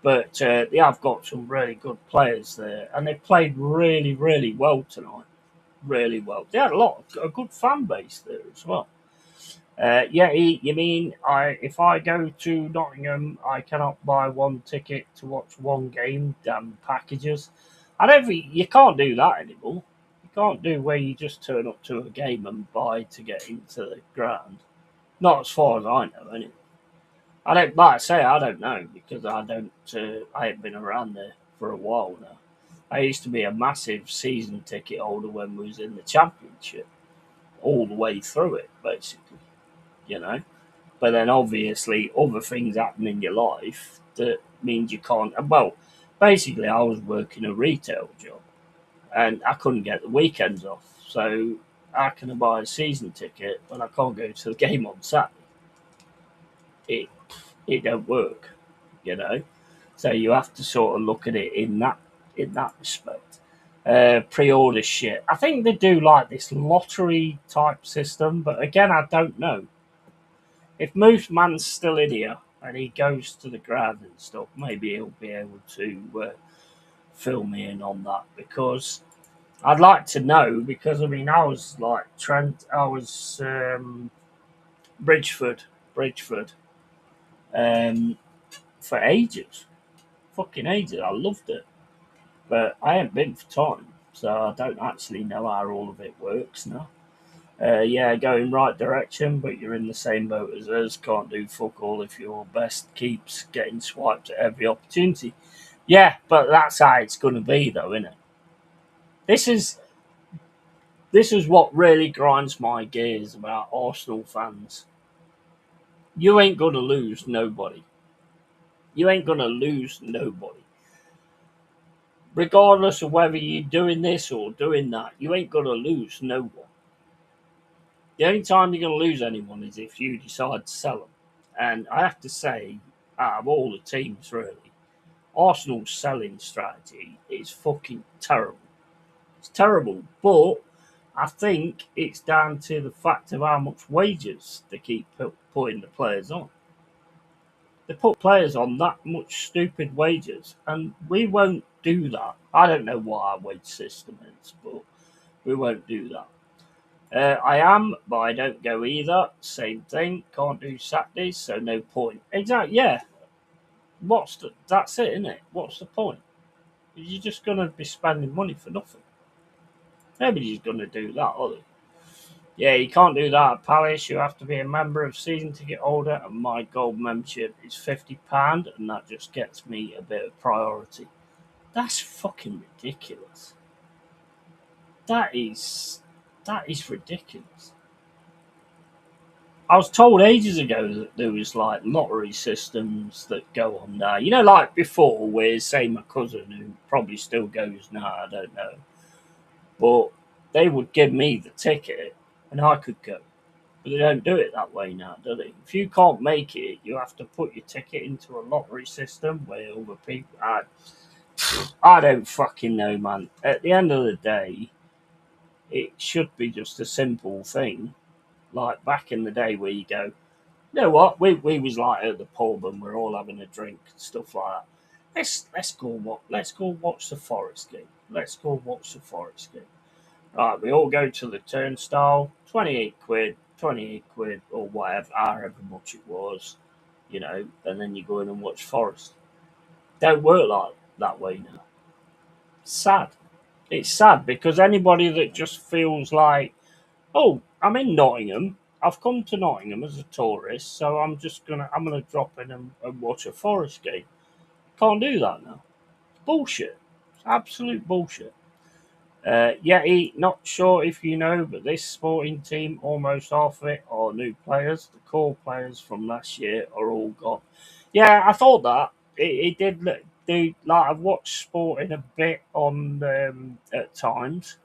But they have got some really good players there, and they played really, really well tonight. Really well. They had a good fan base there as well. Yeah, you mean if I go to Nottingham, I cannot buy one ticket to watch one game? Damn packages! I don't think you can't do that anymore. You can't do where you just turn up to a game and buy to get into the ground. Not as far as I know, anyway. I don't. Like I say, I don't know because I don't. I ain't been around there for a while now. I used to be a massive season ticket holder when we was in the championship, all the way through it, basically. You know. But then obviously other things happen in your life that means you can't. Well, basically, I was working a retail job and I couldn't get the weekends off. So how can I buy a season ticket when I can't go to the game on Saturday? It it don't work, you know. So you have to sort of look at it in that respect. Pre-order shit. I think they do like this lottery type system, but again, I don't know. If Moose Man's still in here and he goes to the ground and stuff, maybe he'll be able to fill me in on that because I'd like to know because I mean I was like Trent, I was Bridgeford, um, for ages, fucking ages. I loved it, but I ain't been for time, so I don't actually know how all of it works now. Yeah, going right direction, but you're in the same boat as us. Can't do fuck all if your best keeps getting swiped at every opportunity. Yeah, but that's how it's going to be, though, isn't it? This is this is what really grinds my gears about Arsenal fans. You ain't going to lose nobody. You ain't going to lose nobody. Regardless of whether you're doing this or doing that, you ain't going to lose no one. The only time you're going to lose anyone is if you decide to sell them. And I have to say, out of all the teams, really, Arsenal's selling strategy is fucking terrible. It's terrible, but I think it's down to the fact of how much wages they keep putting the players on. They put players on that much stupid wages, and we won't do that. I don't know what our wage system is, but we won't do that. I am, but I don't go either. Same thing. Can't do Saturdays, so no point. Exactly. Yeah. That's it, isn't it? What's the point? You're just gonna be spending money for nothing. Nobody's gonna do that, are they? Yeah, you can't do that at Palace. You have to be a member of season ticket holder, and my gold membership is £50, and that just gets me a bit of priority. That's fucking ridiculous. That is that is ridiculous. I was told ages ago that there was like lottery systems that go on there. You know, like before, where say my cousin, who probably still goes now, I don't know, but they would give me the ticket and I could go. But they don't do it that way now, do they? If you can't make it, you have to put your ticket into a lottery system where other people. I don't fucking know, man. At the end of the day, it should be just a simple thing, like back in the day where you go, you know what? We was like at the pub and we're all having a drink and stuff like that. Let's go watch the Forest game. Let's go watch the Forest game. Right, we all go to the turnstile, 28 quid, 28 quid, or whatever, however much it was, and then you go in and watch Forest. Don't work like that way now. Sad. It's sad because anybody that just feels like, oh, I'm in Nottingham. I've come to Nottingham as a tourist, so I'm gonna drop in and watch a Forest game. Can't do that now. It's bullshit. It's absolute bullshit. Yeti, not sure if you know, but this sporting team, almost half of it are new players. The core players from last year are all gone. Yeah, I thought that. It did do, like, I've watched sporting a bit on at times,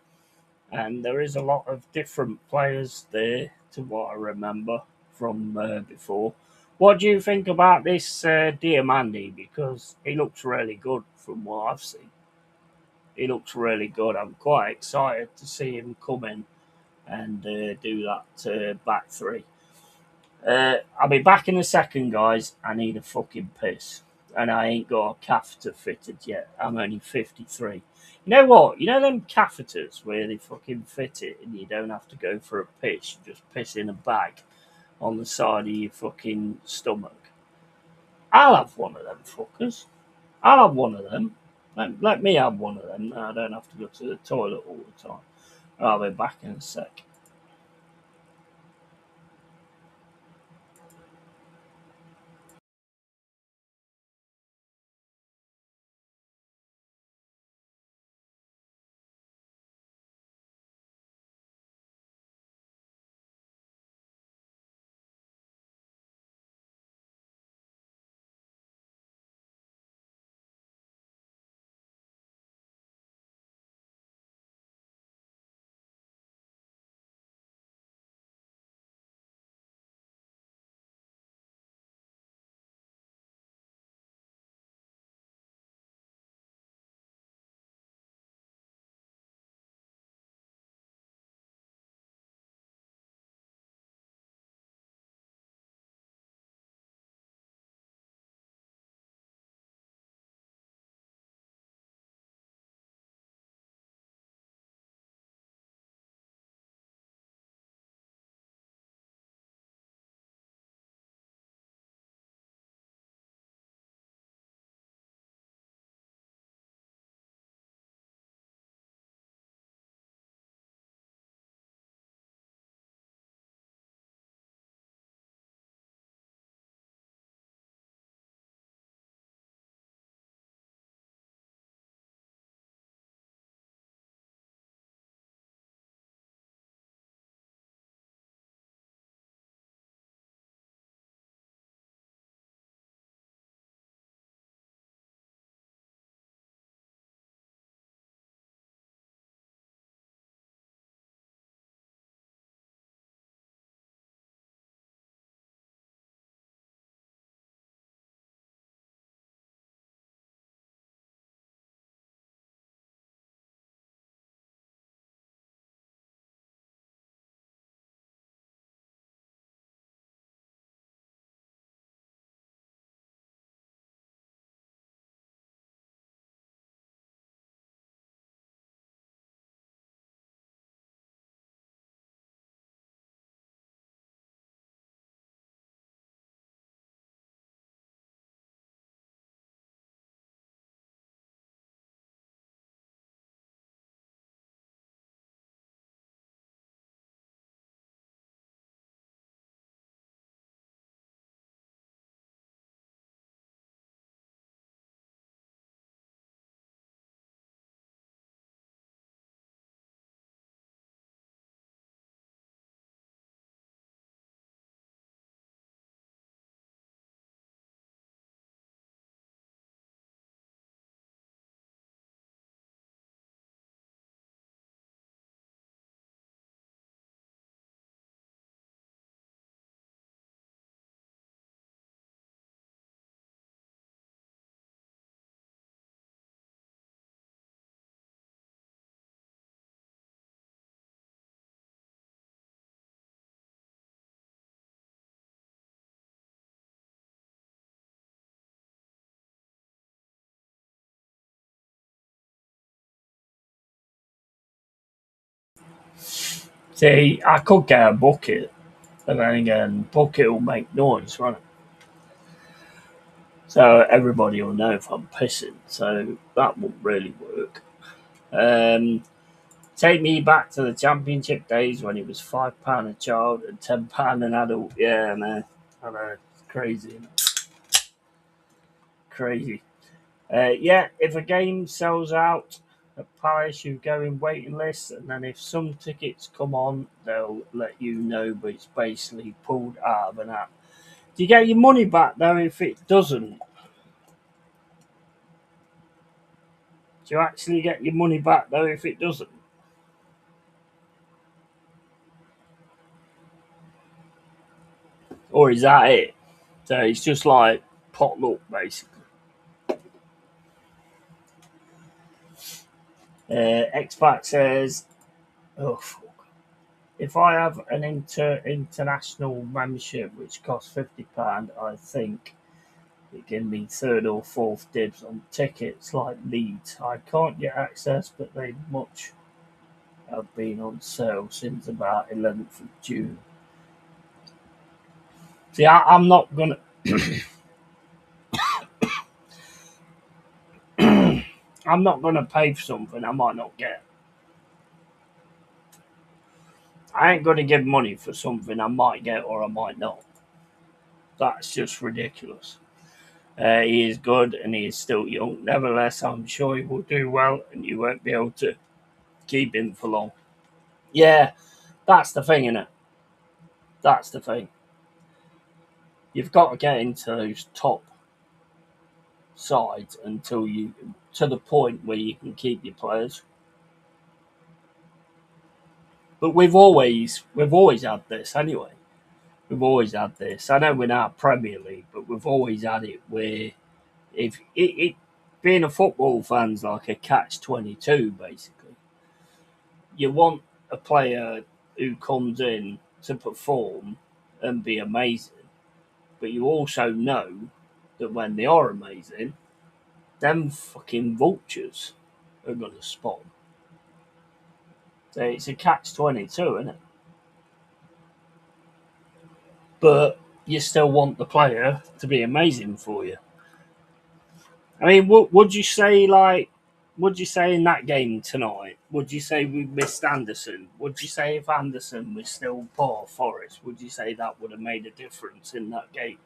and there is a lot of different players there to what I remember from before. What do you think about this Diamandi? Because he looks really good from what I've seen. He looks really good. I'm quite excited to see him come in and do that back three. I'll be back in a second, guys. I need a fucking piss. And I ain't got a catheter fitted yet. I'm only 53. You know what? You know them catheters where they fucking fit it and you don't have to go for a piss. You just piss in a bag on the side of your fucking stomach. I'll have one of them fuckers. I'll have one of them. Let me have one of them. I don't have to go to the toilet all the time. I'll be back in a sec. See, I could get a bucket, but then again, bucket will make noise, won't it? So everybody will know if I'm pissing. So that won't really work. Take me back to the championship days when it was £5 a child and £10 an adult. Yeah, man, I know, it's crazy, crazy. Yeah, if a game sells out at Palace, you go in waiting lists, and then if some tickets come on, they'll let you know. But it's basically pulled out of an app. Do you get your money back though if it doesn't? Do you actually get your money back though if it doesn't? Or is that it? So it's just like potluck basically. Xbox says, "Oh fuck! If I have an international membership which costs £50, I think it can be third or fourth dibs on tickets like Leeds. I can't get access, but they much have been on sale since about 11th of June. See, I'm not gonna, I'm not gonna pay for something I might not get. I ain't gonna give money for something I might get or I might not. That's just ridiculous. He is good and he is still young. Nevertheless, I'm sure he will do well and you won't be able to keep him for long. Yeah, that's the thing, innit? That's the thing. You've got to get into those top sides until you to the point where you can keep your players. But we've always had this anyway. We've always had this. I know we're not Premier League, but we've always had it where if it being a football fan's like a catch-22 basically. You want a player who comes in to perform and be amazing, but you also know that when they are amazing, them fucking vultures are gonna spot 'em. So it's a catch-22, isn't it? But you still want the player to be amazing for you. I mean, would you say would you say in that game tonight? Would you say we missed Anderson? Would you say if Anderson was still poor Forest, would you say that would have made a difference in that game?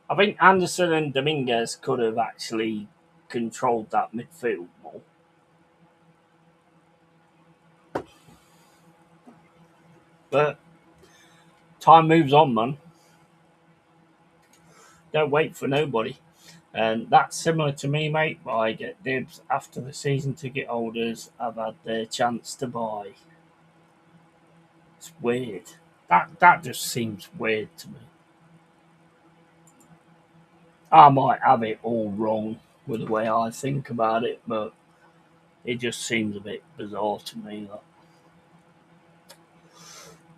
I think Anderson and Dominguez could have actually controlled that midfield more. But time moves on, man. Don't wait for nobody. And that's similar to me, mate. But I get dibs after the season ticket holders have had their chance to buy. It's weird. That just seems weird to me. I might have it all wrong with the way I think about it, but it just seems a bit bizarre to me. Like.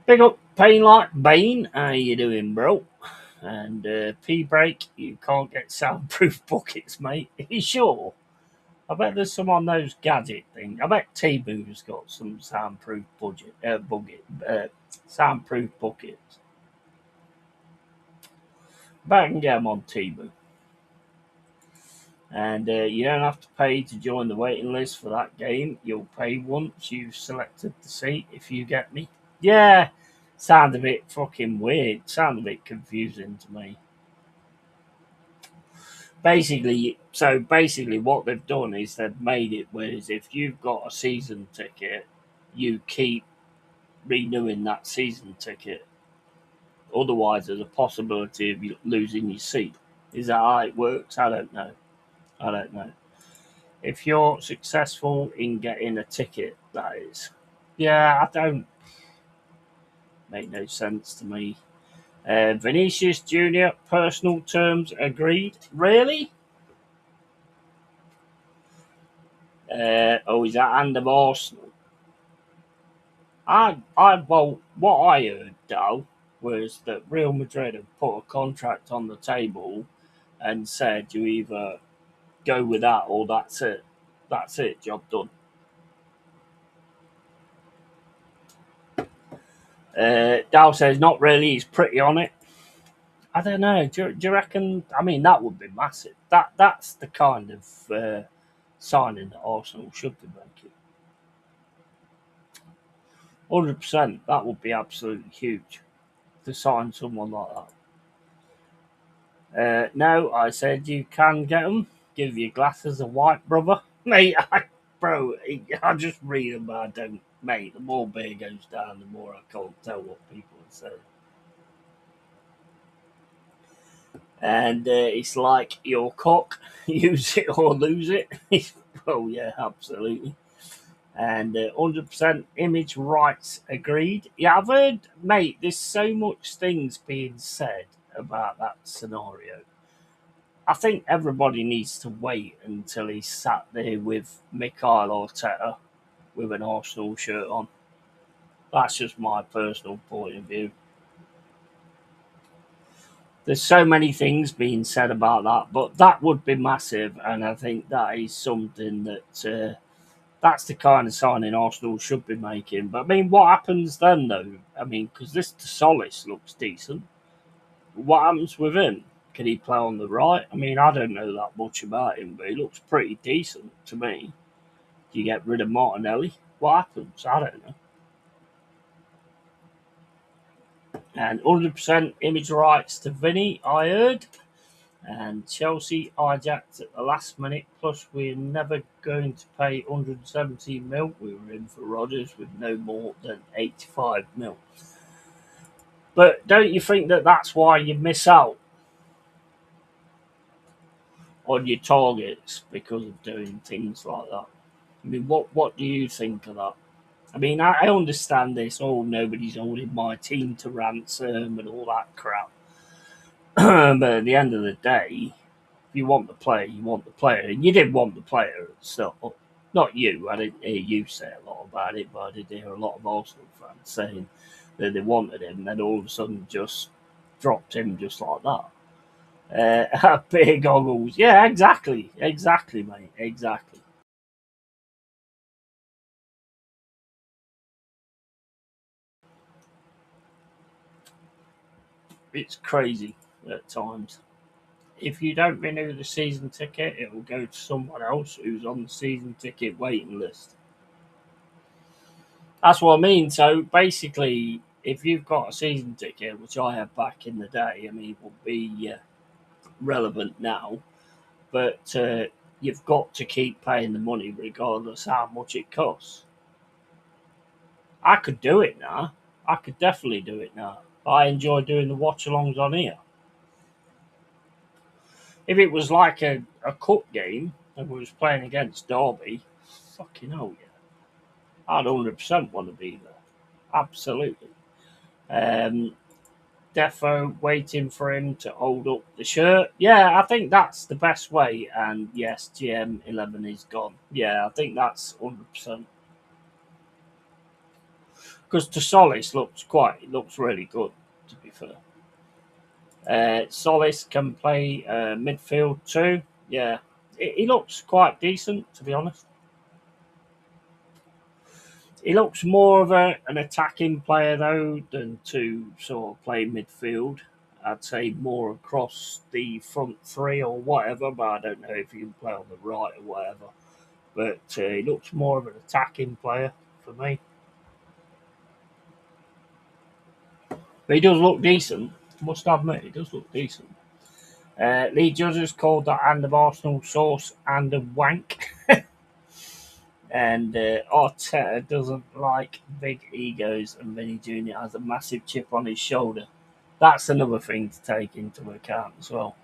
Big up, Pain Like Bane. How you doing, bro? And P Break, you can't get soundproof buckets, mate. Are you sure? I bet there's some on those gadget things. I bet T-Boo's got some soundproof buckets. Bet I can get them on T-Boo. And you don't have to pay to join the waiting list for that game. You'll pay once you've selected the seat, if you get me. Yeah, sound a bit fucking weird. Sound a bit confusing to me. Basically, what they've done is they've made it whereas if you've got a season ticket, you keep renewing that season ticket. Otherwise, there's a possibility of you losing your seat. Is that how it works? I don't know. I don't know. If you're successful in getting a ticket, that is. Yeah, I don't make no sense to me. Vinicius Junior, personal terms agreed. Really? Is that hand of Arsenal? Well, what I heard though was that Real Madrid have put a contract on the table and said you either go with that or that's it. That's it. Job done. Dow says not really. He's pretty on it. I don't know. Do you reckon? I mean, that would be massive. That's the kind of signing that Arsenal should be making. 100%. That would be absolutely huge to sign someone like that. No, I said you can get them. Give your glasses a wipe, brother. Mate, I just read them, but I don't. Mate, the more beer goes down, the more I can't tell what people are saying. And it's like your cock, use it or lose it. Oh, yeah, absolutely. And 100% image rights agreed. Yeah, I've heard, mate, there's so much things being said about that scenario. I think everybody needs to wait until he's sat there with Mikel Arteta with an Arsenal shirt on. That's just my personal point of view. There's so many things being said about that, but that would be massive, and I think that is something that that's the kind of signing Arsenal should be making. But I mean, what happens then, though? I mean, because this Solis looks decent. What happens with him? Can he play on the right? I mean, I don't know that much about him, but he looks pretty decent to me. Do you get rid of Martinelli? What happens? I don't know. And 100% image rights to Vinny, I heard. And Chelsea hijacked at the last minute. Plus, we're never going to pay 170 mil. We were in for Rodgers with no more than 85 mil. But don't you think that that's why you miss out on your targets because of doing things like that? I mean, what do you think of that? I mean, I understand this. Oh, nobody's holding my team to ransom and all that crap. But at the end of the day, if you want the player, you want the player. And you did want the player at the start. Not you. I didn't hear you say a lot about it, but I did hear a lot of Arsenal fans saying that they wanted him, and then all of a sudden just dropped him just like that. Big goggles. Yeah, exactly. Exactly, mate. Exactly. It's crazy at times. If you don't renew the season ticket, it will go to someone else who's on the season ticket waiting list. That's what I mean. So basically, if you've got a season ticket, which I had back in the day, I mean, it will be relevant now, but you've got to keep paying the money regardless how much it costs. I could do it now. I could definitely do it now. I enjoy doing the watch alongs on here. If it was like a cup game and we was playing against Derby, fucking hell yeah. I'd 100% want to be there. Absolutely. Um, Defo waiting for him to hold up the shirt. Yeah, I think that's the best way. And yes, GM11 is gone. Yeah, I think that's 100%. Because Solis looks really good, to be fair. Solis can play midfield too. Yeah, he looks quite decent, to be honest. He looks more of an attacking player though than to sort of play midfield. I'd say more across the front three or whatever, but I don't know if he can play on the right or whatever. But he looks more of an attacking player for me. But he does look decent. Must admit, he does look decent. Lee Judges called that and of Arsenal sauce and a wank. And Arteta doesn't like big egos, and Vinny Jr. has a massive chip on his shoulder. That's another thing to take into account as well.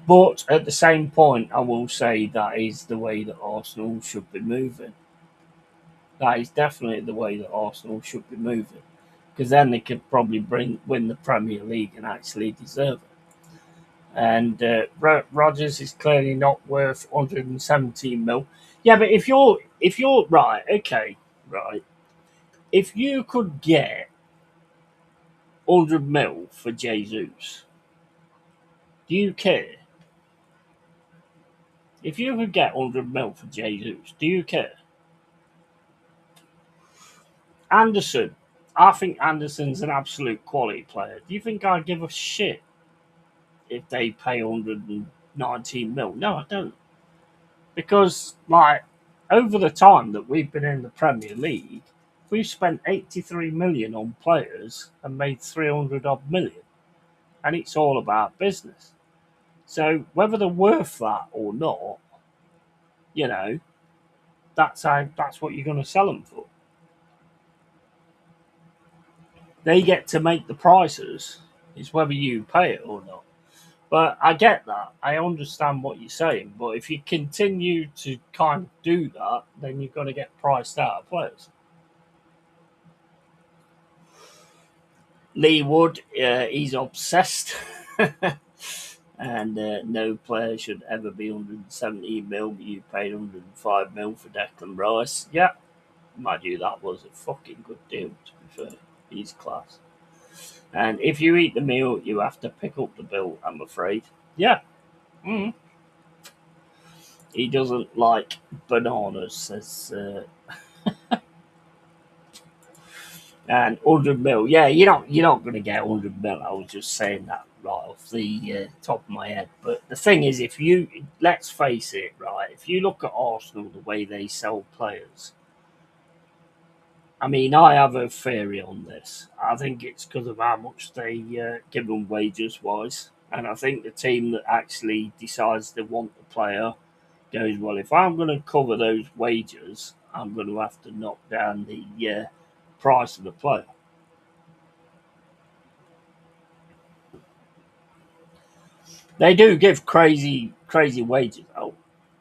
But at the same point, I will say that is the way that Arsenal should be moving. That is definitely the way that Arsenal should be moving. Because then they could probably win the Premier League and actually deserve it. And Rodgers is clearly not worth 117 mil. Yeah, but if you're right, okay, right. If you could get 100 mil for Jesus, do you care? If you could get 100 mil for Jesus, do you care? Anderson. I think Anderson's an absolute quality player. Do you think I'd give a shit if they pay 119 mil? No, I don't. Because, like, over the time that we've been in the Premier League, we've spent 83 million on players and made 300 odd million. And it's all about business. So, whether they're worth that or not, you know, that's what you're going to sell them for. They get to make the prices. It's whether you pay it or not. But I get that. I understand what you're saying. But if you continue to kind of do that, then you're going to get priced out of players. Lee Wood, he's obsessed. And no player should ever be 117 mil, but you paid 105 mil for Declan Rice. Yeah, mind you, that was a fucking good deal, to be fair. He's class. And if you eat the meal, you have to pick up the bill, I'm afraid. Yeah. Mm. He doesn't like bananas, says. And 100 mil. Yeah, you're not going to get 100 mil. I was just saying that right off the top of my head. But the thing is, let's face it, right, if you look at Arsenal, the way they sell players, I mean, I have a theory on this. I think it's because of how much they give them wages wise. And I think the team that actually decides they want the player goes, well, if I'm going to cover those wages, I'm going to have to knock down the price of the player. They do give crazy wages out.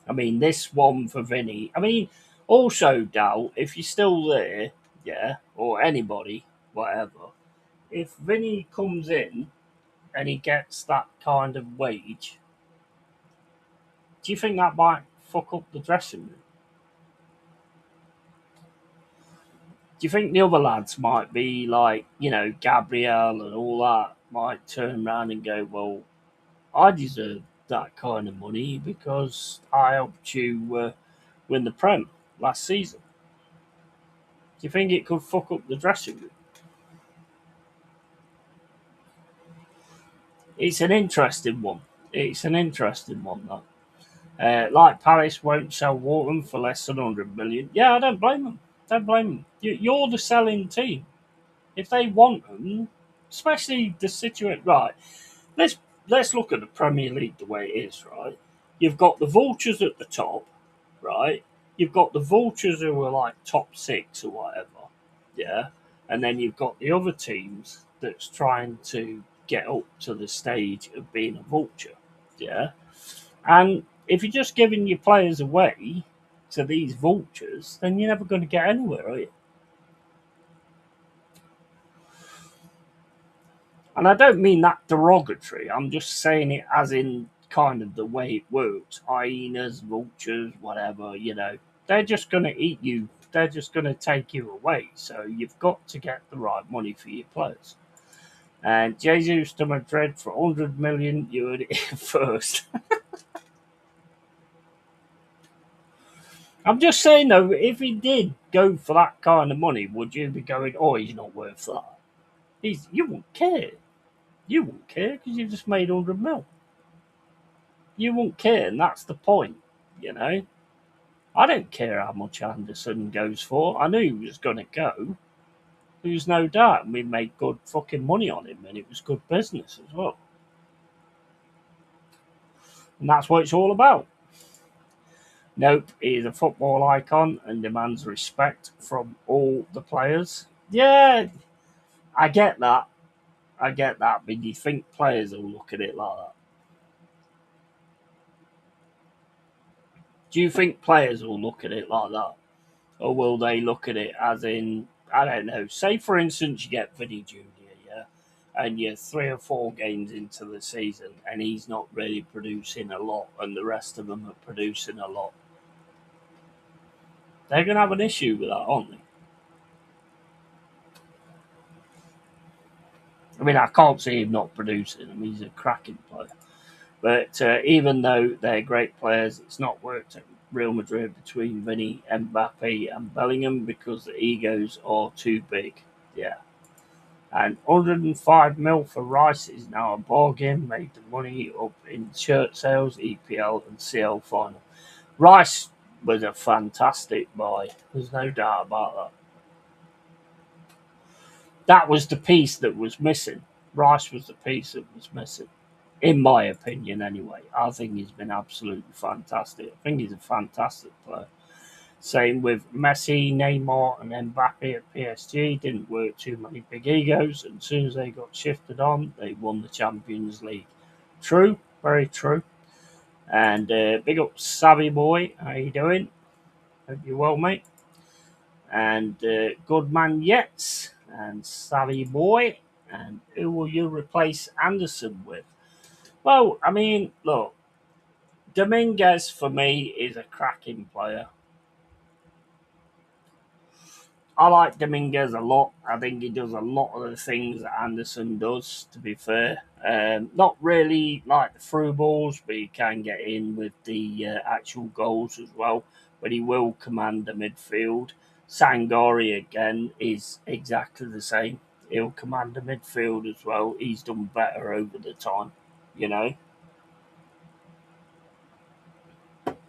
I mean, this one for Vinny. I mean, also, Dal, if you're still there, yeah, or anybody, whatever, if Vinny comes in and he gets that kind of wage, do you think that might fuck up the dressing room? Do you think the other lads might be like, Gabriel and all that might turn around and go, well, I deserve that kind of money because I helped you win the Prem last season? Do you think it could fuck up the dressing room? It's an interesting one. It's an interesting one, though. Like Paris won't sell Wharton for less than 100 million. Yeah, I don't blame them. Don't blame them. You're the selling team. If they want them, especially the situation. Right, let's let's look at the Premier League the way it is. Right, you've got the vultures at the top. Right, you've got the vultures who are like top six or whatever. Yeah, and then you've got the other teams that's trying to get up to the stage of being a vulture. Yeah, and if you're just giving your players away to these vultures, then you're never going to get anywhere, are you? And I don't mean that derogatory. I'm just saying it as in kind of the way it works. Hyenas, vultures, whatever, they're just going to eat you. They're just going to take you away. So you've got to get the right money for your players. And Jesus to Madrid for 100 million, you heard it first. I'm just saying though, if he did go for that kind of money, would you be going, oh, he's not worth that? You wouldn't care. You wouldn't care because you've just made 100 mil. You won't care, and that's the point, you know. I don't care how much Anderson goes for. I knew he was going to go. There was no doubt, and we made good fucking money on him, and it was good business as well. And that's what it's all about. Nope, he's a football icon and demands respect from all the players. Yeah, I get that. I get that, but do you think players will look at it like that? Do you think players will look at it like that? Or will they look at it as in, I don't know, say for instance you get Vinny Jr., yeah, and you're 3 or 4 games into the season and he's not really producing a lot and the rest of them are producing a lot. They're going to have an issue with that, aren't they? I mean, I can't see him not producing. He's a cracking player. But even though they're great players, it's not worked out. Real Madrid between Vinny, Mbappe, and Bellingham because the egos are too big. Yeah. And 105 mil for Rice is now a bargain. Made the money up in shirt sales, EPL, and CL final. Rice was a fantastic buy. There's no doubt about that. That was the piece that was missing. Rice was the piece that was missing, in my opinion. Anyway, I think he's been absolutely fantastic. I think he's a fantastic player. Same with Messi, Neymar, and Mbappe at PSG. Didn't work too many big egos, and as soon as they got shifted on, they won the Champions League. True, very true. And big up Savvy Boy, how you doing? Hope you're well, mate. And Good Man Yets and Savvy Boy. And who will you replace Anderson with? Well, I mean, look, Dominguez for me is a cracking player. I like Dominguez a lot. I think he does a lot of the things that Anderson does, to be fair. Not really like the through balls, but he can get in with the actual goals as well. But he will command the midfield. Sangari, again, is exactly the same. He'll command the midfield as well. He's done better over the time, you know.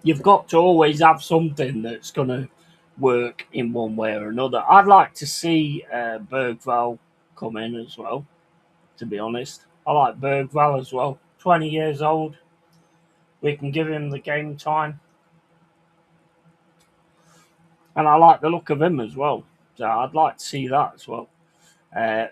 You've got to always have something that's going to work in one way or another. I'd like to see Bergval come in as well, to be honest. I like Bergval as well. 20 years old. We can give him the game time. And I like the look of him as well. So I'd like to see that as well.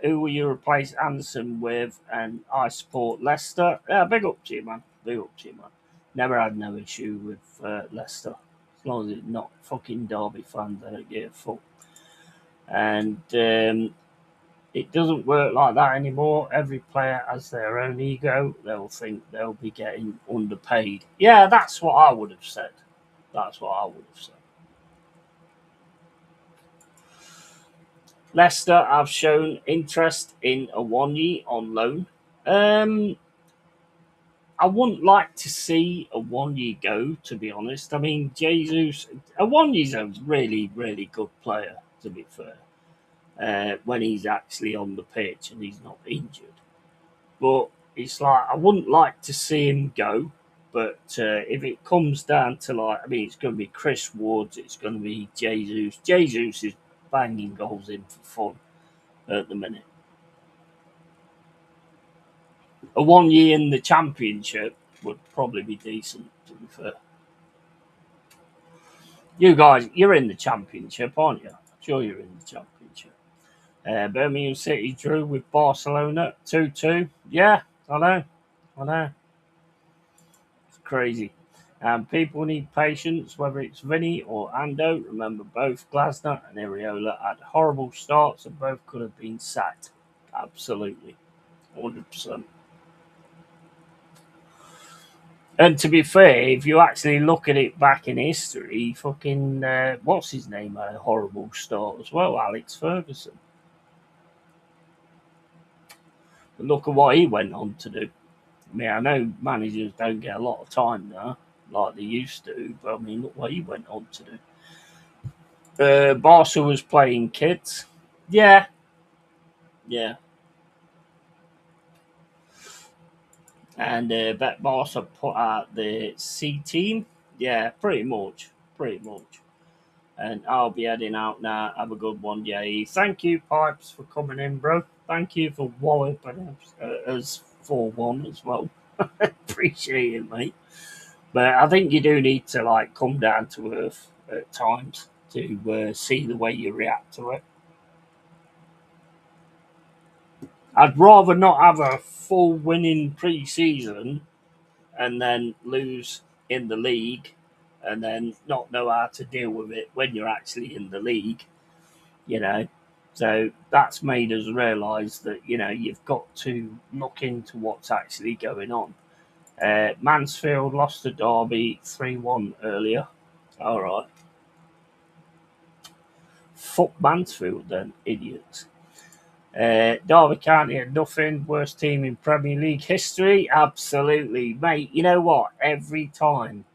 Who will you replace Anderson with? And I support Leicester. Yeah, big up to you, man. Big up to you, man. Never had no issue with Leicester. As long as it's not fucking Derby fans, I don't give a fuck. And it doesn't work like that anymore. Every player has their own ego. They'll think they'll be getting underpaid. Yeah, that's what I would have said. That's what I would have said. Leicester have shown interest in Awoniyi on loan. Um, I wouldn't like to see Awoniyi go, to be honest. I mean, Jesus, Awoniyi's a really, really good player, to be fair, when he's actually on the pitch and he's not injured. But it's like, I wouldn't like to see him go. But if it comes down to, like, I mean, it's going to be Chris Woods, it's going to be Jesus. Jesus is banging goals in for fun at the minute. Awoniyi in the Championship would probably be decent, to be fair. You guys, you're in the Championship, aren't you? Sure, you're in the Championship. Birmingham City drew with Barcelona 2-2. Yeah, I know. I know. It's crazy. People need patience, whether it's Vinny or Ando. Remember, both Glasner and Iriola had horrible starts and both could have been sacked. Absolutely. 100%. And to be fair, if you actually look at it back in history, fucking, what's his name, had a horrible start as well, Alex Ferguson. But look at what he went on to do. I mean, I know managers don't get a lot of time now, like they used to, but I mean, look what he went on to do. Barca was playing kids. Yeah, yeah. And Bet Barca put out the C team. Yeah, pretty much. Pretty much. And I'll be heading out now. Have a good one, Jay. Thank you, Pipes, for coming in, bro. Thank you for walloping us 4-1 as well. Appreciate it, mate. But I think you do need to like come down to earth at times to see the way you react to it. I'd rather not have a full winning pre-season and then lose in the league and then not know how to deal with it when you're actually in the league, you know. So that's made us realise that, you know, you've got to look into what's actually going on. Mansfield lost to Derby 3-1 earlier. All right. Fuck Mansfield then, idiots. Derby County had nothing. Worst team in Premier League history. Absolutely, mate. You know what? Every time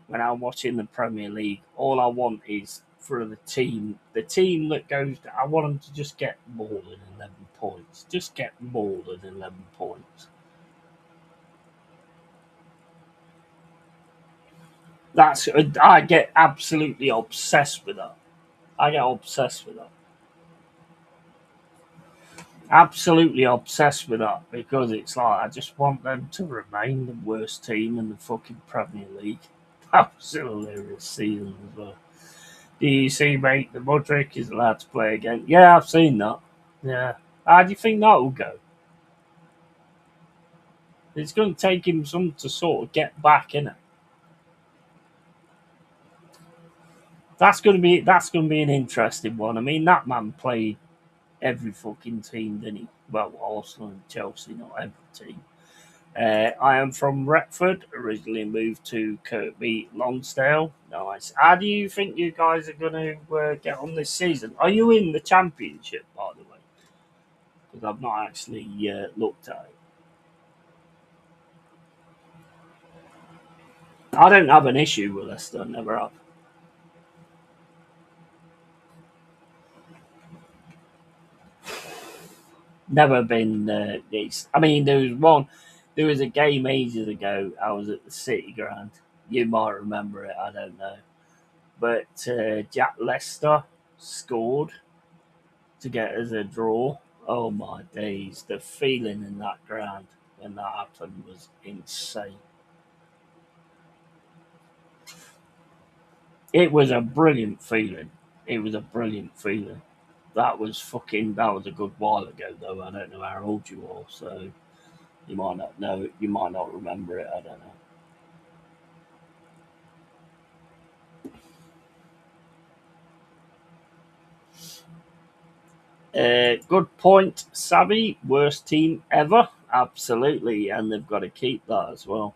when I'm watching the Premier League, all I want is for the team that goes. I want them to just get more than 11 points. Just get more than 11 points. That's I get absolutely obsessed with that. I get obsessed with that. Absolutely obsessed with that because it's like I just want them to remain the worst team in the fucking Premier League. That was a hilarious season as well. Do you see, mate? The Mudrick is allowed to play again. Yeah, I've seen that. Yeah. How do you think that will go? It's going to take him some to sort of get back in it. That's going to be an interesting one. I mean, that man played every fucking team, didn't he? Well, Arsenal and Chelsea, not every team. I am from Retford, originally moved to Kirkby, Lonsdale. Nice. How do you think you guys are going to get on this season? Are you in the Championship, by the way? Because I've not actually looked at it. I don't have an issue with Leicester, never have. Never been. I mean, there was a game ages ago. I was at the City Ground. You might remember it. I don't know, but Jack Leicester scored to get us a draw. Oh my days! The feeling in that ground when that happened was insane. It was a brilliant feeling. It was a brilliant feeling. That was a good while ago though. I don't know how old you are, so you might not know. You might not remember it. I don't know. Good point, Savvy. Worst team ever. Absolutely, and they've got to keep that as well.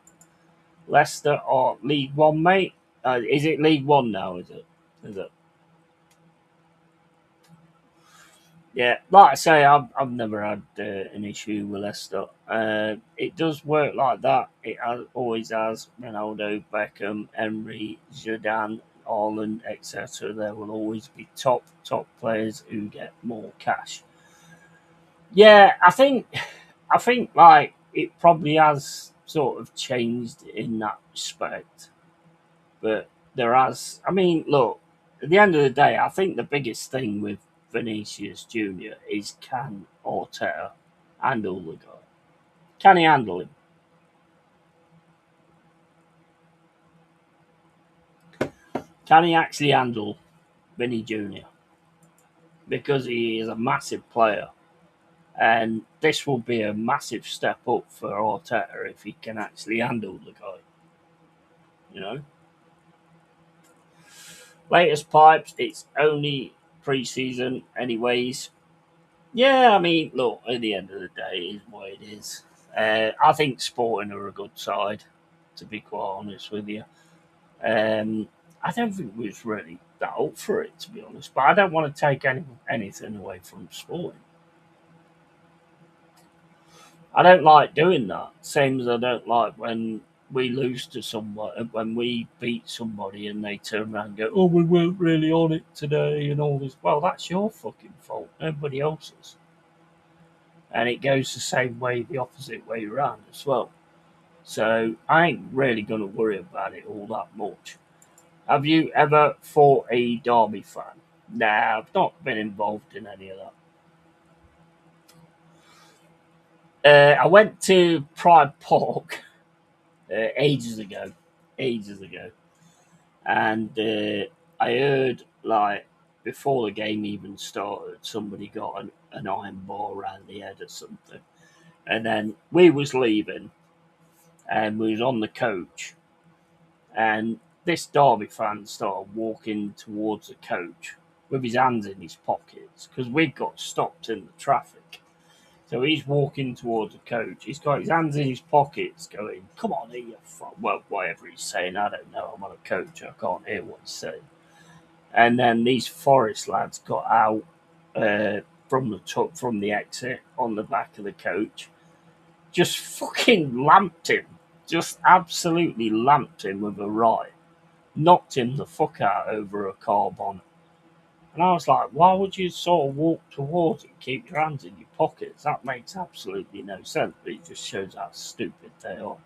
Leicester are League One, mate. Is it League One now? Is it? Is it? Yeah, like I say, I've never had an issue with Leicester. It does work like that. Always has. Ronaldo, Beckham, Emery, Zidane, Haaland, etc. There will always be top players who get more cash. Yeah, I think like it probably has sort of changed in that respect, but there has. I mean, look, at the end of the day, I think the biggest thing with Vinicius Junior is can Arteta handle the guy? Can he handle him? Can he actually handle Vinny Junior? Because he is a massive player, and this will be a massive step up for Arteta if he can actually handle the guy. You know. Latest pipes, it's only pre-season anyways. Yeah, I mean, look, at the end of the day, it is what it is. I think Sporting are a good side, to be quite honest with you. Um, I don't think we was really that up for it, to be honest. But I don't want to take anything away from Sporting. I don't like doing that. Same as I don't like when we lose to somebody, when we beat somebody and they turn around and go, "Oh, we weren't really on it today," and all this. Well, that's your fucking fault, nobody else's. And it goes the same way, the opposite way around as well. So I ain't really going to worry about it all that much. Have you ever fought a Derby fan? Nah, I've not been involved in any of that. I went to Pride Park ages ago, and I heard like before the game even started, somebody got an iron bar around the head or something, and then we was leaving, and we was on the coach, and this Derby fan started walking towards the coach with his hands in his pockets because we'd got stopped in the traffic. So he's walking towards the coach. He's got his hands in his pockets, going, "Come on, here, well, whatever he's saying. I don't know. I'm not a coach. I can't hear what he's saying." And then these Forest lads got out from the exit on the back of the coach, just fucking lamped him, just absolutely lamped him with a right. knocked him the fuck out over a car bonnet. And I was like, why would you sort of walk towards it, keep your hands in your pockets? That makes absolutely no sense, but it just shows how stupid they are.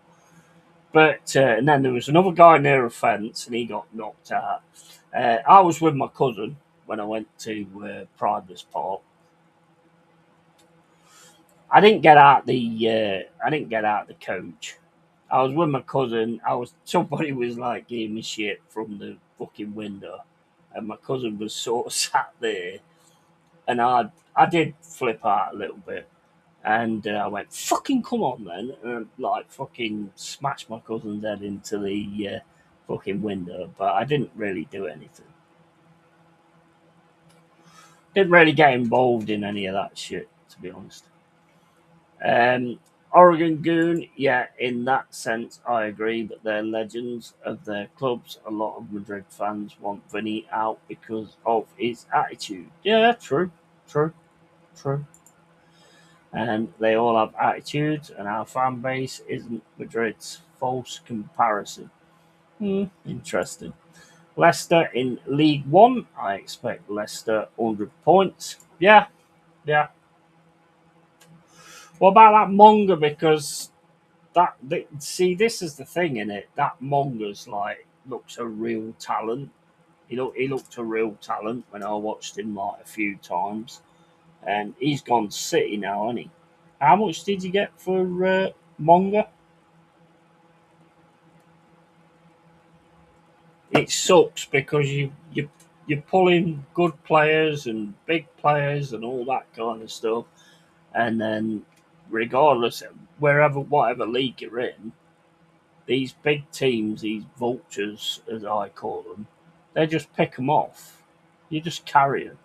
But and then there was another guy near a fence, and he got knocked out. I was with my cousin when I went to Primus Park. I didn't get out the coach. I was with my cousin. Somebody was like giving me shit from the fucking window, and my cousin was sort of sat there, and I did flip out a little bit, and I went fucking come on then, and like fucking smashed my cousin's head into the fucking window, but I didn't really do anything. Didn't really get involved in any of that shit, to be honest. Um, Oregon Goon, yeah, in that sense, I agree, but they're legends of their clubs. A lot of Madrid fans want Vinny out because of his attitude. Yeah, true, true, true. And they all have attitudes, and our fan base isn't Madrid's. False comparison. Interesting. Leicester in League One. I expect Leicester 100 points. Yeah, yeah. What about that Monga? Because see, this is the thing in it. That Monga's like looks a real talent. He looked a real talent when I watched him like a few times, and he's gone City now, hasn't he? How much did you get for Monga? It sucks because you pull in good players and big players and all that kind of stuff, and then regardless of whatever league you're in, these big teams, these vultures as I call them, they just pick them off. You just carry them.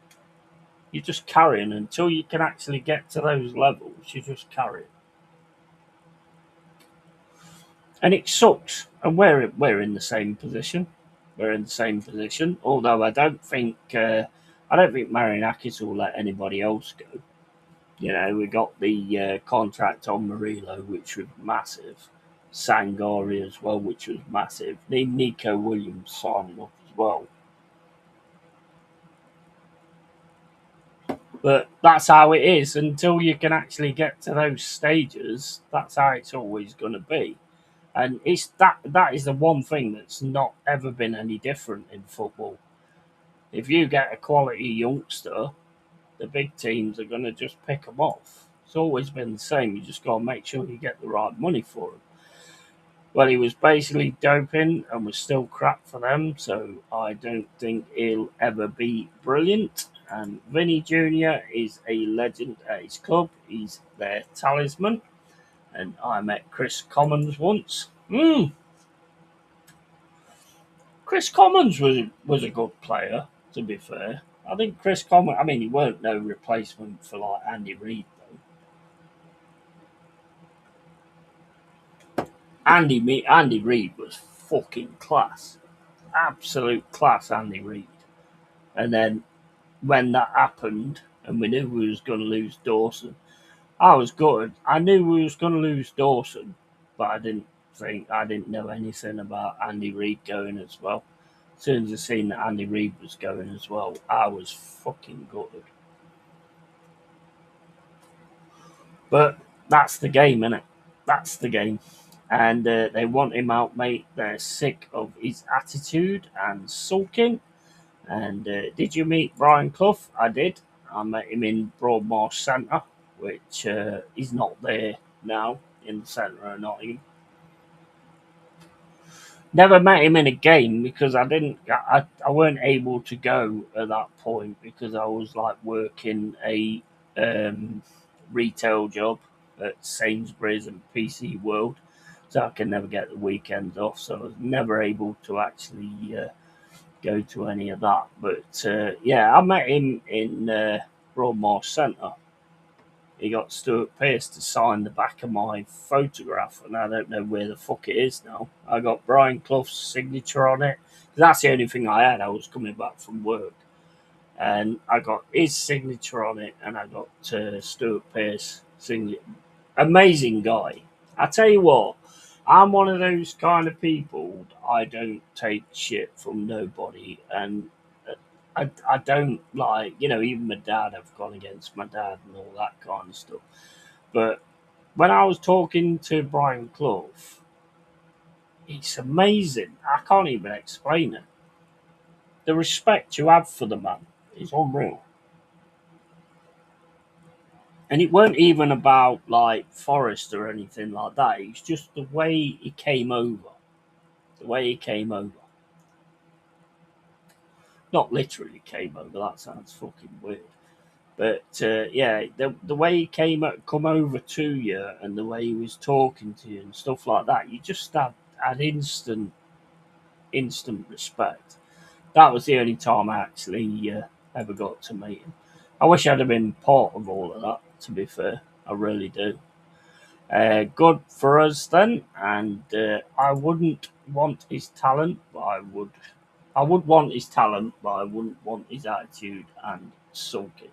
You just carry them until you can actually get to those levels. You just carry them, and it sucks. And we're in the same position. We're in the same position. Although I don't think Marinakis will let anybody else go. You know, we got the contract on Murillo, which was massive. Sangari as well, which was massive. Then Nico Williams signed up as well. But that's how it is until you can actually get to those stages. That's how it's always going to be. And it's that is the one thing that's not ever been any different in football. If you get a quality youngster, the big teams are going to just pick them off. It's always been the same. You just got to make sure you get the right money for them. Well, he was basically doping and was still crap for them, so I don't think he'll ever be brilliant. And Vinny Jr. is a legend at his club. He's their talisman. And I met Chris Commons once. Chris Commons was a good player, to be fair. I think Chris Commons, I mean, he weren't no replacement for like Andy Reid, though. Andy Reid was fucking class. Absolute class, Andy Reid. And then when that happened, and we knew we was going to lose Dawson, I was good. I knew we was going to lose Dawson, but I didn't know anything about Andy Reid going as well. As soon as I seen that Andy Reid was going as well, I was fucking gutted. But that's the game, innit? That's the game. And they want him out, mate. They're sick of his attitude and sulking. And did you meet Brian Clough? I did. I met him in Broadmarsh Centre, which is not there now in the centre of Nottingham. Never met him in a game because I weren't able to go at that point because I was like working a retail job at Sainsbury's and PC World, so I can never get the weekends off. So I was never able to actually go to any of that. But yeah, I met him in Broadmarsh Centre. He got Stuart Pearce to sign the back of my photograph, and I don't know where the fuck it is now. I got Brian Clough's signature on it. That's the only thing I had. I was coming back from work, and I got his signature on it, and I got Stuart Pearce signature. Amazing guy. I tell you what, I'm one of those kind of people. I don't take shit from nobody, and I don't like, even my dad. I've gone against my dad and all that kind of stuff. But when I was talking to Brian Clough, it's amazing. I can't even explain it. The respect you have for the man is unreal. And it weren't even about like Forrest or anything like that. It's just the way he came over. The way he came over. Not literally came over. That sounds fucking weird. But yeah, the way he come over to you, and the way he was talking to you and stuff like that, you just had instant respect. That was the only time I actually ever got to meet him. I wish I'd have been part of all of that. To be fair, I really do. Good for us then, and I wouldn't want his talent, but I would. I would want his talent, but I wouldn't want his attitude and sulking.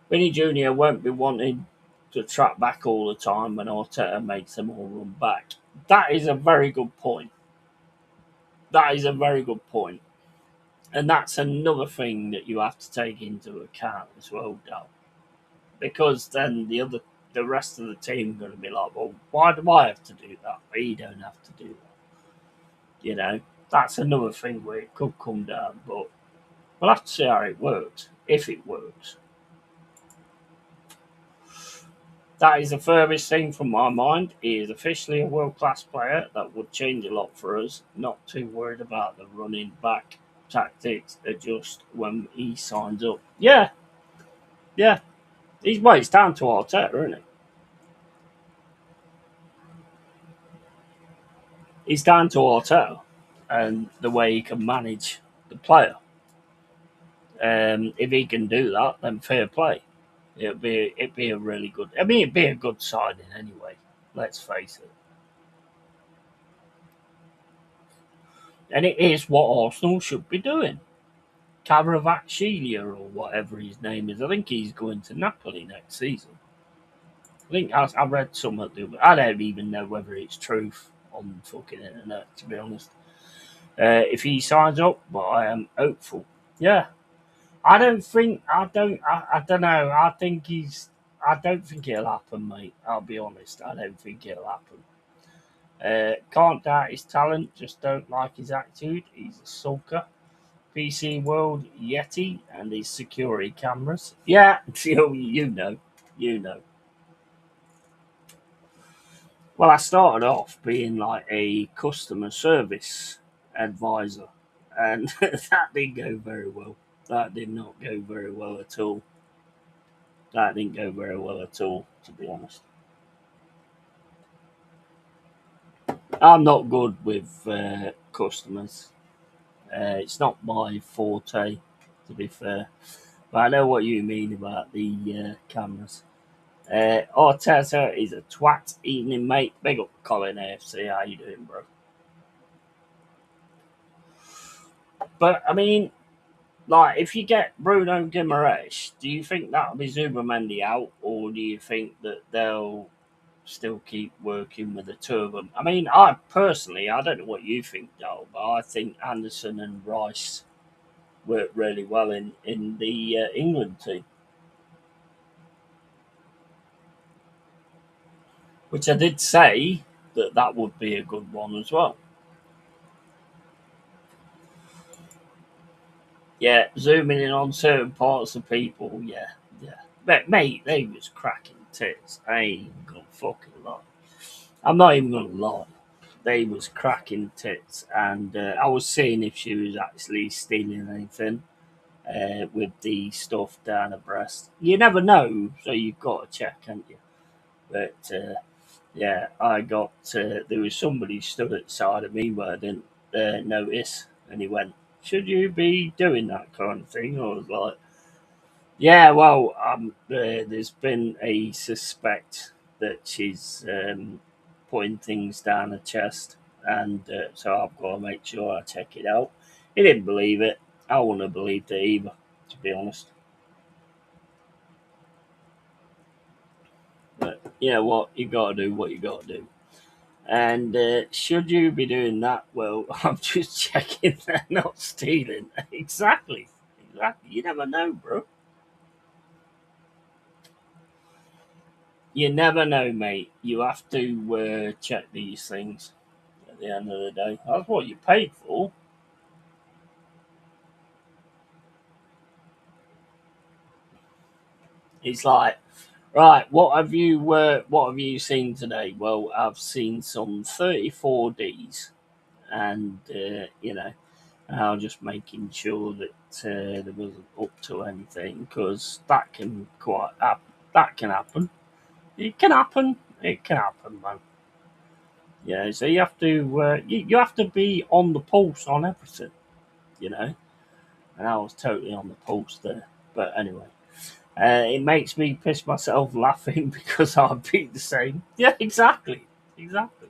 Vinny Junior won't be wanting to track back all the time when Arteta makes them all run back. That is a very good point. That is a very good point. And that's another thing that you have to take into account as well, Dal. Because then the rest of the team are going to be like, well, why do I have to do that? But you don't have to do that. That's another thing where it could come down. But we'll have to see how it works, if it works. That is the furthest thing from my mind. He is officially a world-class player that would change a lot for us. Not too worried about the running back tactics adjust when he signs up. Yeah, yeah. It's down to Arteta, isn't it? It's down to Arteta and the way he can manage the player. If he can do that, then fair play. It'd be a really good. I mean, it'd be a good signing anyway. Let's face it. And it is what Arsenal should be doing. Caravacilia or whatever his name is. I think he's going to Napoli next season. I think I read some of the. I don't even know whether it's truth on fucking internet, to be honest. If he signs up, but I am hopeful. Yeah, I don't know. I don't think it'll happen, mate. I'll be honest. I don't think it'll happen. Can't doubt his talent. Just don't like his attitude. He's a sulker. PC World Yeti and his security cameras. Yeah, you know. Well, I started off being like a customer service advisor, and that didn't go very well. That did not go very well at all. That didn't go very well at all, to be honest. I'm not good with customers. It's not my forte, to be fair. But I know what you mean about the cameras. Arteta is a twat. Evening, mate. Big up, Colin AFC. How you doing, bro? But I mean, like, if you get Bruno Guimaraes, do you think that'll be Zubimendi out, or do you think that they'll still keep working with the two of them? I mean, I don't know what you think, Dal, but I think Anderson and Rice work really well in the England team, which I did say that would be a good one as well. Yeah, zooming in on certain parts of people. Yeah, yeah. But mate, they was cracking tits. I ain't gonna fucking lie. I'm not even gonna lie. They was cracking tits, and I was seeing if she was actually stealing anything with the stuff down her breast. You never know, so you've got to check, haven't you? But yeah, I got. There was somebody stood at the side of me, but I didn't notice, and he went, "Should you be doing that kind of thing?" I was like, "Yeah, well, there's been a suspect that she's putting things down her chest, and so I've got to make sure I check it out." He didn't believe it. I wouldn't have believed it either, to be honest. But Yeah, what you gotta do, what you gotta do. And should you be doing that, well, I'm just checking they're not stealing. Exactly. Exactly. You never know, bro. You never know, mate. You have to check these things at the end of the day. That's what you paid for. It's like, right, what have you seen today? Well, I've seen some 34Ds, and I was just making sure that there wasn't up to anything because that can happen. It can happen. It can happen, man. Yeah, so you have to you have to be on the pulse on everything, you know. And I was totally on the pulse there. But anyway, it makes me piss myself laughing because I'd be the same. Yeah, exactly, exactly.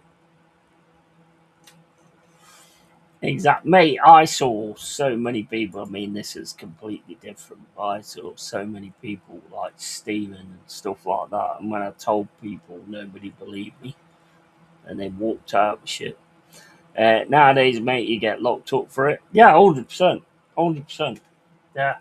Exactly, mate. I saw so many people. I mean, this is completely different. I saw so many people like stealing and stuff like that. And when I told people, nobody believed me, and they walked out with shit. Nowadays, mate, you get locked up for it. Yeah, 100%, 100%. Yeah.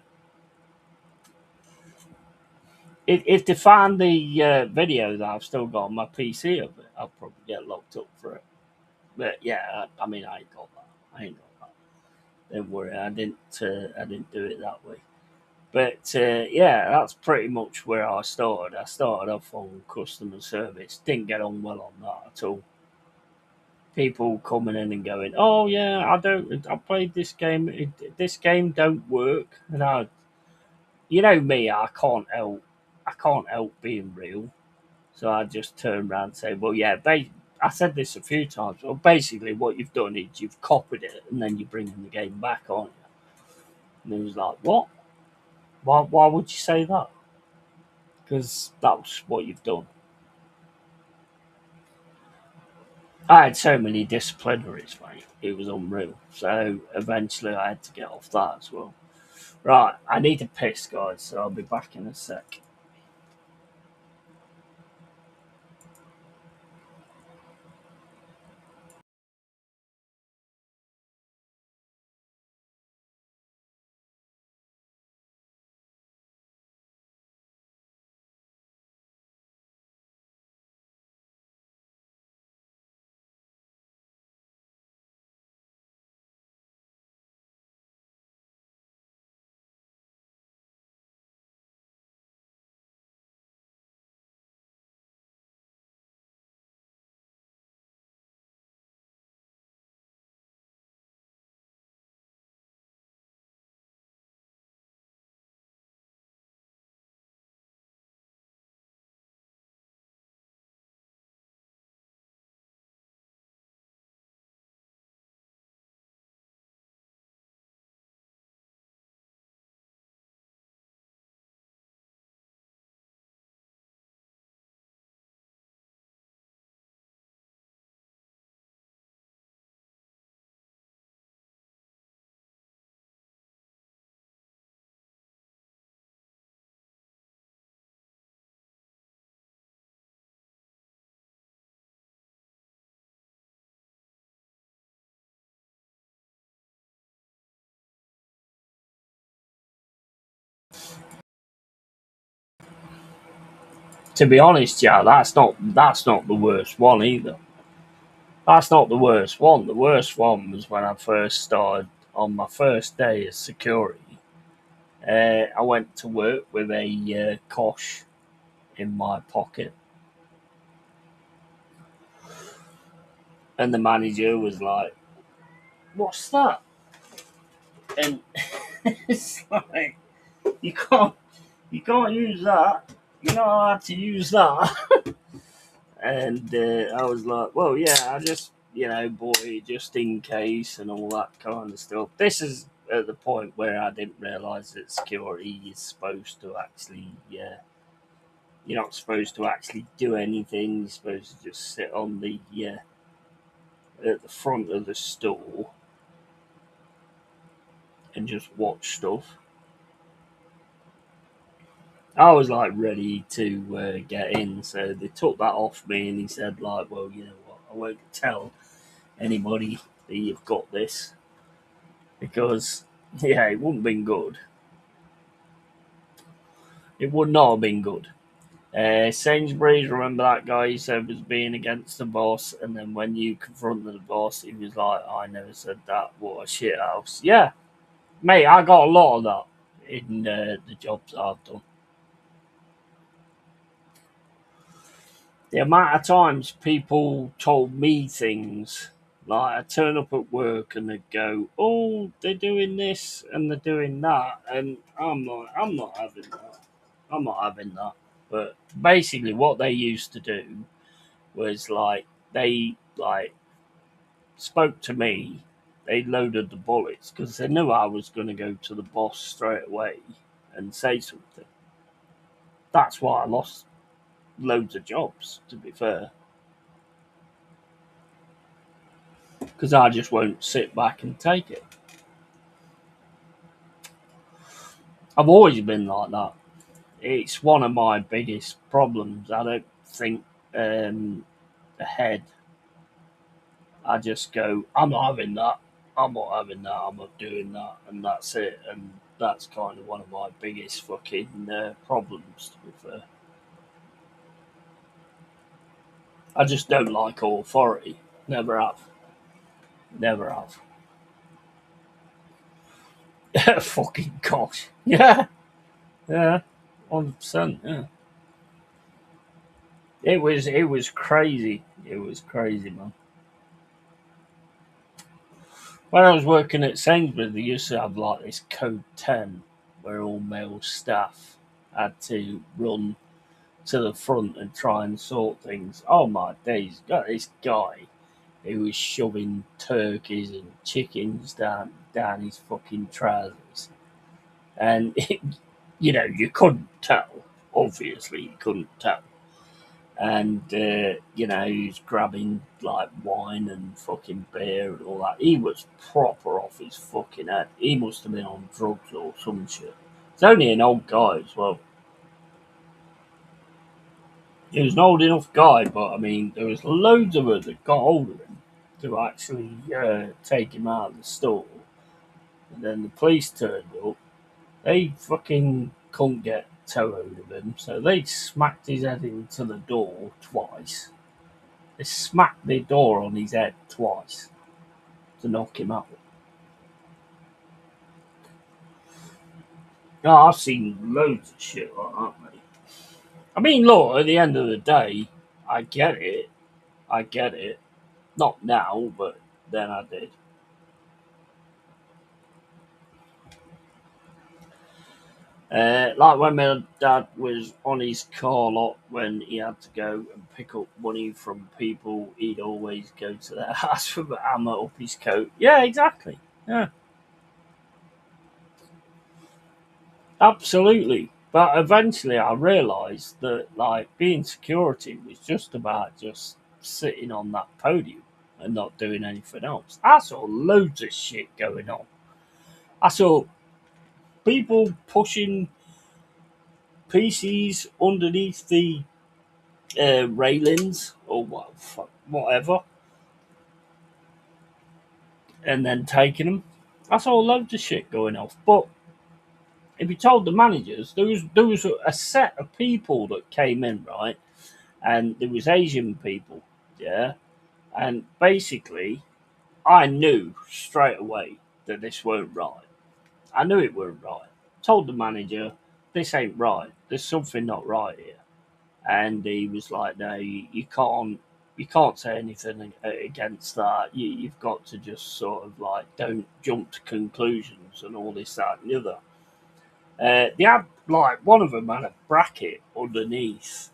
If they find the video that I've still got on my PC of it, I'll probably get locked up for it. But yeah, I mean, I ain't got that. I ain't got that. Don't worry, I didn't. I didn't do it that way. But yeah, that's pretty much where I started. I started off on customer service. Didn't get on well on that at all. People coming in and going, "Oh yeah, I don't. I played this game. This game don't work." And me, I can't help. I can't help being real. So I just turn around and say, "Well, yeah." I said this a few times. Well, basically, what you've done is you've copied it, and then you're bringing the game back, aren't you? And he was like, "What? Why would you say that?" Because that's what you've done. I had so many disciplinaries, mate. It was unreal. So eventually I had to get off that as well. Right, I need to piss, guys, so I'll be back in a sec. To be honest, yeah, that's not the worst one either. That's not the worst one. The worst one was when I first started on my first day as security. I went to work with a kosh in my pocket, and the manager was like, "What's that?" And it's like you can't use that. You're not allowed to use that. And I was like, "Well, yeah, I just boy, just in case and all that kind of stuff." This is at the point where I didn't realise that security is supposed to actually, you're not supposed to actually do anything. You're supposed to just sit on the at the front of the store and just watch stuff. I was like ready to get in, so they took that off me, and he said like, "Well, you know what? I won't tell anybody that you've got this because yeah, it wouldn't have been good. It would not have been good." Sainsbury's, remember that guy you said was being against the boss, and then when you confronted the boss, he was like, "I never said that. What a shit house." Yeah, mate, I got a lot of that in the jobs I've done. The amount of times people told me things like I turn up at work and they go, "Oh, they're doing this and they're doing that," and I'm not having that. I'm not having that. But basically, what they used to do was like they like spoke to me. They loaded the bullets because they knew I was going to go to the boss straight away and say something. That's why I lost loads of jobs. To be fair, because I just won't sit back and take it. I've always been like that. It's one of my biggest problems. I don't think ahead. I just go, I'm not having that. I'm not having that. I'm not doing that, and that's it. And that's kind of one of my biggest fucking problems. To be fair, I just don't like authority. Never have. Never have. Fucking gosh. Yeah. Yeah. 100%. Yeah. It was crazy. It was crazy, man. When I was working at Sainsbury's, they used to have like this code 10 where all male staff had to run to the front and try and sort things. Oh my days, got this guy who was shoving turkeys and chickens down his fucking trousers. And, you couldn't tell. Obviously, you couldn't tell. And he was grabbing like wine and fucking beer and all that. He was proper off his fucking head. He must have been on drugs or some shit. He's only an old guy as well. He was an old enough guy, but I mean, there was loads of us that got hold of him to actually take him out of the store. And then the police turned up. They fucking couldn't get toe hold of him, so they smacked his head into the door twice. They smacked the door on his head twice to knock him out. No, I've seen loads of shit like that, mate. I mean, look, at the end of the day, I get it. I get it. Not now, but then I did. Like when my dad was on his car lot when he had to go and pick up money from people, he'd always go to their house for the hammer up his coat. Yeah, exactly. Yeah, absolutely. But eventually I realised that like being security was just about just sitting on that podium and not doing anything else. I saw loads of shit going on. I saw people pushing PCs underneath the railings or whatever, and then taking them. I saw loads of shit going off. But if you told the managers, there was a set of people that came in, right, and there was Asian people, yeah, and basically I knew straight away that this weren't right. I knew it weren't right. Told the manager, this ain't right. There's something not right here. And he was like, "No, you can't say anything against that. You've got to just sort of like don't jump to conclusions and all this, that, and the other." They had like one of them had a bracket underneath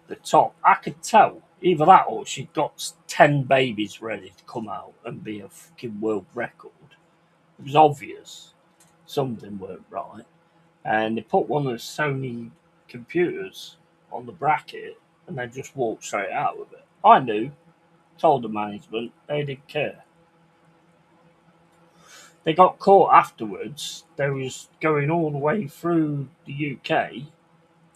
the top. I could tell either that or she'd got 10 babies ready to come out and be a fucking world record. It was obvious something weren't right, and they put one of the Sony computers on the bracket and they just walked straight out with it. I knew, told the management, they didn't care. They got caught afterwards. They was going all the way through the UK,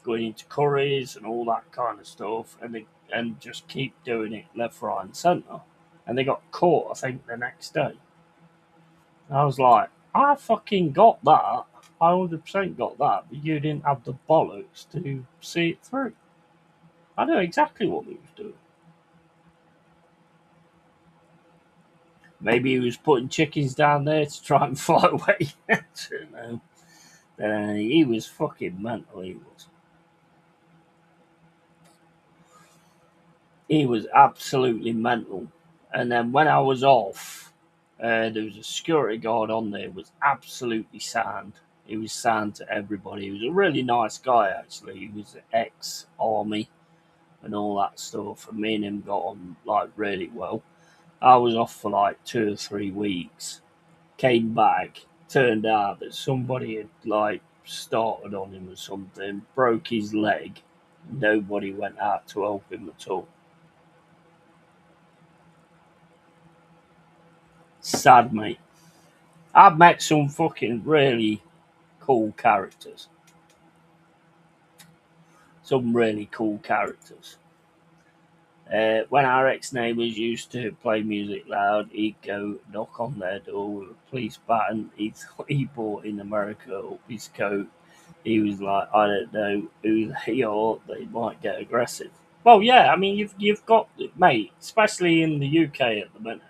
going into curries and all that kind of stuff, and just keep doing it left, right, and centre. And they got caught, I think, the next day. And I was like, I fucking got that. I 100% got that, but you didn't have the bollocks to see it through. I know exactly what he was doing. Maybe he was putting chickens down there to try and fly away. I don't know. He was fucking mental, he was. He was absolutely mental. And then when I was off, there was a security guard on there, was absolutely sound. He was sound to everybody. He was a really nice guy, actually. He was ex-army and all that stuff. And me and him got on, like, really well. I was off for, like, 2 or 3 weeks. Came back, turned out that somebody had, like, started on him or something, broke his leg. Nobody went out to help him at all. Sad, mate. I've met some fucking really cool characters. Some really cool characters. When our ex-neighbours used to play music loud, he'd go knock on their door with a police baton he bought in America up his coat. He was like, I don't know who they are, they might get aggressive. Well, yeah, I mean, you've got, mate, especially in the UK at the minute.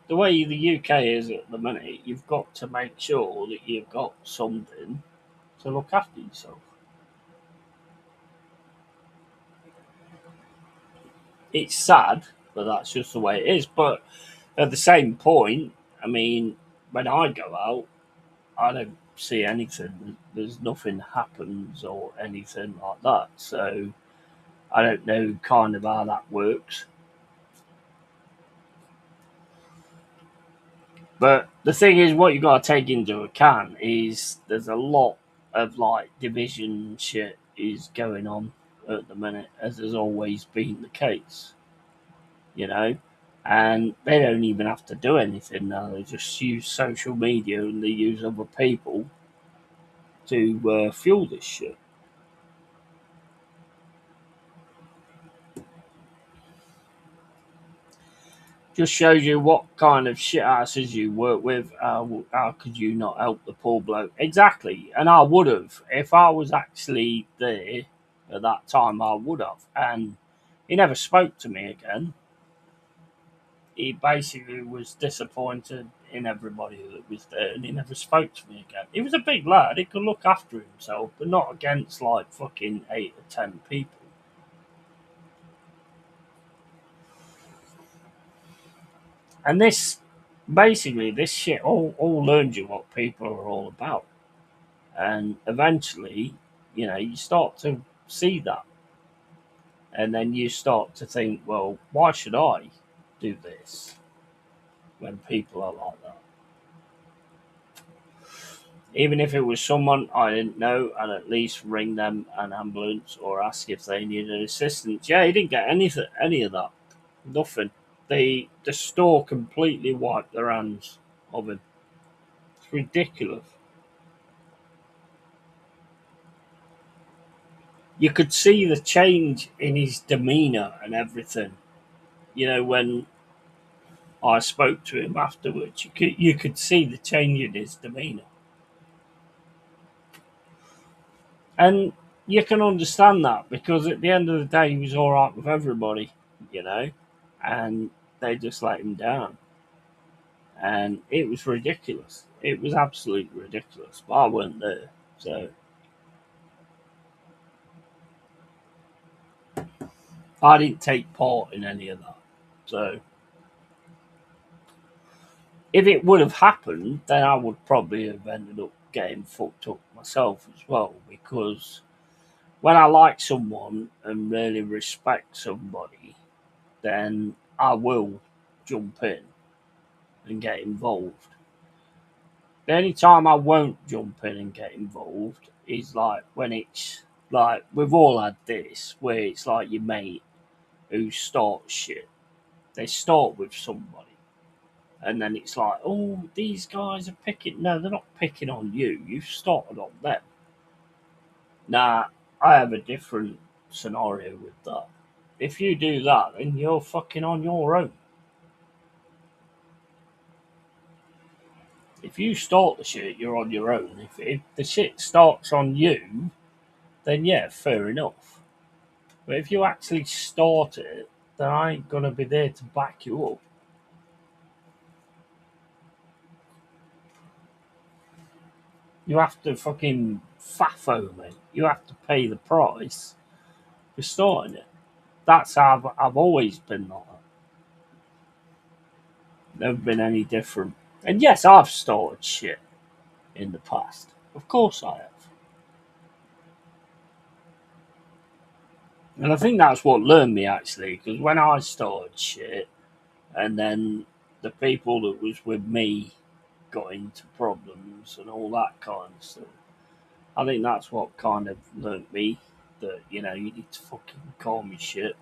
The way the UK is at the minute, you've got to make sure that you've got something to look after yourself. It's sad, but that's just the way it is. But at the same point, I mean, when I go out, I don't see anything. There's nothing happens or anything like that. So I don't know kind of how that works. But the thing is, what you got to take into account is there's a lot of like division shit is going on at the minute, as has always been the case, you know. And they don't even have to do anything now. They just use social media and they use other people to fuel this shit. Just shows you what kind of shit asses you work with. How could you not help the poor bloke? Exactly. And I would have. If I was actually there at that time, I would have. And he never spoke to me again. He basically was disappointed in everybody that was there and he never spoke to me again. He was a big lad. He could look after himself, but not against like fucking 8 or 10 people. And this shit all learns you what people are all about. And eventually, you start to see that. And then you start to think, well, why should I do this when people are like that? Even if it was someone I didn't know, I'd at least ring them an ambulance or ask if they needed assistance. Yeah, he didn't get any of that. Nothing. The store completely wiped their hands of him. It's ridiculous. You could see the change in his demeanour and everything. When I spoke to him afterwards, you could see the change in his demeanour, and you can understand that because at the end of the day, he was all right with everybody, you know, and they just let him down, and it was ridiculous. It was absolutely ridiculous, but I weren't there, so I didn't take part in any of that. So if it would have happened, then I would probably have ended up getting fucked up myself as well. Because when I like someone and really respect somebody, then I will jump in and get involved. The only time I won't jump in and get involved is like when it's like we've all had this, where it's like your mate who starts shit. They start with somebody And then it's like, oh, these guys are picking. No, they're not picking on you. You've started on them. Nah, I have a different scenario with that. If you do that, then you're fucking on your own. If you start the shit, you're on your own. If the shit starts on you, then yeah, fair enough. But if you actually start it, then I ain't gonna be there to back you up. You have to fucking faffo me. You have to pay the price for starting it. That's how I've always been like that. Never been any different. And yes, I've started shit in the past. Of course I have. And I think that's what learned me actually, because when I started shit, and then the people that was with me got into problems and all that kind of stuff. I think that's what kind of learnt me that, you need to fucking calm your shit.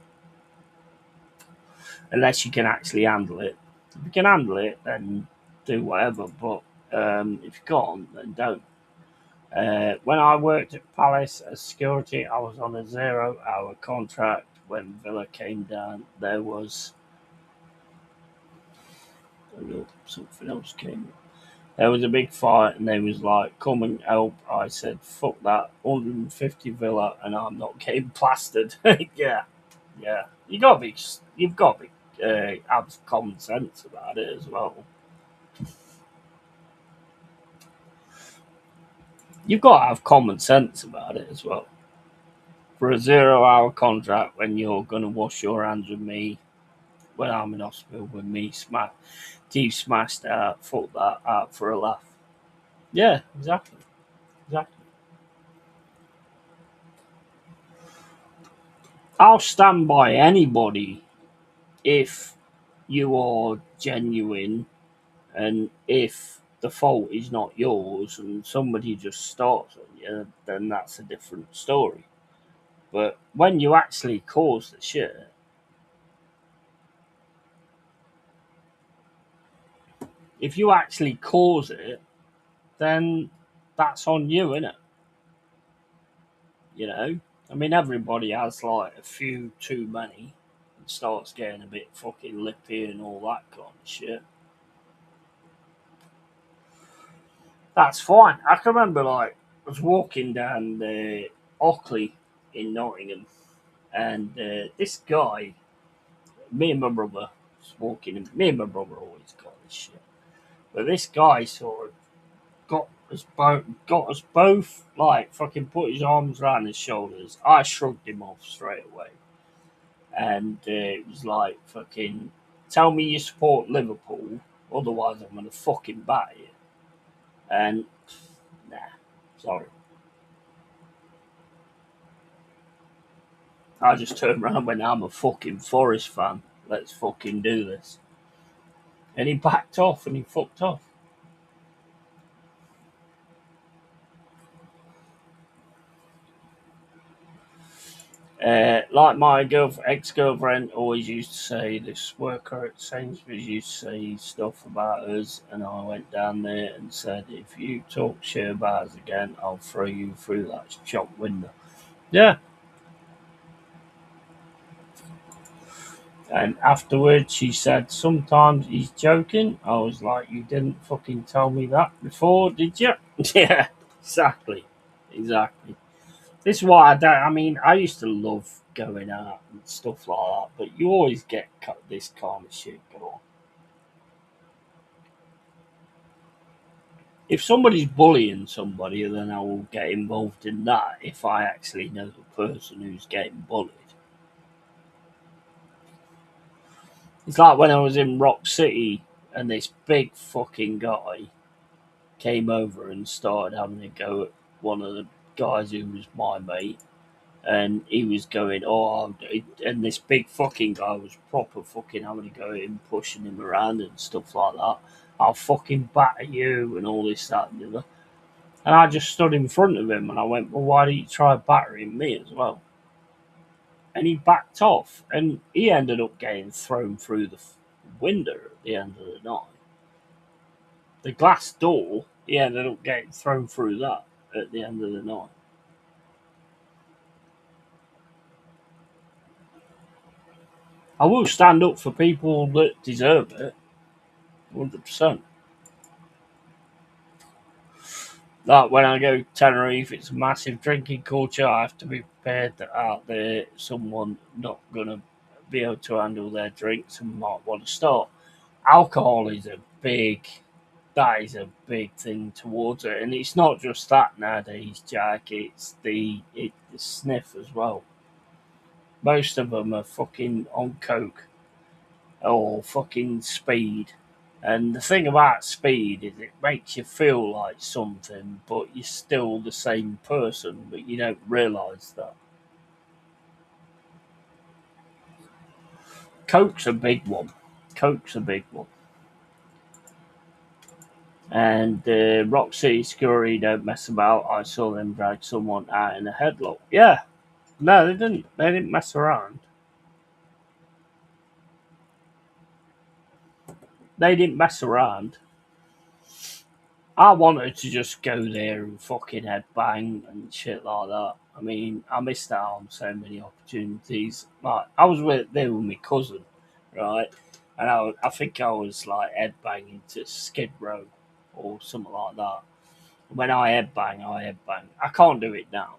Unless you can actually handle it. If you can handle it, then do whatever. But if you can't, then don't. When I worked at Palace as security, I was on a 0-hour contract. When Villa came down, there was something else came up. There was a big fight, and they was like, "Come and help." I said, "Fuck that, 150 Villa, and I'm not getting plastered." Yeah, yeah. You've got to be, have common sense about it as well. You've got to have common sense about it as well. For a 0-hour contract, when you're gonna wash your hands with me, when I'm in hospital with me, teeth smashed out, fuck that, out for a laugh. Yeah, exactly, exactly. I'll stand by anybody if you are genuine and if the fault is not yours and somebody just starts on you, then that's a different story. But when you actually cause the shit, if you actually cause it, then that's on you, innit? You know? I mean, everybody has like a few too many and starts getting a bit fucking lippy and all that kind of shit. That's fine. I can remember, like, I was walking down the Ockley in Nottingham, and this guy, me and my brother, was walking. And me and my brother always got this shit, but this guy sort of got us both, like, fucking put his arms around his shoulders. I shrugged him off straight away, and it was like, fucking, tell me you support Liverpool, otherwise I'm gonna fucking bat you. And nah, sorry. I just turned around and went, I'm a fucking Forest fan. Let's fucking do this. And he backed off and he fucked off. Like my ex-girlfriend always used to say, this worker at Sainsbury's used to say stuff about us, and I went down there and said, if you talk shit about us again, I'll throw you through that shop window. Yeah. And afterwards, she said, sometimes he's joking. I was like, you didn't fucking tell me that before, did you? Yeah, exactly. Exactly. This is why I don't. I mean, I used to love going out and stuff like that, but you always get this kind of shit going on. If somebody's bullying somebody, then I will get involved in that if I actually know the person who's getting bullied. It's like when I was in Rock City and this big fucking guy came over and started having a go at one of the guys who was my mate, and he was going, oh, and this big fucking guy was proper fucking having a go at him, pushing him around and stuff like that. I'll fucking batter you and all this, that, and the other. And I just stood in front of him and I went, well, why don't you try battering me as well? And he backed off, and he ended up getting thrown through the window at the end of the night. The glass door, he ended up getting thrown through that at the end of the night. I will stand up for people that deserve it, 100%. Like when I go to Tenerife, it's a massive drinking culture. I have to be prepared that out there someone not gonna be able to handle their drinks and might want to start. Alcohol is a big that is a big thing towards it, and it's not just that nowadays, Jack. It's the sniff as well. Most of them are fucking on coke or fucking speed. And the thing about speed is it makes you feel like something, but you're still the same person, but you don't realise that. Coke's a big one. Coke's a big one. And Rock City Security don't mess about. I saw them drag someone out in a headlock. Yeah, no, they didn't. They didn't mess around. They didn't mess around. I wanted to just go there and fucking headbang and shit like that. I mean, I missed out on so many opportunities. Like, I was there with my cousin, right? And I think I was like headbanging to Skid Row or something like that. When I headbang, I headbang. I can't do it now.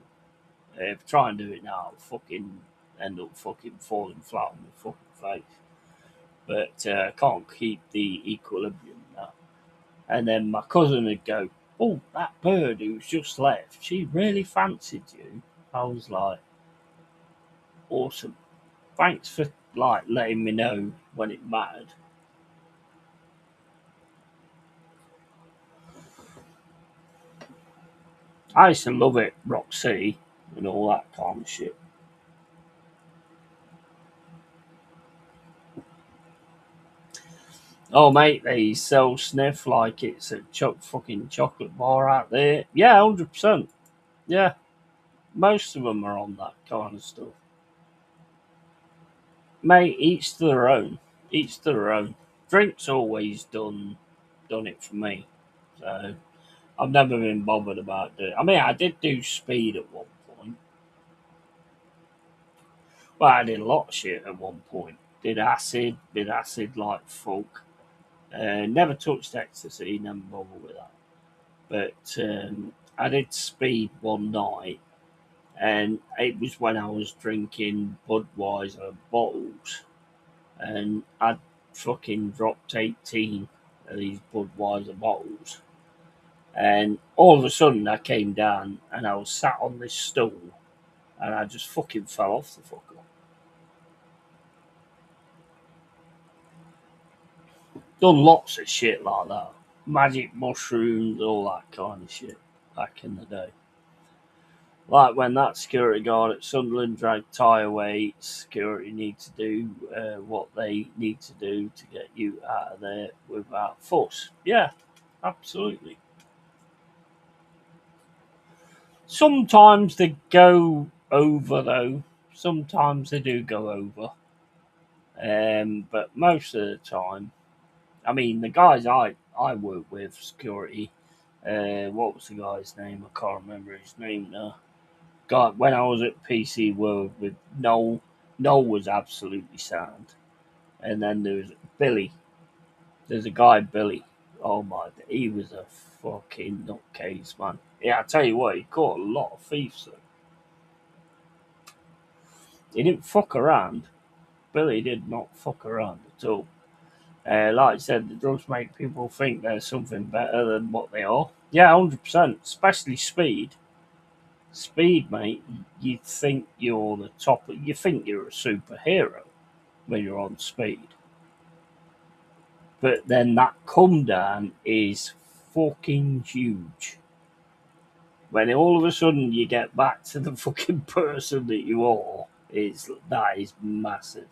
If I try and do it now, I'll fucking end up fucking falling flat on my fucking face. But I can't keep the equilibrium now. And then my cousin would go, "Oh, that bird who's just left, she really fancied you." I was like, "Awesome. Thanks for like letting me know when it mattered." I used to love it, Rock City and all that kind of shit. Oh, mate, they sell sniff like it's a fucking chocolate bar out there. Yeah, 100%. Yeah, most of them are on that kind of stuff. Mate, each to their own. Each to their own. Drink's always done it for me. So I've never been bothered about it. I mean, I did do speed at one point. Well, I did a lot of shit at one point. Did acid like fuck. Never touched ecstasy, never bothered with that. But I did speed one night, and it was when I was drinking Budweiser bottles, and I fucking dropped 18 of these Budweiser bottles. And all of a sudden, I came down and I was sat on this stool and I just fucking fell off the fucker. Done lots of shit like that. Magic mushrooms, all that kind of shit back in the day. Like when that security guard at Sunderland dragged Ty away, security need to do what they need to do to get you out of there without force. Yeah, absolutely. Sometimes they go over though. Sometimes they do go over. But most of the time, I mean, the guys I work with, security, what was the guy's name? I can't remember his name now. God, when I was at PC World with Noel, Noel was absolutely sound. And then there's Billy. There's a guy, Billy. Oh my, he was a fucking nutcase, man. Yeah, I tell you what, he caught a lot of thieves. Though. He didn't fuck around. Billy did not fuck around at all. Like I said, the drugs make people think they're something better than what they are. Yeah, 100%. Especially speed. Speed, mate. You think you're the top. You think you're a superhero when you're on speed. But then that come down is fucking huge. When all of a sudden you get back to the fucking person that you are, that is massive.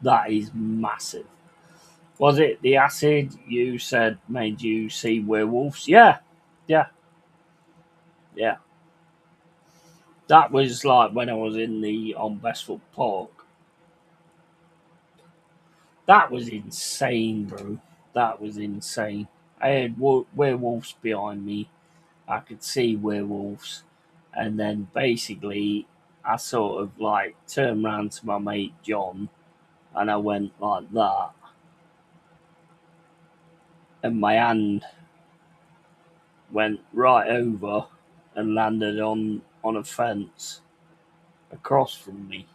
That is massive. Was it the acid you said made you see werewolves? Yeah, yeah, yeah. That was like when I was in the on Bestfoot Park. That was insane, bro. That was insane. I had werewolves behind me. I could see werewolves, and then basically I sort of like turned round to my mate John, and I went like that, and my hand went right over and landed on a fence across from me.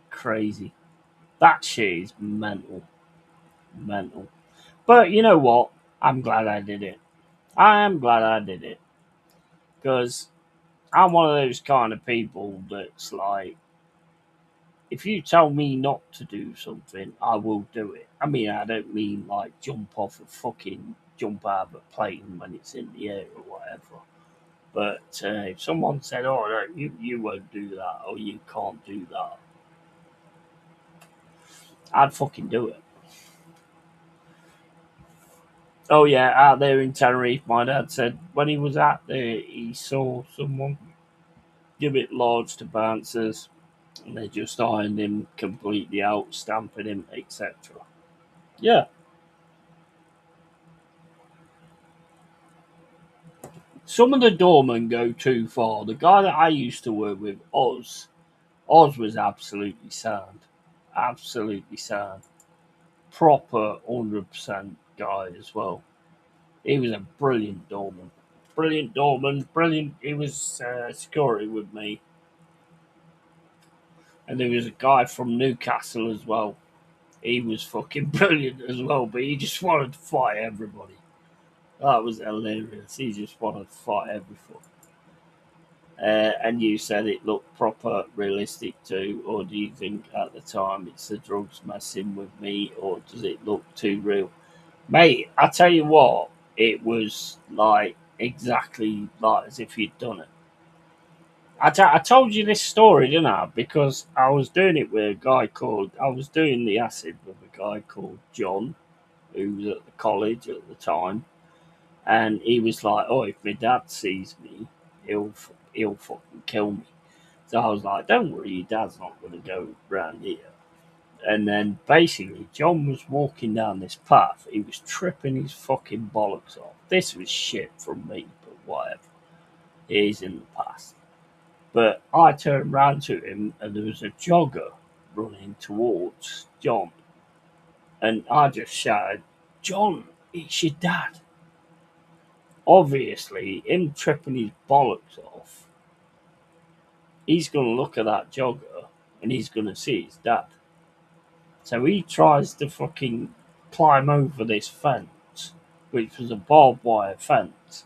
Crazy. That shit is mental, mental. But you know what? I'm glad I did it. I am glad I did it because I'm one of those kind of people that's like, if you tell me not to do something, I will do it. I mean, I don't mean like jump out of a plane when it's in the air or whatever. But if someone said, "Oh, no, you won't do that," or "You can't do that," I'd fucking do it. Oh yeah, out there in Tenerife, my dad said when he was out there, he saw someone give it large to bouncers, and they just ironed him completely out, stamping him, etc. Yeah, some of the doormen go too far. The guy that I used to work with, Oz was absolutely sound, absolutely sound, proper 100% guy as well. He was a brilliant doorman. Brilliant doorman, brilliant. He was security with me. And there was a guy from Newcastle as well. He was fucking brilliant as well, but he just wanted to fight everybody. That was hilarious. He just wanted to fight everyone. And you said it looked proper realistic too, or do you think at the time it's the drugs messing with me, or does it look too real? Mate, I tell you what, it was like exactly like as if you'd done it. I told you this story, didn't I? Because I was doing it with a guy called, I was doing the acid with a guy called John, who was at the college at the time. And he was like, "Oh, if my dad sees me, he'll fucking kill me." So I was like, "Don't worry, your dad's not going to go round here." And then basically, John was walking down this path. He was tripping his fucking bollocks off. This was shit from me, but whatever. It is in the past. But I turned round to him, and there was a jogger running towards John. And I just shouted, "John, it's your dad." Obviously, him tripping his bollocks off, he's going to look at that jogger and he's going to see his dad. So he tries to fucking climb over this fence, which was a barbed wire fence.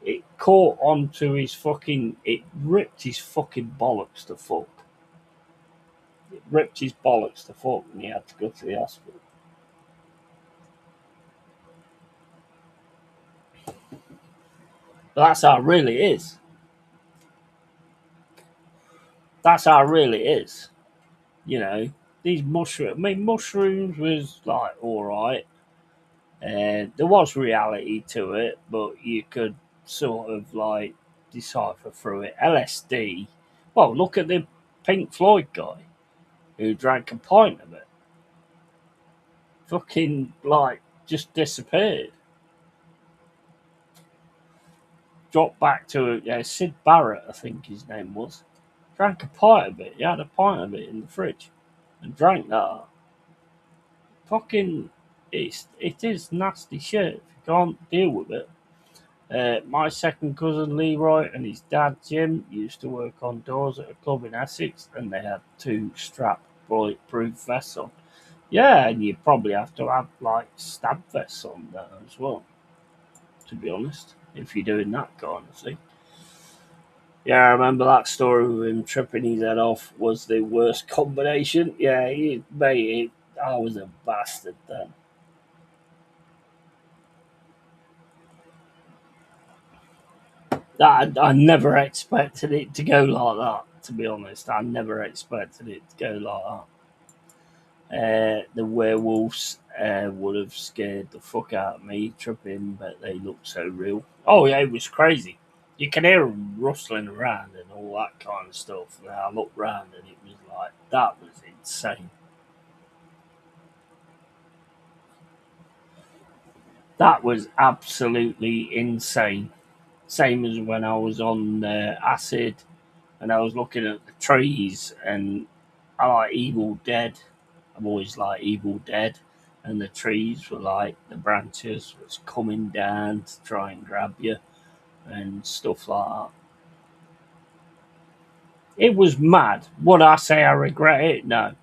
It caught onto his fucking. It ripped his fucking bollocks to fuck. It ripped his bollocks to fuck, and he had to go to the hospital. But that's how it really is. That's how it really is. You know, these mushrooms. I mean, mushrooms was like all right. There was reality to it, but you could sort of like decipher through it. LSD. Well, look at the Pink Floyd guy who drank a pint of it. Fucking like just disappeared. Dropped back to Sid Barrett, I think his name was. Drank a pint of it. He had a pint of it in the fridge and drank that. Fucking, it is nasty shit. If you can't deal with it. My second cousin Leroy and his dad Jim used to work on doors at a club in Essex, and they had two strap bulletproof vests on. Yeah, and you probably have to have like stab vests on there as well, to be honest, if you're doing that kind of thing. Yeah, I remember that story with him tripping his head off was the worst combination. Yeah, mate, I was a bastard then. I never expected it to go like that, to be honest. I never expected it to go like that. The werewolves would have scared the fuck out of me tripping, but they looked so real. Oh, yeah, it was crazy. You can hear them rustling around and all that kind of stuff. And I looked round and it was like, that was insane. That was absolutely insane. Same as when I was on acid and I was looking at the trees, and I like Evil Dead. I've always liked Evil Dead, and the trees were like the branches was coming down to try and grab you and stuff like that. It was mad. Would I say I regret it? No,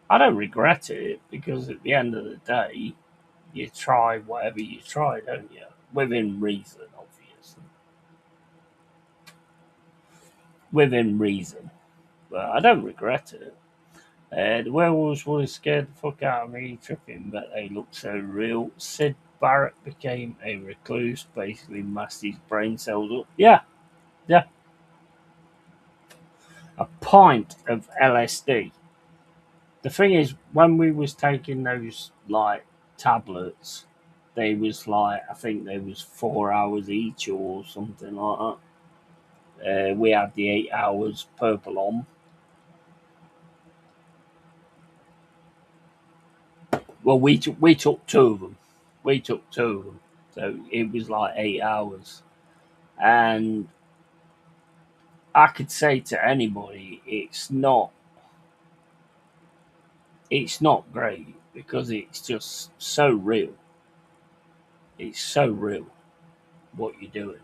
I don't regret it because at the end of the day, you try whatever you try, don't you? Within reason, obviously. Within reason. But I don't regret it. The werewolves would have scared the fuck out of me, tripping, but they looked so real. Sid Barrett became a recluse, basically masked his brain cells up. Yeah, yeah. A pint of LSD. The thing is, when we was taking those like tablets, they was like I think they was 4 hours each or something like that. We had the 8 hours purple on. Well, we took two of them. We took two of them, so it was like 8 hours. And I could say to anybody, it's not great because it's just so real. It's so real what you're doing,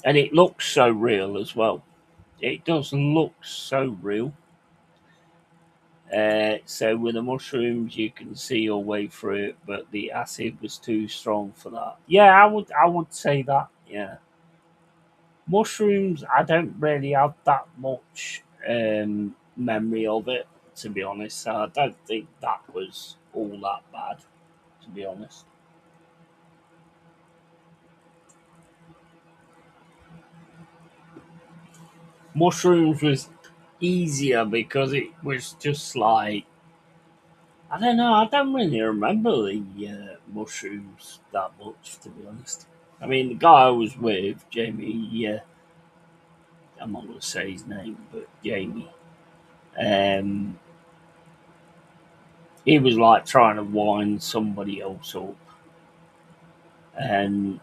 and it looks so real as well. It does look so real. So with the mushrooms, you can see your way through it, but the acid was too strong for that. Yeah, I would say that. Yeah, mushrooms. I don't really have that much memory of it, to be honest. So I don't think that was all that bad, to be honest. Mushrooms was easier because it was just like I don't know. I don't really remember the mushrooms that much, to be honest. I mean, the guy I was with, Jamie. Yeah, I'm not going to say his name, but Jamie. Um, he was like trying to wind somebody else up, and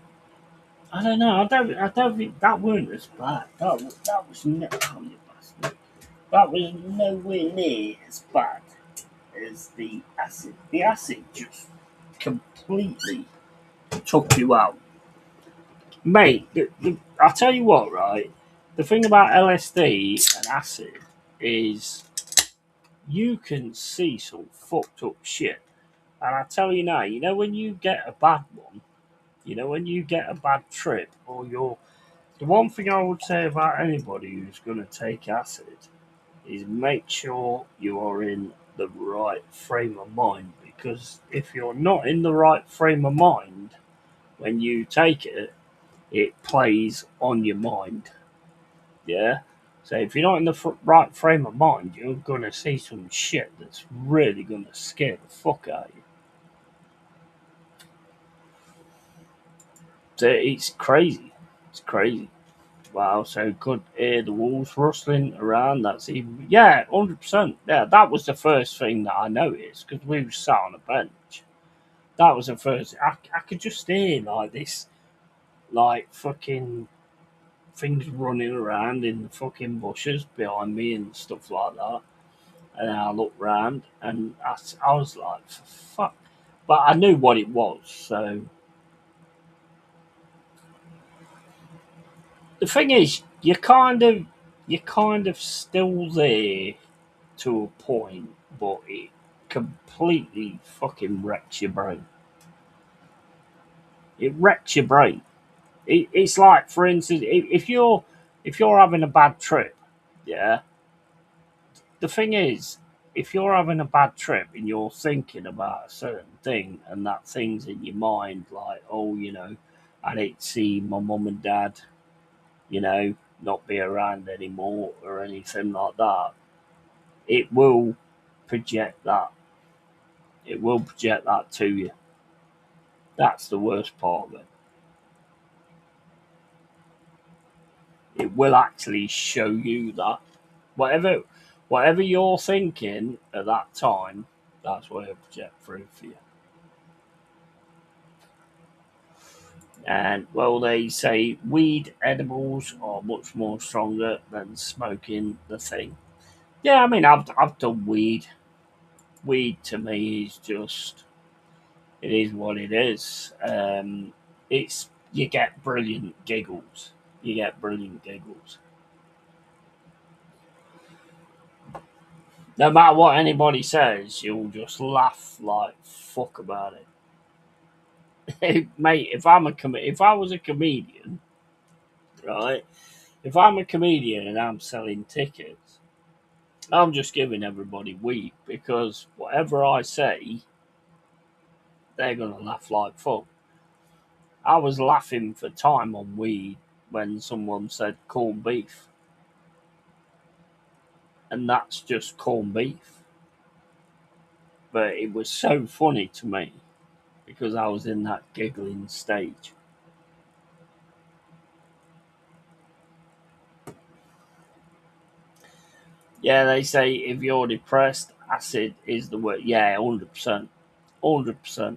I don't know. I don't think that weren't as bad. That was no, oh, you bastard. That was nowhere near as bad as the acid. The acid just completely took you out. Mate, I'll tell you what, right? The thing about LSD and acid is you can see some fucked up shit. And I tell you now, when you get a bad one, when you get a bad trip, or you're. The one thing I would say about anybody who's going to take acid is make sure you are in the right frame of mind. Because if you're not in the right frame of mind when you take it, it plays on your mind. Yeah. So if you're not in the right frame of mind, you're gonna see some shit that's really gonna scare the fuck out of you. So it's crazy. It's crazy. Wow. So could hear the walls rustling around. That's even 100%. Yeah, that was the first thing that I noticed because we were sat on a bench. That was the first. I could just hear like this, like fucking things running around in the fucking bushes behind me and stuff like that. And then I looked round and I was like, fuck. But I knew what it was. So the thing is, you're kind of still there to a point, but it completely fucking wrecks your brain. It wrecks your brain. It's like, for instance, if you're having a bad trip, yeah, the thing is, if you're having a bad trip and you're thinking about a certain thing and that thing's in your mind, like, oh, I need to see my mum and dad, not be around anymore or anything like that, it will project that. It will project that to you. That's the worst part of it. It will actually show you that whatever whatever you're thinking at that time, That's why I project through for you. And well, they say weed edibles are much more stronger than smoking the thing. Yeah, I mean, I've done weed. Weed to me is just it is what it is. It's you get brilliant giggles. You get brilliant giggles. No matter what anybody says, you'll just laugh like fuck about it, mate. If I was a comedian, right? If I'm a comedian and I'm selling tickets, I'm just giving everybody weed because whatever I say, they're gonna laugh like fuck. I was laughing for time on weed when someone said corned beef, and that's just corned beef. But it was so funny to me because I was in that giggling stage. Yeah, they say if you're depressed, acid is the word. Yeah, 100%. 100%.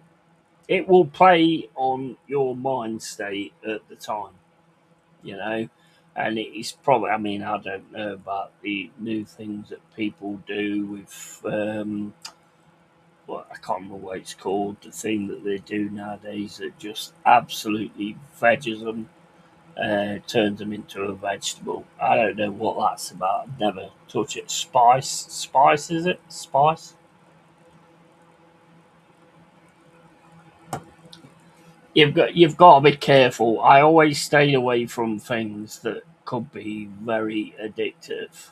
It will play on your mind state at the time, you know. And it's probably, I mean, I don't know about the new things that people do with, I can't remember what it's called, the thing that they do nowadays that just absolutely veggies them, turns them into a vegetable. I don't know what that's about. I've never touched it. Spice, is it? Spice? You've got to be careful. I always stayed away from things that could be very addictive.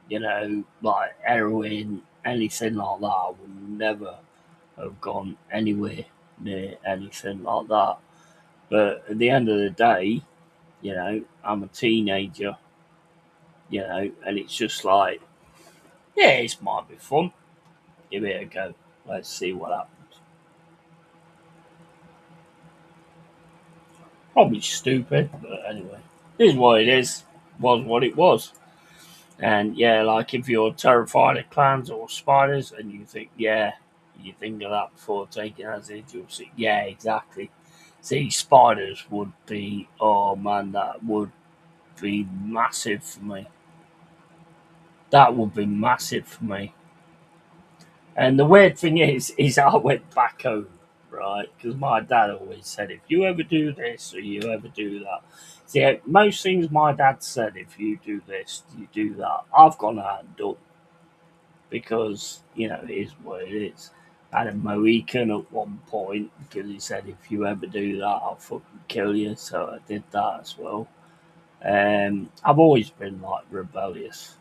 You know, like heroin, anything like that. I would never have gone anywhere near anything like that. But at the end of the day, I'm a teenager. And it's just like, yeah, it might be fun. Give it a go. Let's see what happens. Probably stupid, but anyway, it is what it is. Was what it was. And yeah, like if you're terrified of clowns or spiders and you think, yeah, you think of that before taking acid, you'll see, yeah, exactly. See, spiders would be, oh man, that would be massive for me. That would be massive for me. And the weird thing is I went back home, right? Because my dad always said, if you ever do this or you ever do that. See, most things my dad said, if you do this, you do that. I've gone out and done because it is what it is. I had a Mohican at one point because he said, if you ever do that, I'll fucking kill you. So I did that as well. I've always been like rebellious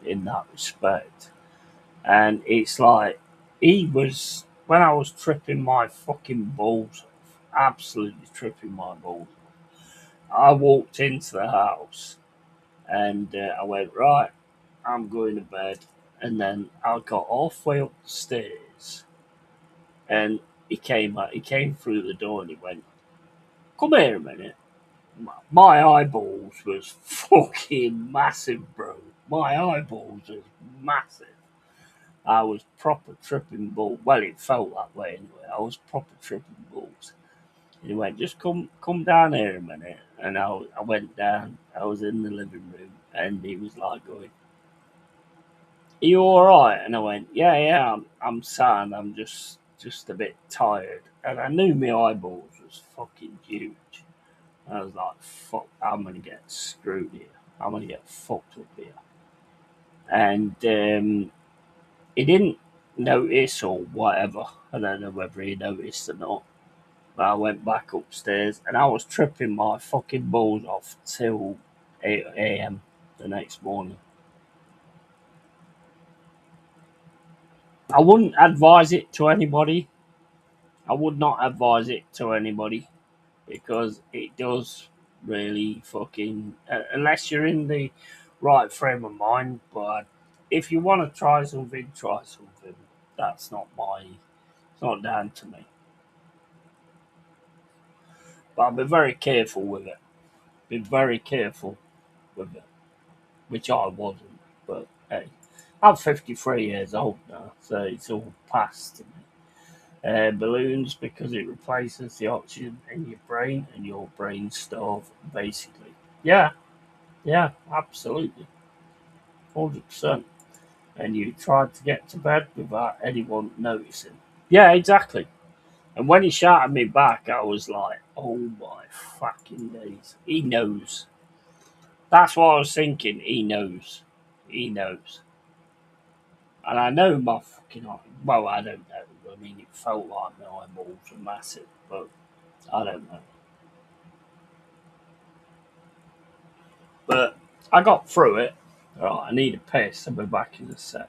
in that respect. And it's like, he was, when I was tripping my fucking balls off, absolutely tripping my balls off, I walked into the house and I went, right, I'm going to bed. And then I got halfway up the stairs and he came through the door and he went, come here a minute. My eyeballs was fucking massive, bro. My eyeballs was massive. I was proper tripping balls. Well, it felt that way anyway. I was proper tripping balls. And he went, just come down here a minute. And I went down. I was in the living room, and he was like going, "Are you all right?" And I went, "Yeah, yeah. I'm sad. I'm just a bit tired." And I knew my eyeballs was fucking huge. I was like, "Fuck! I'm gonna get screwed here. I'm gonna get fucked up here." And he didn't notice or whatever. I don't know whether he noticed or not. But I went back upstairs and I was tripping my fucking balls off till 8 a.m. the next morning. I wouldn't advise it to anybody. I would not advise it to anybody because it does really fucking. Unless you're in the right frame of mind, but if you want to try something, try something. That's not my. It's not down to me. But I'll be very careful with it. Be very careful with it, which I wasn't. But hey. I'm 53 years old now, so it's all past to me. Balloons because it replaces the oxygen in your brain and your brain starve, basically. Yeah, yeah, absolutely. 100%. And you tried to get to bed without anyone noticing. Yeah, exactly. And when he shouted me back, I was like, oh my fucking days. He knows. That's what I was thinking. He knows. He knows. And I know my fucking, well, I don't know. I mean, it felt like my eyeballs were massive, but I don't know. But I got through it. Right, I need a piss. I'll be back in a sec.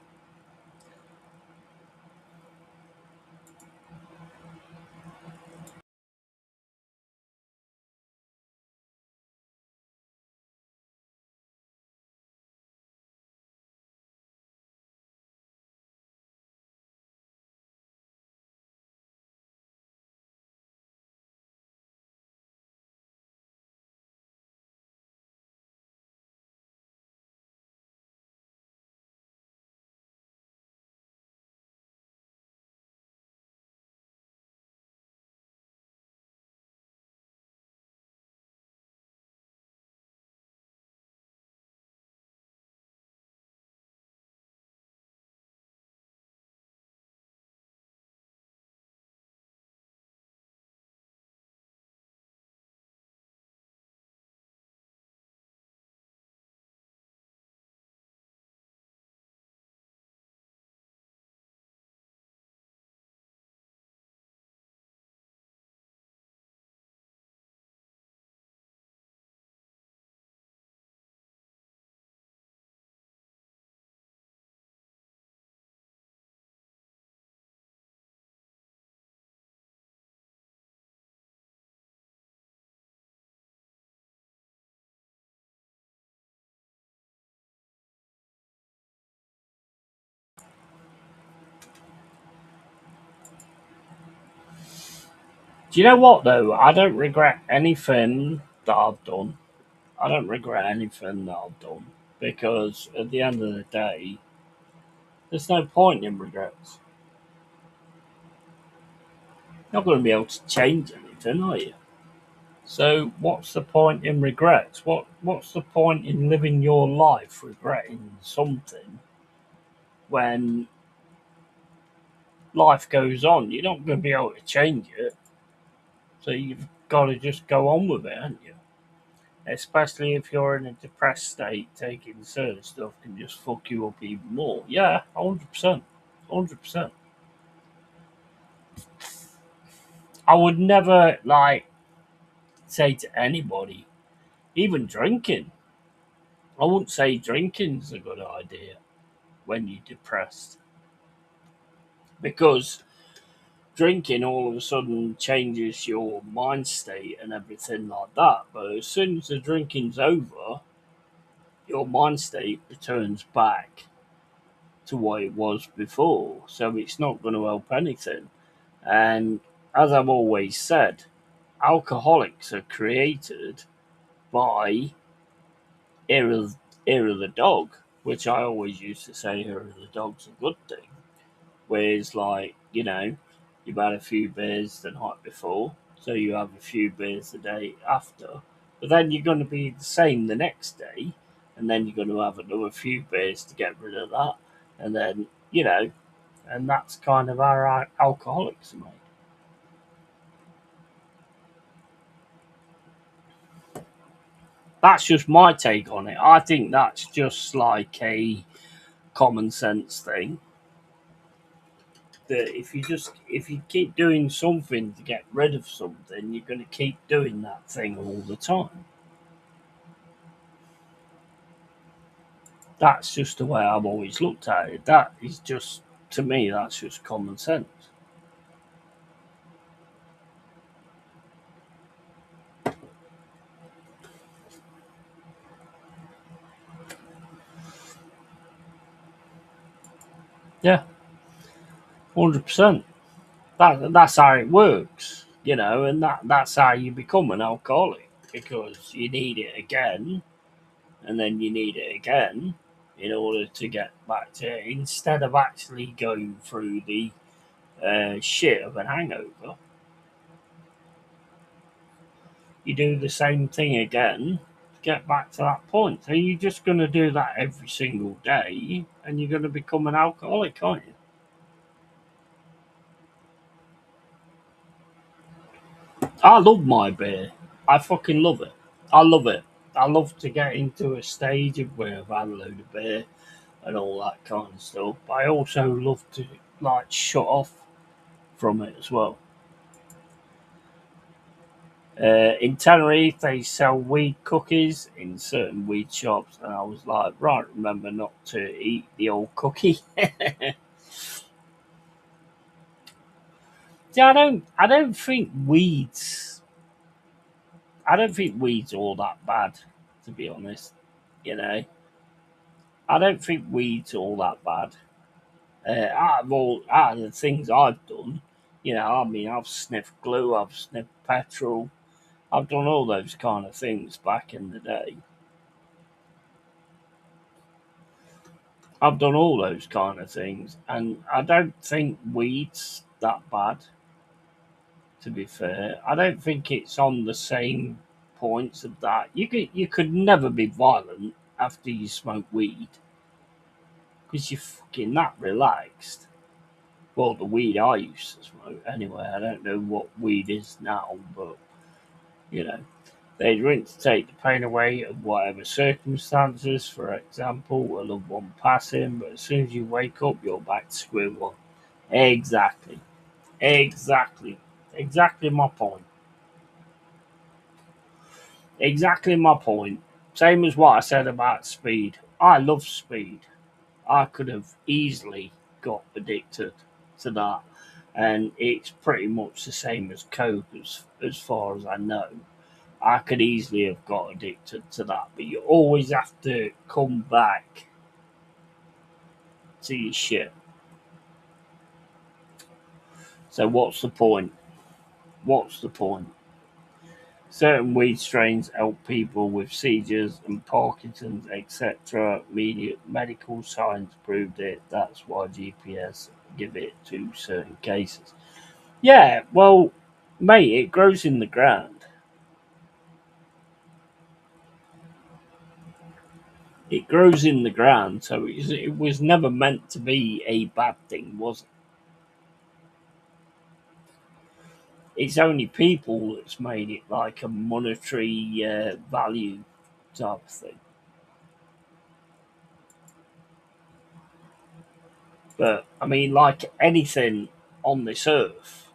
Do you know what, though? I don't regret anything that I've done. I don't regret anything that I've done because at the end of the day, there's no point in regrets. You're not going to be able to change anything, are you? So what's the point in regrets? What's the point in living your life regretting something when life goes on? You're not going to be able to change it, so you've got to just go on with it, haven't you? Especially if you're in a depressed state, taking certain stuff can just fuck you up even more. Yeah, 100%, 100%. I would never say to anybody, even drinking. I wouldn't say drinking's a good idea when you're depressed because drinking all of a sudden changes your mind state and everything like that. But as soon as the drinking's over, your mind state returns back to what it was before. So it's not going to help anything. And as I've always said, alcoholics are created by ear of the dog, which I always used to say ear of the dog's a good thing. Whereas, you've had a few beers the night before, so you have a few beers the day after, but then you're going to be the same the next day, and then you're going to have another few beers to get rid of that, and then, and that's kind of how our alcoholics are made. That's just my take on it. I think that's just like a common sense thing that if you keep doing something to get rid of something, you're going to keep doing that thing all the time. That's just the way I've always looked at it. That is just to me, that's just common sense. Yeah, 100%. That's how it works, and that's how you become an alcoholic because you need it again, and then you need it again, in order to get back to it, instead of actually going through the shit of an hangover. You do the same thing again to get back to that point. So you're just going to do that every single day, and you're going to become an alcoholic, aren't you? I love my beer. I fucking love it. I love it. I love to get into a stage of where I've had a load of beer and all that kind of stuff. But I also love to like shut off from it as well. In Tenerife, they sell weed cookies in certain weed shops, and I was like, right, remember not to eat the old cookie. See, I don't think weeds. I don't think weeds all that bad, to be honest. You know, I don't think weeds all that bad. Out of the things I've done, I mean, I've sniffed glue, I've sniffed petrol, I've done all those kind of things back in the day. I've done all those kind of things, and I don't think weed's that bad. To be fair, I don't think it's on the same points of that. You could never be violent after you smoke weed because you're fucking that relaxed. Well, the weed I used to smoke anyway. I don't know what weed is now, but you know, they drink to take the pain away of whatever circumstances. For example, a loved one passing, but as soon as you wake up, you're back to square one. Exactly. Exactly. Exactly my point. Exactly my point. Same as what I said about speed. I love speed. I could have easily got addicted to that. And it's pretty much the same as Coke as far as I know. I could easily have got addicted to that. But you always have to come back to your shit. So what's the point? What's the point? Certain weed strains help people with seizures and Parkinson's, etc. Medical science proved it. That's why GPS give it to certain cases. Yeah, well, mate, it grows in the ground. It grows in the ground, so it was never meant to be a bad thing, was it? It's only people that's made it like a monetary value type of thing. But I mean, like anything on this earth,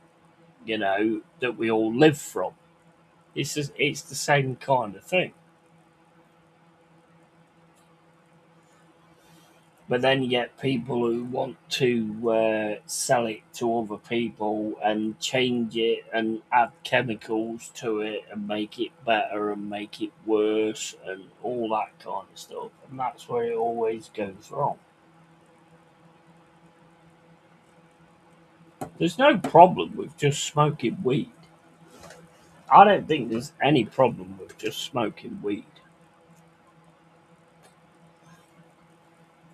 that we all live from. It's the same kind of thing. But then you get people who want to sell it to other people and change it and add chemicals to it and make it better and make it worse and all that kind of stuff. And that's where it always goes wrong. There's no problem with just smoking weed. I don't think there's any problem with just smoking weed.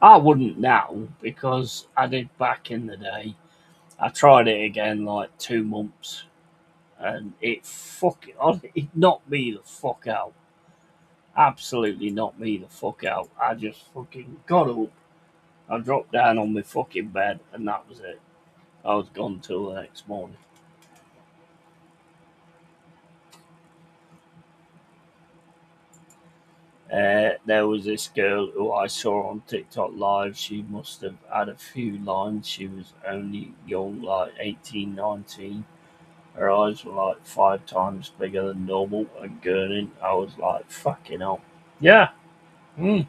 I wouldn't now because I did back in the day. I tried it again like 2 months and it knocked me the fuck out. Absolutely knocked me the fuck out. I just fucking got up. I dropped down on my fucking bed and that was it. I was gone till the next morning. There was this girl who I saw on TikTok live. She must have had a few lines. She was only young, like 18, 19. Her eyes were like 5 times bigger than normal and gurning. I was like, fucking hell. Yeah. Mm.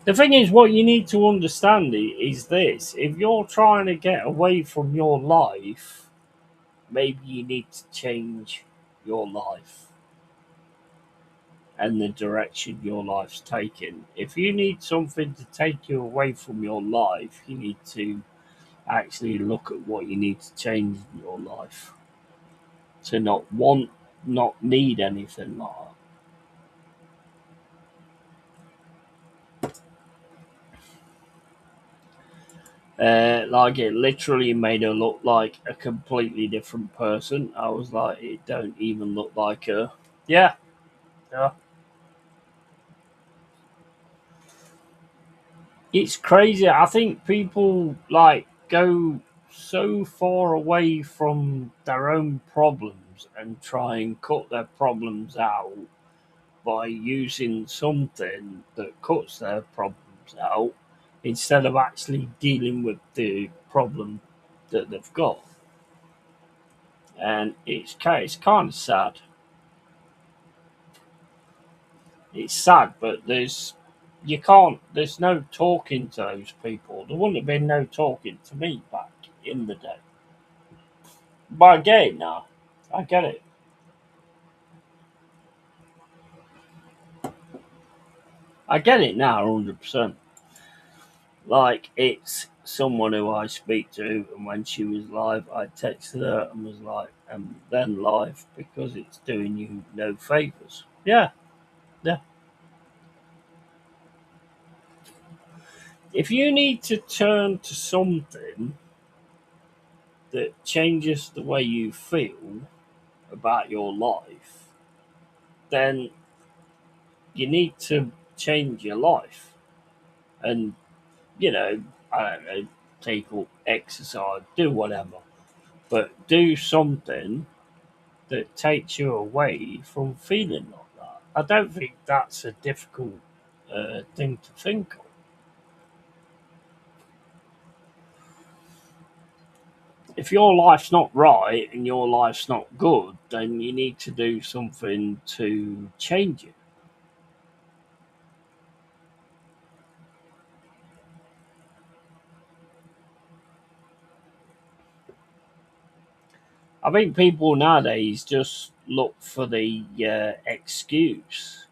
The thing is, what you need to understand is this: if you're trying to get away from your life, maybe you need to change your life and the direction your life's taking. If you need something to take you away from your life, you need to actually look at what you need to change in your life to not need anything like that. Like it literally made her look like a completely different person. I was like, it don't even look like her. Yeah, yeah. It's crazy. I think people like go so far away from their own problems and try and cut their problems out by using something that cuts their problems out instead of actually dealing with the problem that they've got. And it's kind of sad. It's sad, but you can't. There's no talking to those people. There wouldn't have been no talking to me back in the day. But I get it now. I get it. I get it now, 100%. Like it's someone who I speak to, and when she was live, I texted her and was like, "And then live because it's doing you no favors." Yeah, yeah. If you need to turn to something that changes the way you feel about your life, then you need to change your life. And, I don't know, take up exercise, do whatever. But do something that takes you away from feeling like that. I don't think that's a difficult thing to think of. If your life's not right and your life's not good, then you need to do something to change it. I think people nowadays just look for the excuse.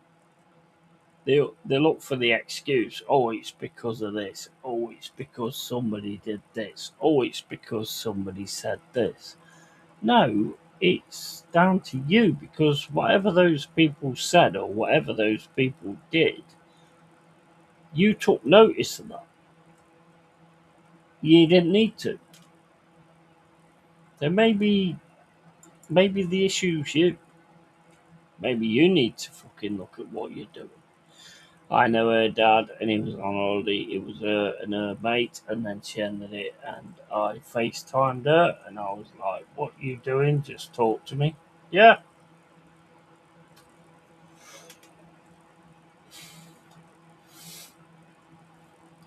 They look for the excuse. Oh, it's because of this. Oh, it's because somebody did this. Oh, it's because somebody said this. No, it's down to you because whatever those people said or whatever those people did, you took notice of that. You didn't need to. So maybe the issue's you. Maybe you need to fucking look at what you're doing. I know her dad, and he was on holiday. It was her and her mate, and then she ended it. And I FaceTimed her, and I was like, "What you doing? Just talk to me." Yeah,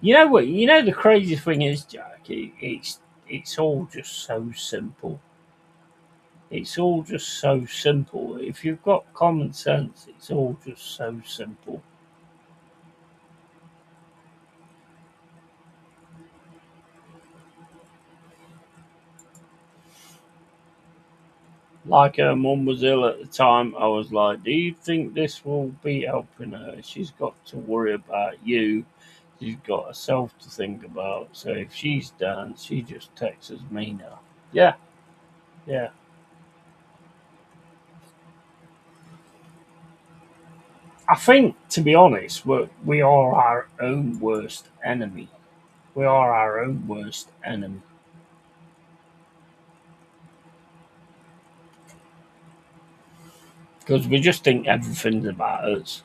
you know what? You know the crazy thing is, Jack. It's all just so simple. It's all just so simple. If you've got common sense, it's all just so simple. Like her mum was ill at the time, I was like, "Do you think this will be helping her? She's got to worry about you. She's got herself to think about. So if she's down, she just texts me now." Yeah, yeah. I think, to be honest, we are our own worst enemy. We are our own worst enemy because we just think everything's about us.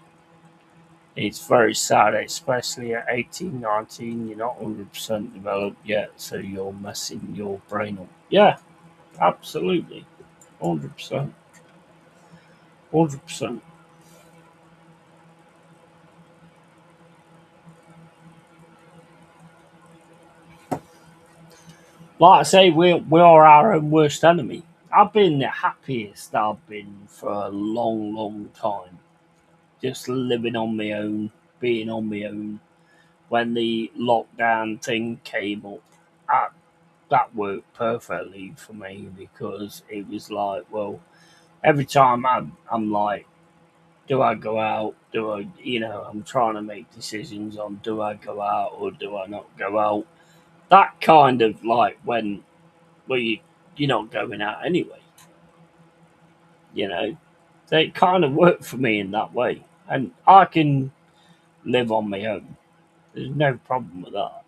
It's very sad, especially at 18, 19. You're not 100% developed yet, so you're messing your brain up. Yeah, absolutely. 100%. 100%. Like I say, we are our own worst enemy. I've been the happiest I've been for a long, long time. Just living on my own, being on my own. When the lockdown thing came up, I, that worked perfectly for me because it was like, well, every time I'm like, do I go out? Do I, I'm trying to make decisions on do I go out or do I not go out? That kind of like when well you're not going out anyway, you know. So it kind of worked for me in that way, and I can live on my own. There's no problem with that.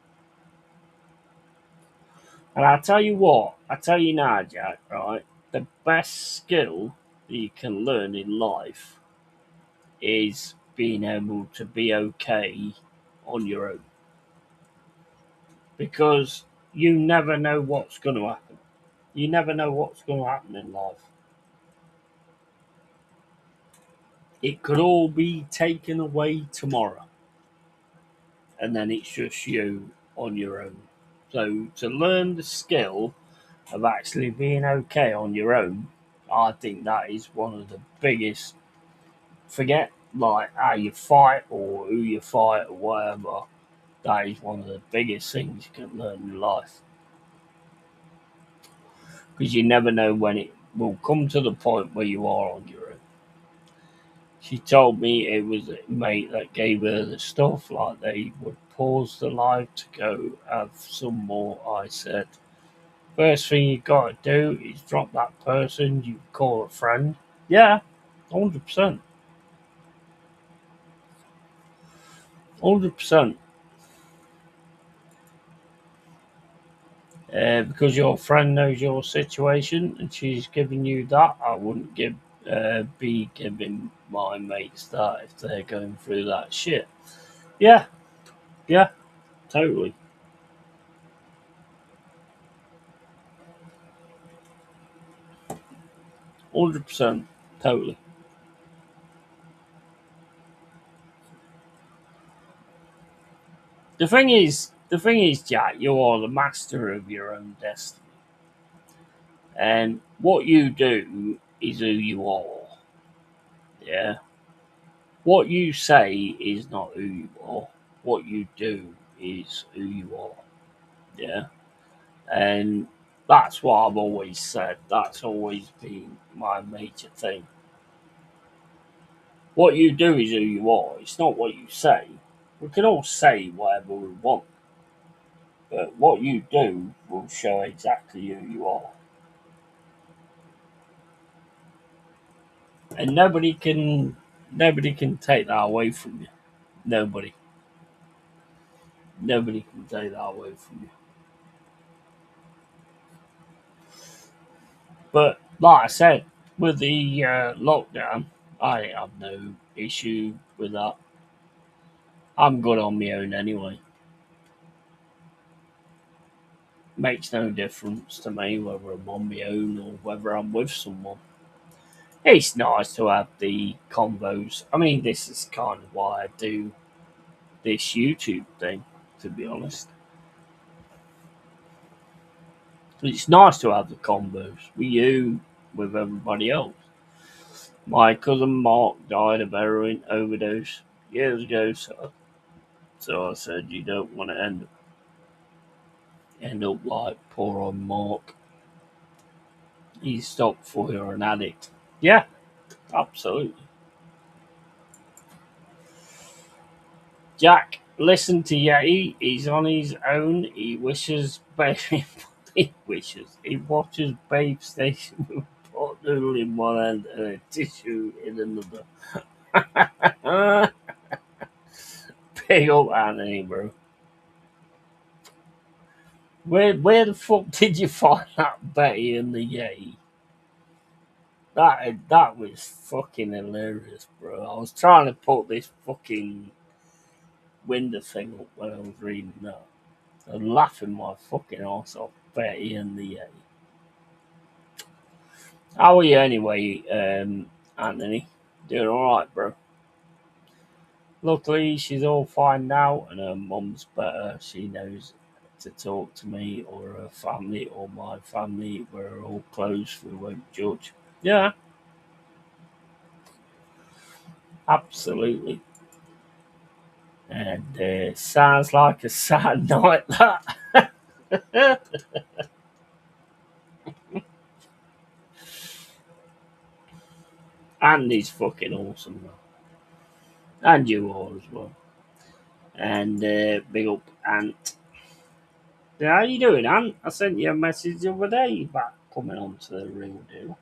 And I tell you what, I tell you now, Jack, right? The best skill that you can learn in life is being able to be okay on your own. Because you never know what's going to happen. You never know what's going to happen in life. It could all be taken away tomorrow, and then it's just you on your own. So to learn the skill of actually being okay on your own, I think that is one of the biggest. Forget like how you fight or who you fight or whatever. That is one of the biggest things you can learn in life, because you never know when it will come to the point where you are on your own. She told me it was a mate that gave her the stuff, like they would pause the live to go have some more. I said, first thing you gotta do is drop that person you call a friend. Yeah, 100%. 100%. Because your friend knows your situation and she's giving you that, I wouldn't be giving my mates that if they're going through that shit. Yeah, yeah, totally. 100%, totally. The thing is, Jack, you are the master of your own destiny, and what you do is who you are. Yeah, what you say is not who you are. What you do is who you are. Yeah, and that's what I've always said. That's always been my major thing. What you do is who you are. It's not what you say. We can all say whatever we want, but what you do will show exactly who you are. And nobody can take that away from you. Nobody, nobody can take that away from you. But like I said, with the lockdown, I have no issue with that. I'm good on my own anyway. Makes no difference to me whether I'm on my own or whether I'm with someone. It's nice to have the convos. I mean, this is kind of why I do this YouTube thing, to be honest. It's nice to have the convos with you, with everybody else. My cousin Mark died of heroin overdose years ago, so I said you don't want to end up like poor old Mark. He stopped before you're an addict. Yeah, absolutely. Jack, listen to Yeti. He's on his own. He wishes baby. He wishes. He watches Babe Station with a pot noodle in one hand and a tissue in another. Big up Anthony, bro. Where the fuck did you find that Betty and the Yeti? That was fucking hilarious, bro. I was trying to put this fucking window thing up when I was reading that. I was laughing my fucking ass off. Betty and the Yeti. How are you anyway, Anthony? Doing alright, bro. Luckily, she's all fine now, and her mum's better. She knows to talk to me or her family or my family. We're all close. We won't judge. Yeah, absolutely. And sounds like a sad night, that. Andy's fucking awesome, though. And you all as well. And big up Ant. Yeah, how you doing, Ant? I sent you a message the other day about coming on to the real deal.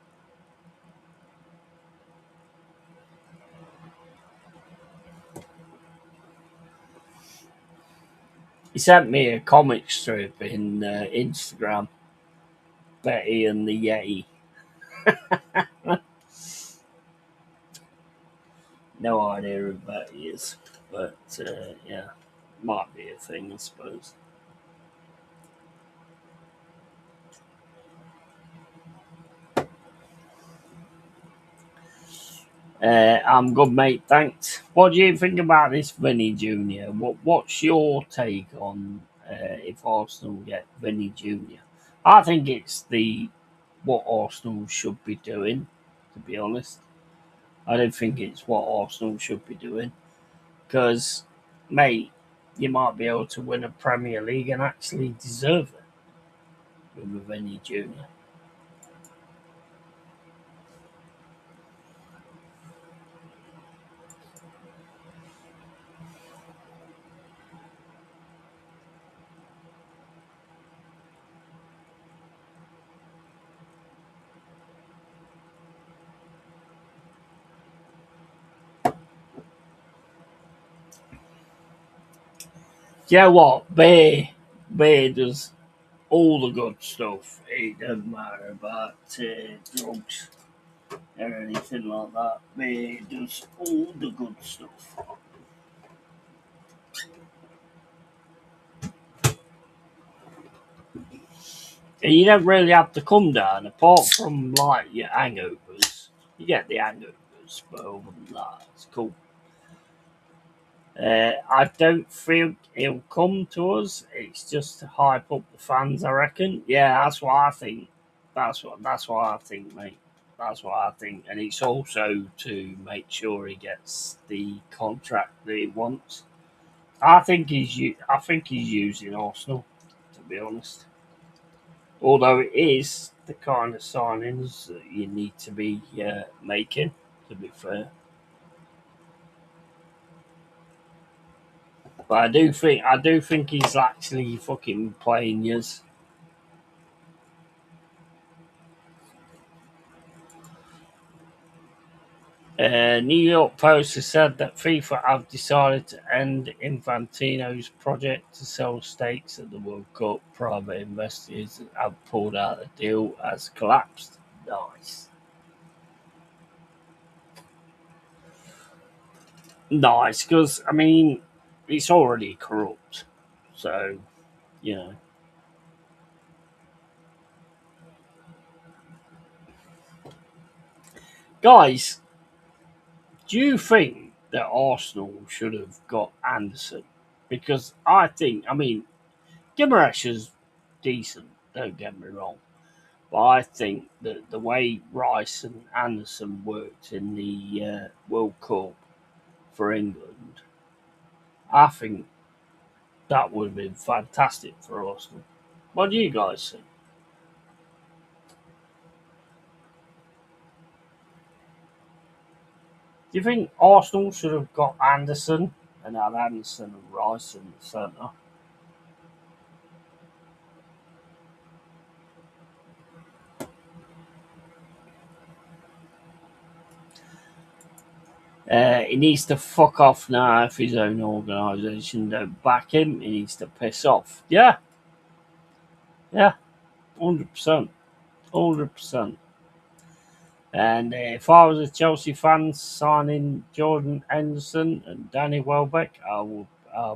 He sent me a comic strip in Instagram, Betty and the Yeti. No idea who Betty is, but yeah, might be a thing, I suppose. I'm good, mate. Thanks. What do you think about this Vinny Junior? What's your take on if Arsenal get Vinny Junior? I think it's the what Arsenal should be doing. To be honest, I don't think it's what Arsenal should be doing because, mate, you might be able to win a Premier League and actually deserve it with a Vinny Junior. Yeah, what Bear does all the good stuff. It doesn't matter about drugs or anything like that. Bear does all the good stuff. And you don't really have to come down apart from like your hangovers. You get the hangovers, but other than that, it's cool. I don't think he'll come to us. It's just to hype up the fans, I reckon. Yeah, that's what I think. That's what I think, mate. That's what I think, and it's also to make sure he gets the contract that he wants. I think he's using Arsenal, to be honest. Although it is the kind of signings that you need to be making. To be fair, but I do think he's actually fucking playing us. New York Post has said that FIFA have decided to end Infantino's project to sell stakes at the World Cup. Private investors have pulled out. The deal has collapsed. Nice. Nice, because, I mean, it's already corrupt. So, you know. Guys, do you think that Arsenal should have got Anderson? Because I mean, Gimaresh is decent, don't get me wrong. But I think that the way Rice and Anderson worked in the World Cup for England, I think that would have been fantastic for Arsenal. What do you guys think? Do you think Arsenal should have got Anderson and had Anderson and Rice in the centre? He needs to fuck off now if his own organisation don't back him. He needs to piss off. Yeah, yeah, 100%. 100%. And if I was a Chelsea fan signing Jordan Henderson and Danny Welbeck, I'll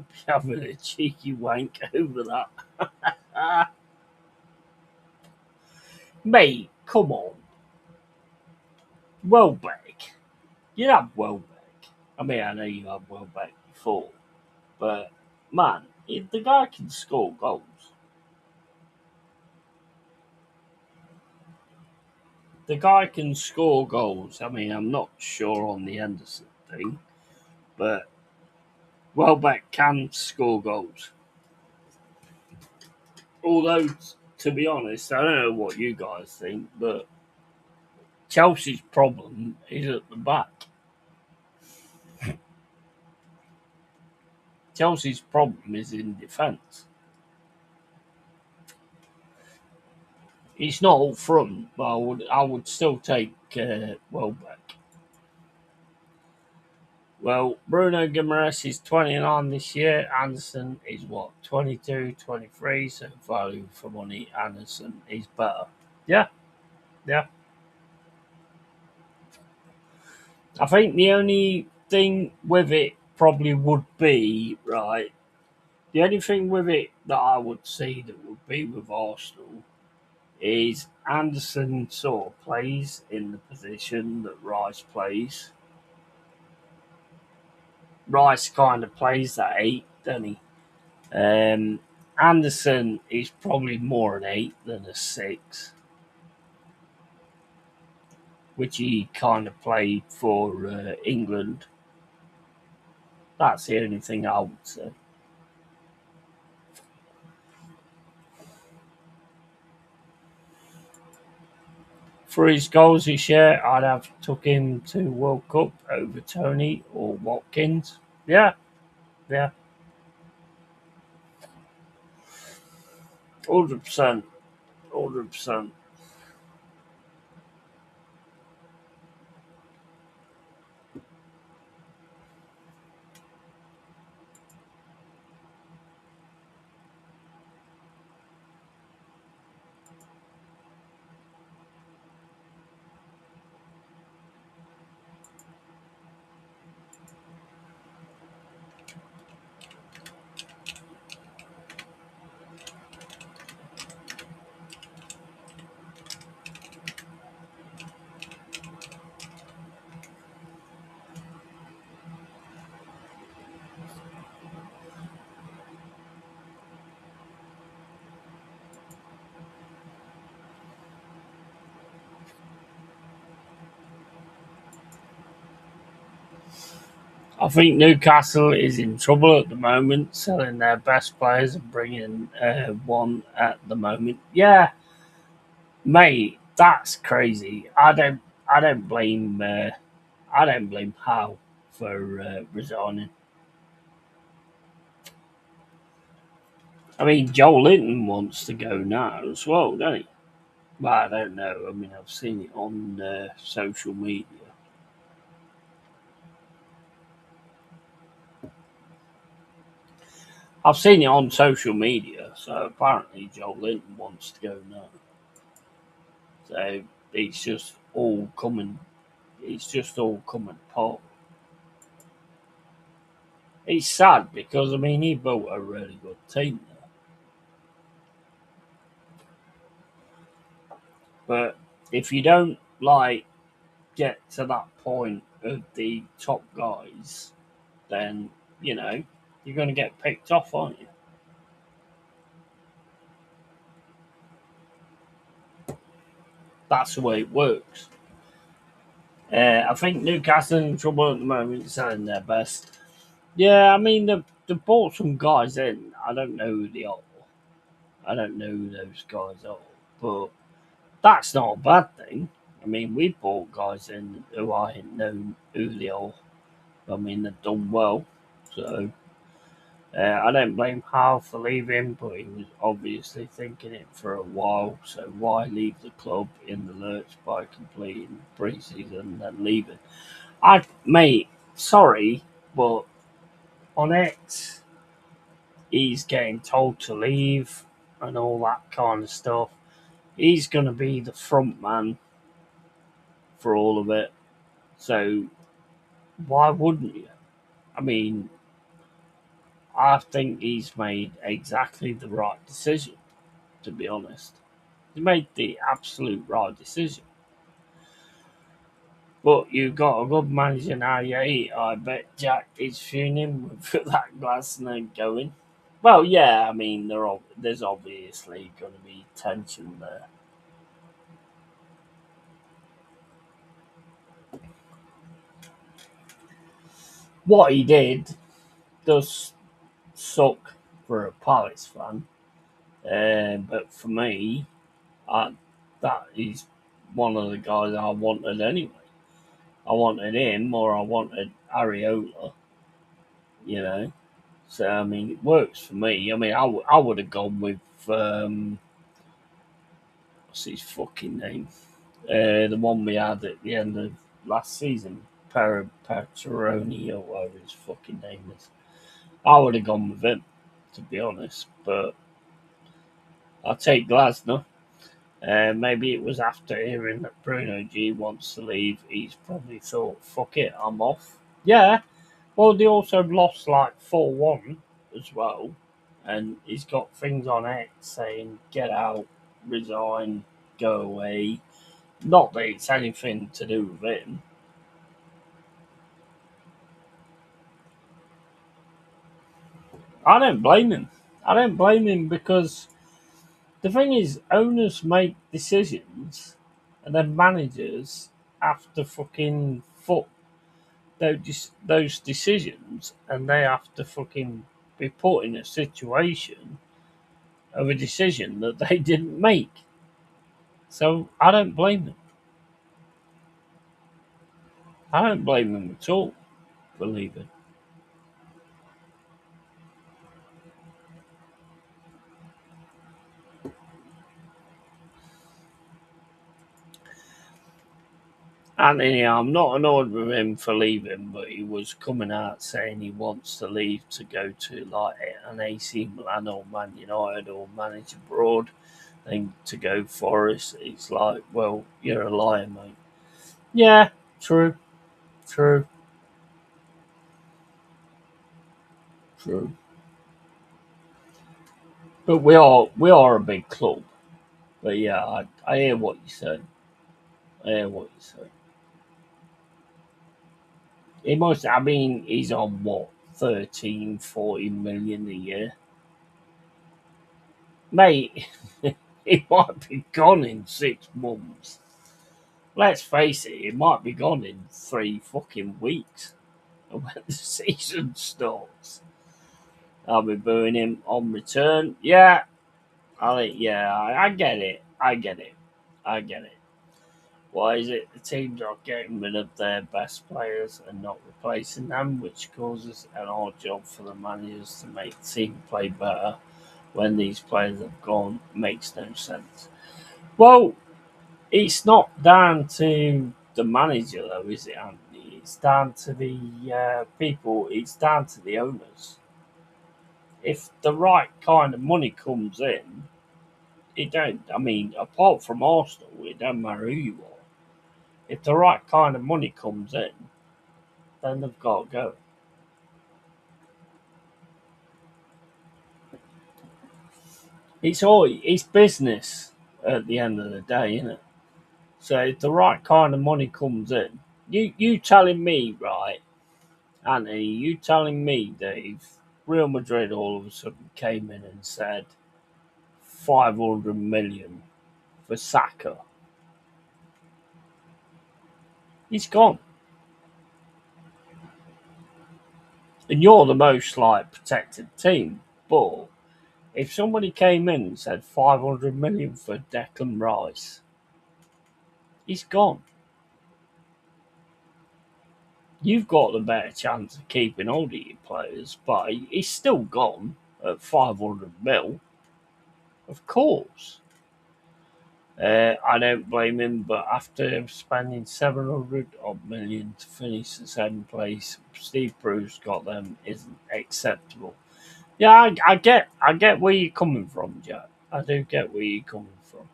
be having a cheeky wank over that. Mate, come on. Welbeck. You have Welbeck. I mean, I know you had Welbeck before, but man, if the guy can score goals. The guy can score goals. I mean, I'm not sure on the Henderson thing, but Welbeck can score goals. Although, to be honest, I don't know what you guys think, but Chelsea's problem is at the back. Chelsea's problem is in defence. It's not all front, but I would still take Welbeck. Well, Bruno Guimaraes is 29 this year. Anderson is what, 22, 23. So value for money, Anderson is better. Yeah, yeah. I think the only thing with it probably would be, right, the only thing with it that I would see that would be with Arsenal is Anderson sort of plays in the position that Rice plays. Rice kind of plays that eight, doesn't he? Anderson is probably more an eight than a six, which he kind of played for England. That's the only thing I would say. For his goals this year, I'd have took him to World Cup over Tony or Watkins. Yeah, yeah, 100%, 100%. I think Newcastle is in trouble at the moment, selling their best players and bringing one at the moment. Yeah, mate, that's crazy. I don't blame, I don't blame Howe for resigning. I mean, Joel Linton wants to go now as well, don't he? Well, I don't know. I mean, I've seen it on social media. I've seen it on social media. So apparently, Joel Linton wants to go now. So it's just all coming. It's just all coming apart. It's sad because I mean he built a really good team there, but if you don't like get to that point of the top guys, then you know you're going to get picked off, aren't you? That's the way it works. I think Newcastle in trouble at the moment, selling their best. Yeah, I mean they bought some guys in. I don't know who they are. I don't know who those guys are, but that's not a bad thing. I mean, we bought guys in who I didn't know who they are. I mean, they've done well. So I don't blame Hal for leaving, but he was obviously thinking it for a while. So why leave the club in the lurch by completing pre-season and then leaving? Mate, sorry, but on X, he's getting told to leave and all that kind of stuff. He's going to be the front man for all of it. So why wouldn't you? I mean, I think he's made exactly the right decision, to be honest. He made the absolute right decision. But you've got a good manager now, yeah. I bet Jack is fuming with that Glasner going. Well, yeah, I mean, there's obviously going to be tension there. What he did does suck for a Palace fan, but for me, I, that is one of the guys I wanted anyway. I wanted him or I wanted Ariola, you know. So, I mean, it works for me. I mean, I would have gone with, what's his fucking name? The one we had at the end of last season, Petroni or whatever his fucking name is. I would have gone with him, to be honest, but I'll take Glasner. Maybe it was after hearing that Bruno G wants to leave, he's probably thought, fuck it, I'm off. Yeah, well, they also lost like 4-1 as well, and he's got things on X saying, get out, resign, go away. Not that it's anything to do with him. I don't blame him. I don't blame him because the thing is, owners make decisions and then managers have to fucking foot those decisions and they have to fucking be put in a situation of a decision that they didn't make. So I don't blame them. I don't blame them at all for leaving. Anthony, I'm not annoyed with him for leaving, but he was coming out saying he wants to leave to go to like an AC Milan or Man United or manage abroad and to go Forest. It's like, well, you're a liar, mate. Yeah, true, true, true. But we are a big club. But yeah, I hear what you say. I hear what you say. He must. I mean, he's on what 13, 14 million a year, mate. He might be gone in 6 months. Let's face it, he might be gone in 3 fucking weeks. And when the season starts, I'll be booing him on return. Yeah, I get it. I get it. I get it. Why is it the teams are getting rid of their best players and not replacing them, which causes an hard job for the managers to make the team play better when these players have gone? Makes no sense. Well, it's not down to the manager, though, is it, Anthony? It's down to the people. It's down to the owners. If the right kind of money comes in, it don't. I mean, apart from Arsenal, it don't matter who you are. If the right kind of money comes in, then they've got to go. It's business at the end of the day, isn't it? So if the right kind of money comes in, you telling me, right, Anthony, you telling me that if Real Madrid all of a sudden came in and said 500 million for Saka, he's gone. And you're the most like protected team. But if somebody came in and said 500 million for Declan Rice, he's gone. You've got the better chance of keeping hold of your players, but he's still gone at 500 mil, of course. I don't blame him, but after spending 700 odd million to finish the seventh place, Steve Bruce got them isn't acceptable. Yeah, I get where you're coming from, Jack. I do get where you're coming from.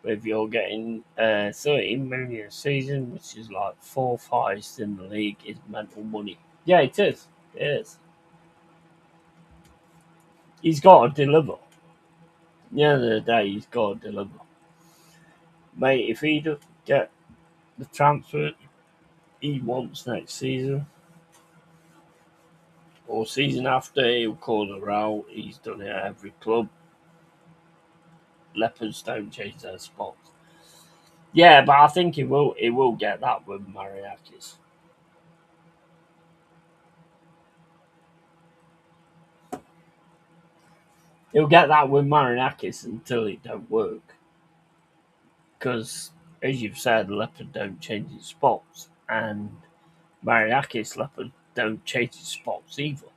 But if you're getting 13 million a season, which is like fourth highest in the league, is mental money. Yeah, it is. It is. He's got to deliver. At the end of the day, he's got to deliver. Mate, if he doesn't get the transfer he wants next season or season after, he'll call the row. He's done it at every club. Leopards don't change their spots. Yeah, but I think he will. He will get that with Mariakis. He'll get that with Marinakis until it don't work. Because, as you've said, Leopard don't change his spots, and Mariakis Leopard don't change his spots either.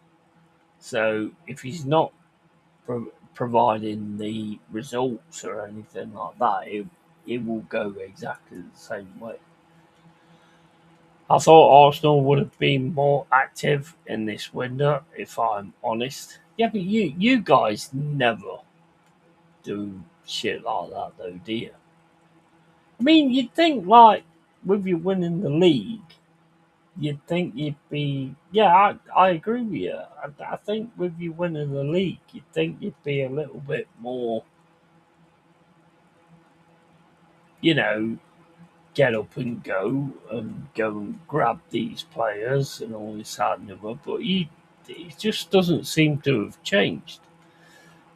So if he's not providing the results or anything like that, it will go exactly the same way. I thought Arsenal would have been more active in this window, if I'm honest. Yeah, but you guys never do shit like that, though, do you? I mean, you'd think, like, with you winning the league, you'd think you'd be. Yeah, I agree with you. I think with you winning the league, you'd think you'd be a little bit more, you know, get up and go and grab these players and all this that and the other. But it just doesn't seem to have changed.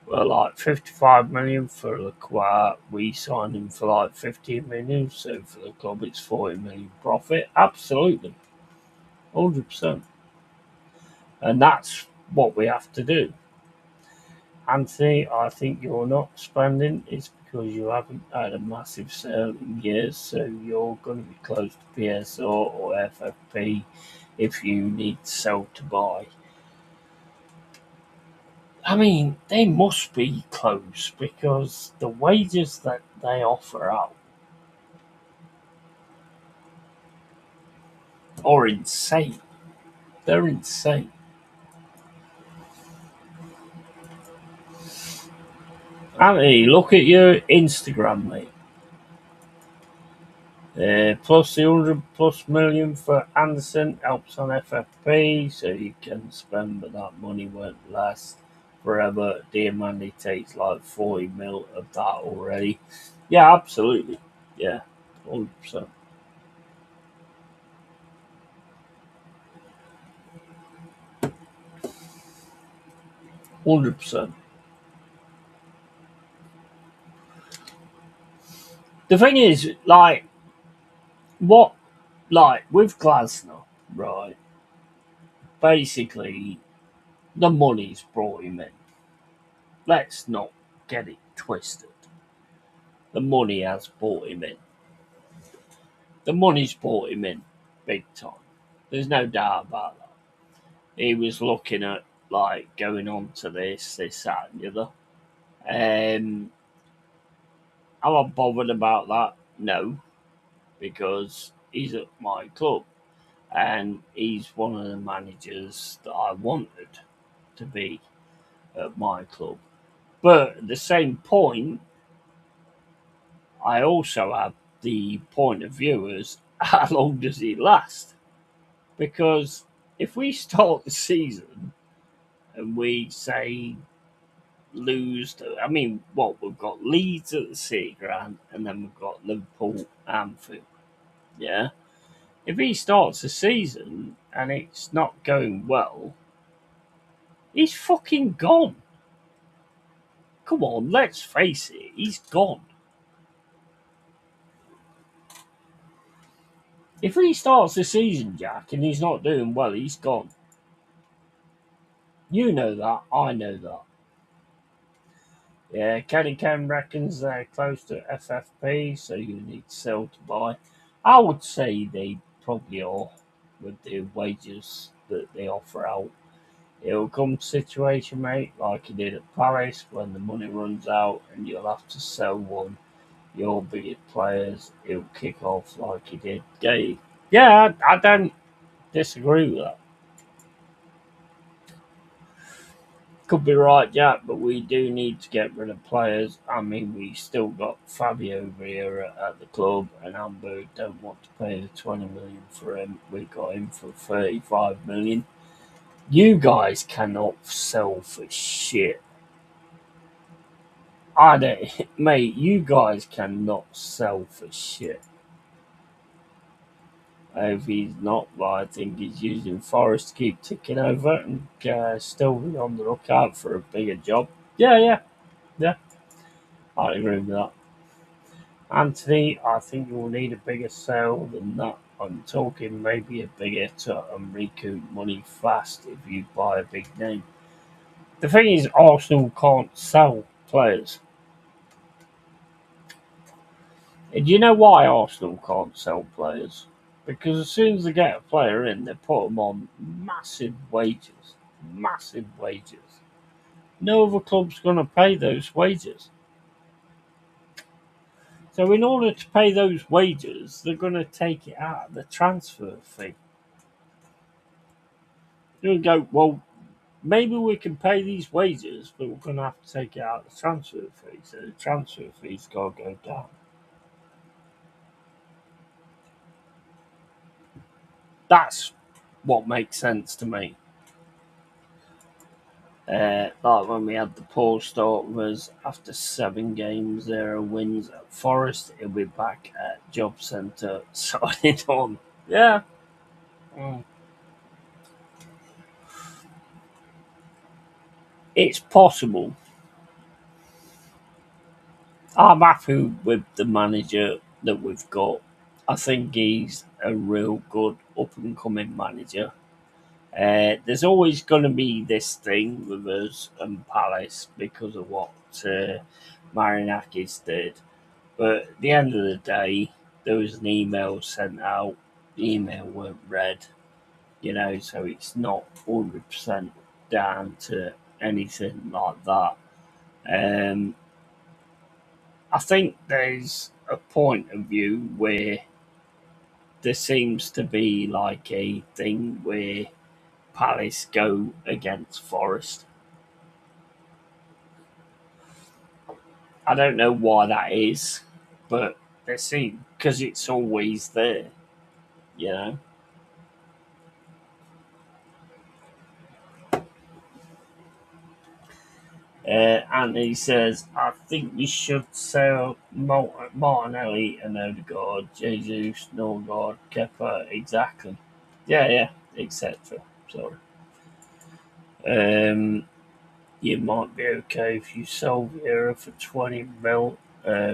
Well, like 55 million for Lacroix, we signed him for like 15 million, so for the club it's 40 million profit. Absolutely, 100%. And that's what we have to do. Anthony, I think you're not spending. It's because you haven't had a massive sale in years, so you're going to be close to PSR or FFP if you need to sell to buy. I mean, they must be close because the wages that they offer out are insane. They're insane. Anthony, look at your Instagram, mate. Plus the 100 plus million for Anderson helps on FFP, so you can spend, but that money won't last forever. Diamandi takes like 40 mil of that already. Yeah, absolutely. Yeah, 100%. 100%. The thing is, like, what, like, with Glasner, right, basically, the money's brought him in. Let's not get it twisted. The money has brought him in. The money's brought him in big time. There's no doubt about that. He was looking at like going on to this, that, and the other. Am I bothered about that? No, because he's at my club and he's one of the managers that I wanted to be at my club. But at the same point, I also have the point of view as how long does he last? Because if we start the season and we say lose to, I mean, what we've got Leeds at the City Ground and then we've got Liverpool Anfield. Yeah. If he starts the season and it's not going well, he's fucking gone. Come on, let's face it, he's gone. If he starts the season, Jack, and he's not doing well, he's gone. You know that, I know that. Yeah, Kenny Ken reckons they're close to FFP, so you need to sell to buy. I would say they probably are with the wages that they offer out. It'll come to situation, mate, like you did at Paris when the money runs out and you'll have to sell one. Your biggest players, it'll kick off like you did Gay. Yeah, I don't disagree with that. Could be right, Jack, but we do need to get rid of players. I mean, we still got Fabio Vieira at the club, and Hamburg don't want to pay the 20 million for him. We got him for 35 million. You guys cannot sell for shit. I don't, mate. You guys cannot sell for shit. If he's not, well, I think he's using Forest to keep ticking over and still be on the lookout for a bigger job. Yeah. I agree with that. Anthony, I think you'll need a bigger sale than that. I'm talking maybe a bigger to recoup money fast if you buy a big name. The thing is, Arsenal can't sell players. And do you know why Arsenal can't sell players? Because as soon as they get a player in, they put them on massive wages. Massive wages. No other club's going to pay those wages. So in order to pay those wages, they're going to take it out of the transfer fee. You'll go, well, maybe we can pay these wages, but we're going to have to take it out of the transfer fee. So the transfer fee's got to go down. That's what makes sense to me. Like when we had the poor start was after 7 games, 0 wins at Forest, he'll be back at Job Centre signing on. Yeah. Mm. It's possible. I'm happy with the manager that we've got. I think he's a real good up and coming manager. There's always going to be this thing with us and Palace because of what Marinakis did. But at the end of the day, there was an email sent out. The email weren't read, so it's not 100% down to anything like that. Um, I think there's a point of view where there seems to be like a thing where Palace go against Forest. I don't know why that is, but they seem because it's always there, you know. And he says, I think we should sell Martinelli and Odegaard, Jesus, Norgard, Kepa, exactly. Yeah, yeah, etc. Sorry. Um, you might be okay if you sell Vieira for 20 mil.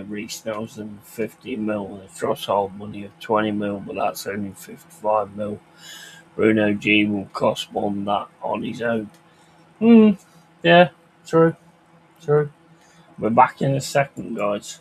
Reece Nelson 50 mil, and a threshold money of 20 mil, but that's only 55 mil. Bruno G will cost more than that on his own. Yeah, true, true. We're back in a second, guys.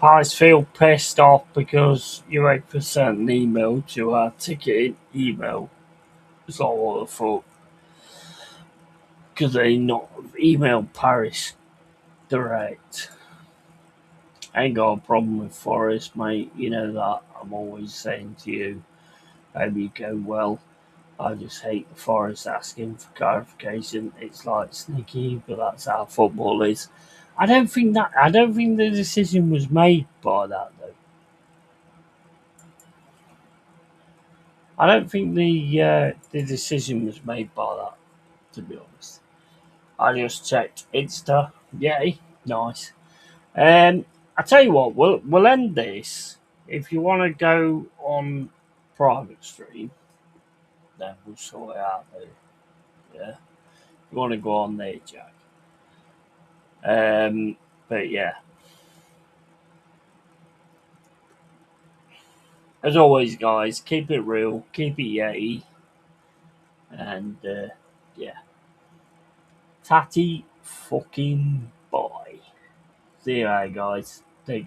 Paris feel pissed off because you wait for a certain email to ticket email. It's not what I thought. Because they not emailed Paris direct. I ain't got a problem with Forest, mate. You know that. I'm always saying to you, hope you go well. I just hate the Forest asking for clarification. It's like sneaky, but that's how football is. I don't think the decision was made by that though. I don't think the decision was made by that. To be honest, I just checked Insta. Yay, nice. I tell you what, we'll end this. If you want to go on private stream, then we'll sort it out there. Yeah, if you want to go on there, Jack. But yeah, as always, guys, keep it real, keep it yay, and yeah, tatty fucking bye. See you later, guys. Take care.